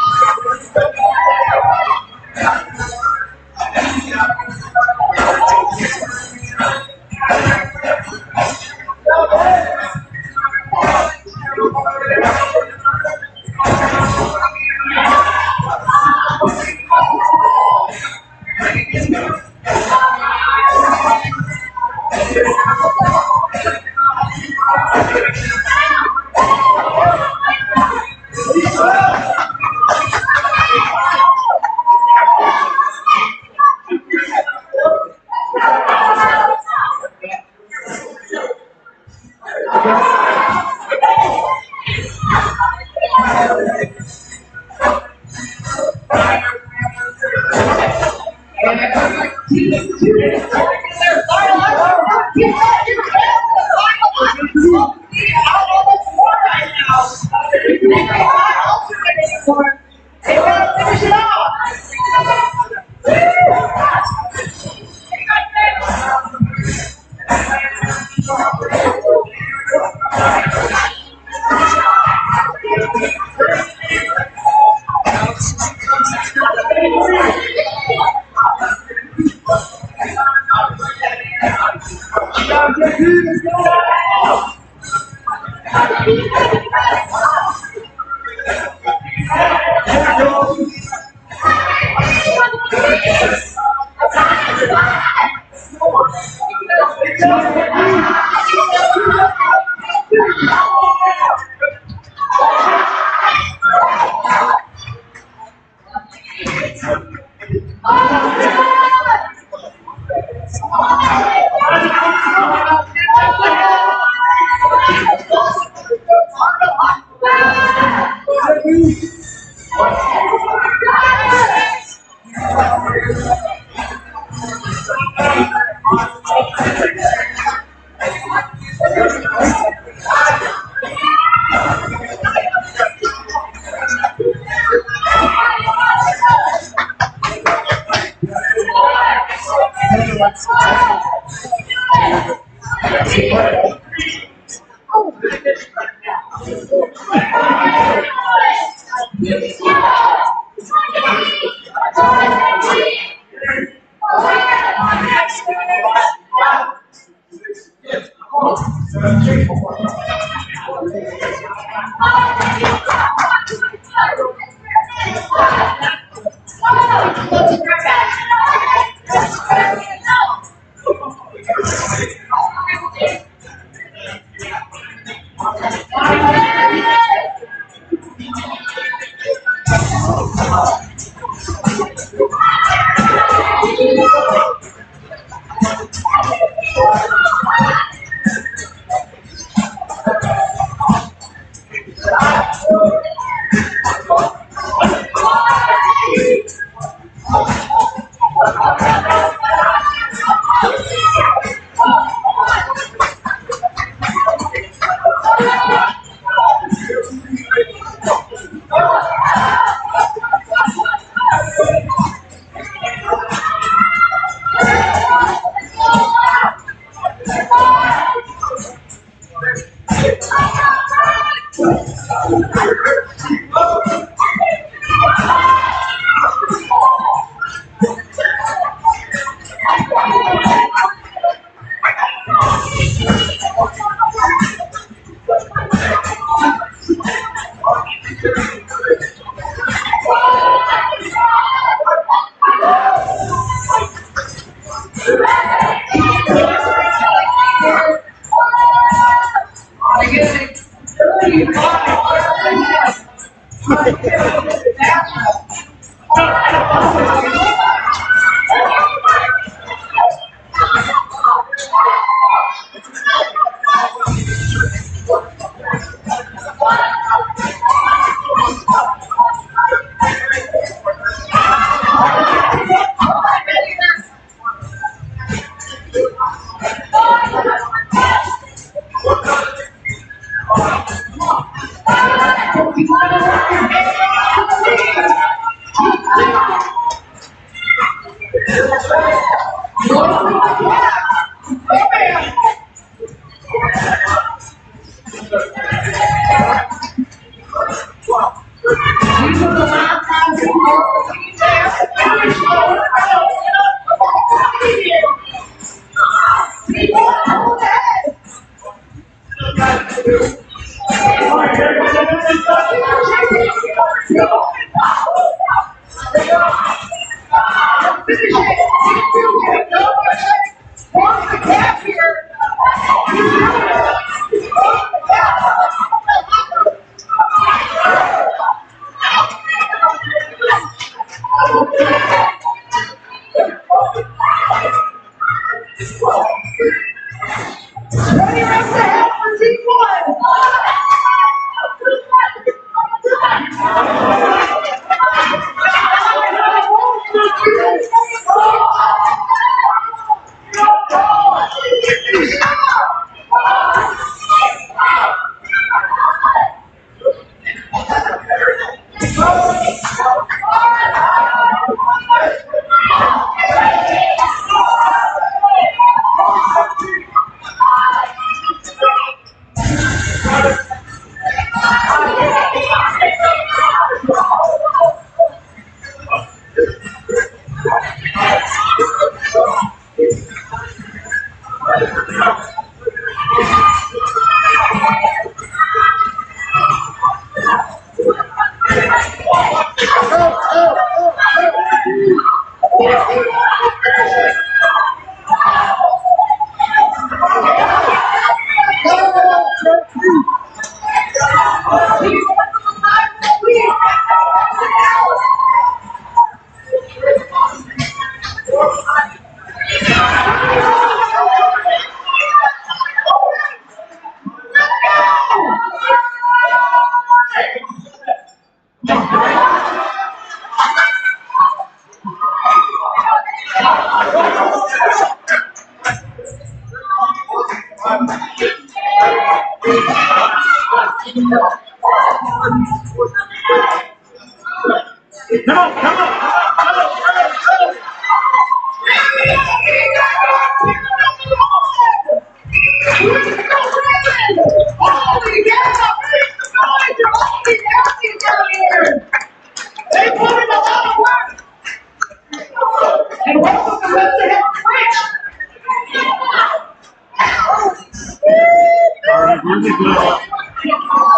Really good.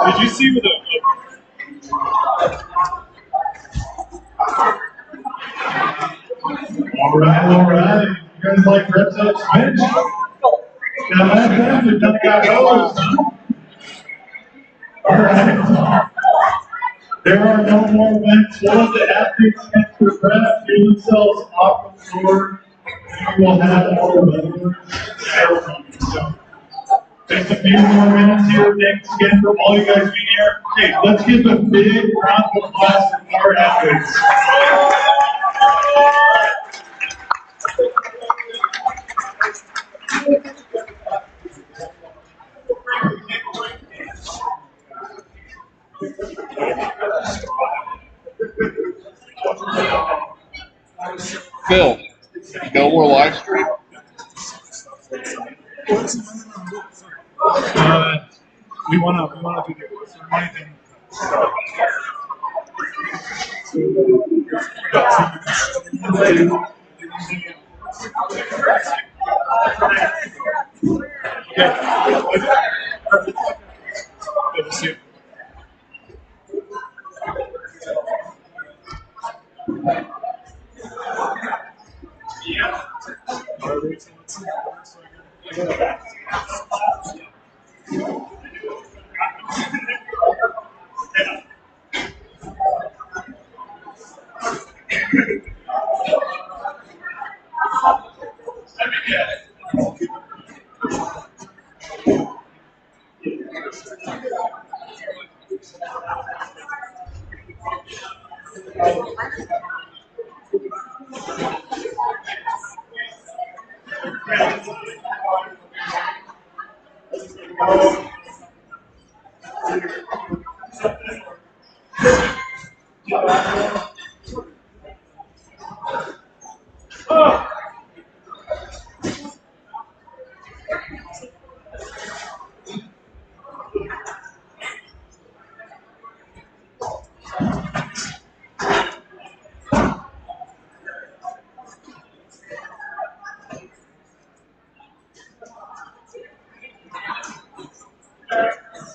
Did you see what the All right. You guys like reps up bench? Now that them, we kind of got those, huh? All right. There are no more events. We'll let the athletes get their breath, feel themselves off the floor, and we will have our regular ceremony. So, just a few more minutes here. Thanks again for all you guys being here. Hey, let's give a big round of applause for our athletes. Phil, no more live stream? We want to do the ceremony thing.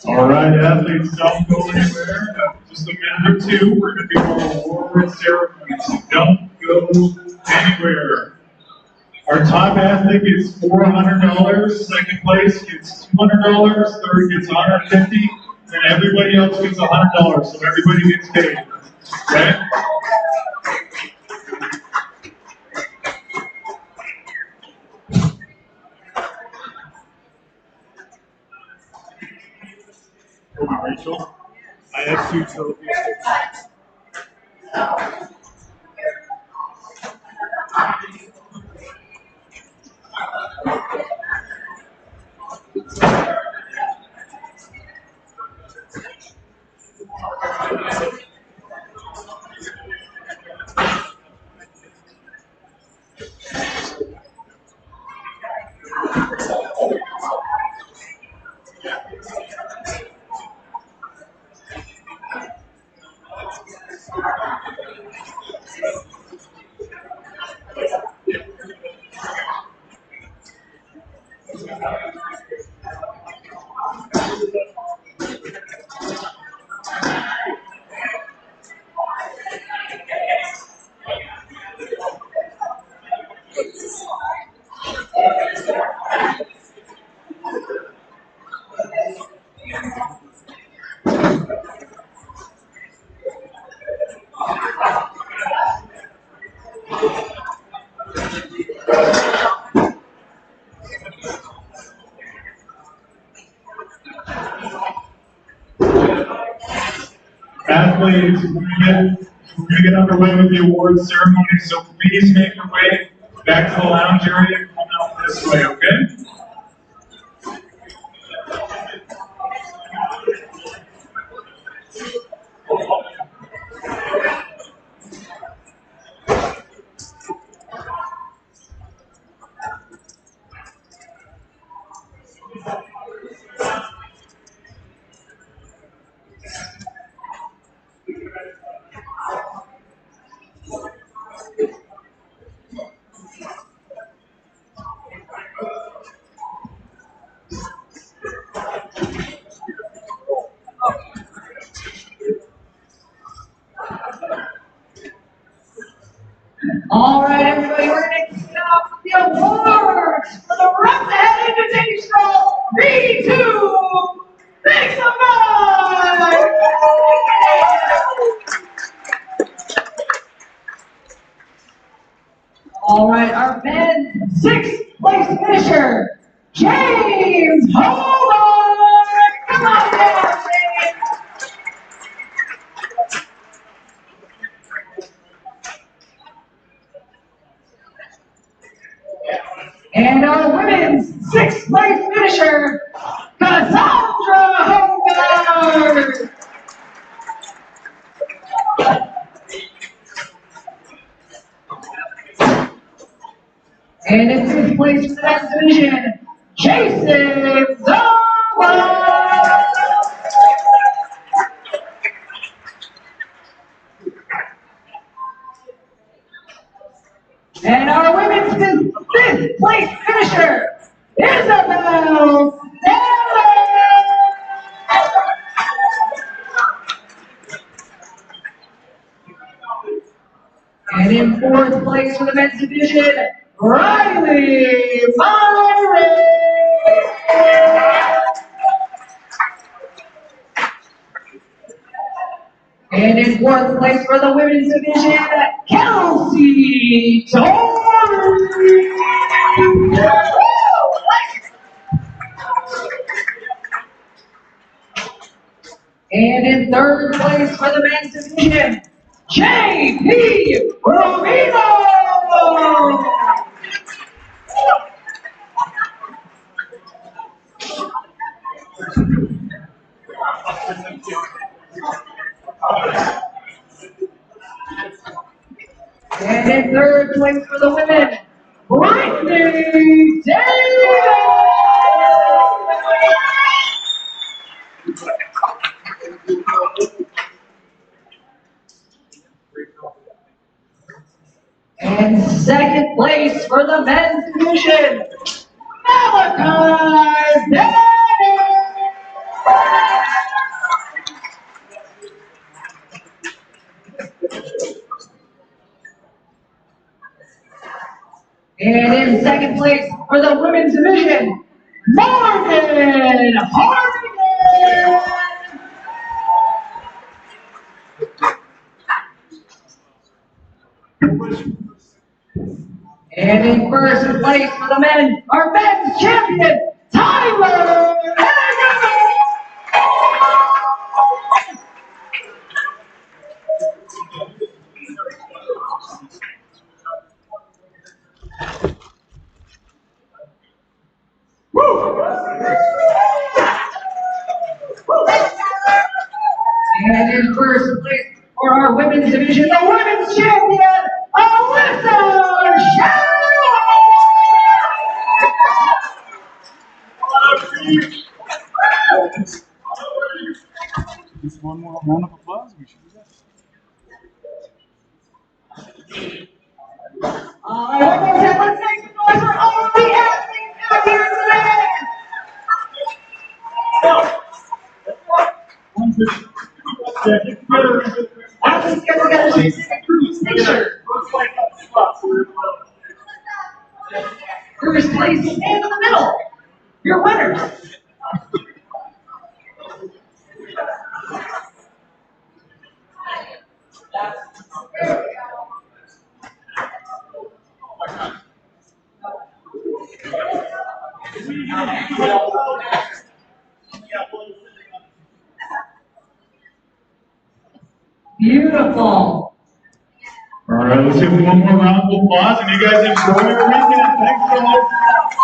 All right, athletes, don't go anywhere. Just a minute or two. We're going to do our award ceremony. So don't go anywhere. Our top athlete gets $400. Second place gets $200. Third gets $150. And everybody else gets $100. So everybody gets paid. Okay? Rachel, I have 2 trophies. Athletes, we're going to get underway with the awards ceremony, so please make your way back to the lounge area and come out this way, okay? All right, everybody, we're going to kick off the awards for the Reps Ahead Invitational V.02. Make some noise! All right, our men's 6th place finisher, James Hobart. Come on down, James. And our women's 6th place finisher, Kassandra Hobart. And in 5th place for the next division, Jason Zobott. And our women's 5th place finisher, Isabelle. And in 4th place for the men's division, Myrick. And in 4th place for the women's division, Kelsey. Dory. And in 3rd place for the men's division, J.P. Rubino. And in 3rd place for the women, Brittany Davis. And 2nd place for the men's division, Malachi Bennett. And in second place for the women's division, Morgan Hartigan. And in first place for the men, our men's champion, Tyler Eggimann. And in first place for our women's division, the women's champion, Elisa Just one more round of applause. We should do that. One more time, let's make some noise for all of the athletes out here today. Athletes get together, take a cruise picture. First place, stand in the middle. Your winners. Beautiful. All right, let's give them one more round of applause, and you guys enjoy your weekend. Thanks so much.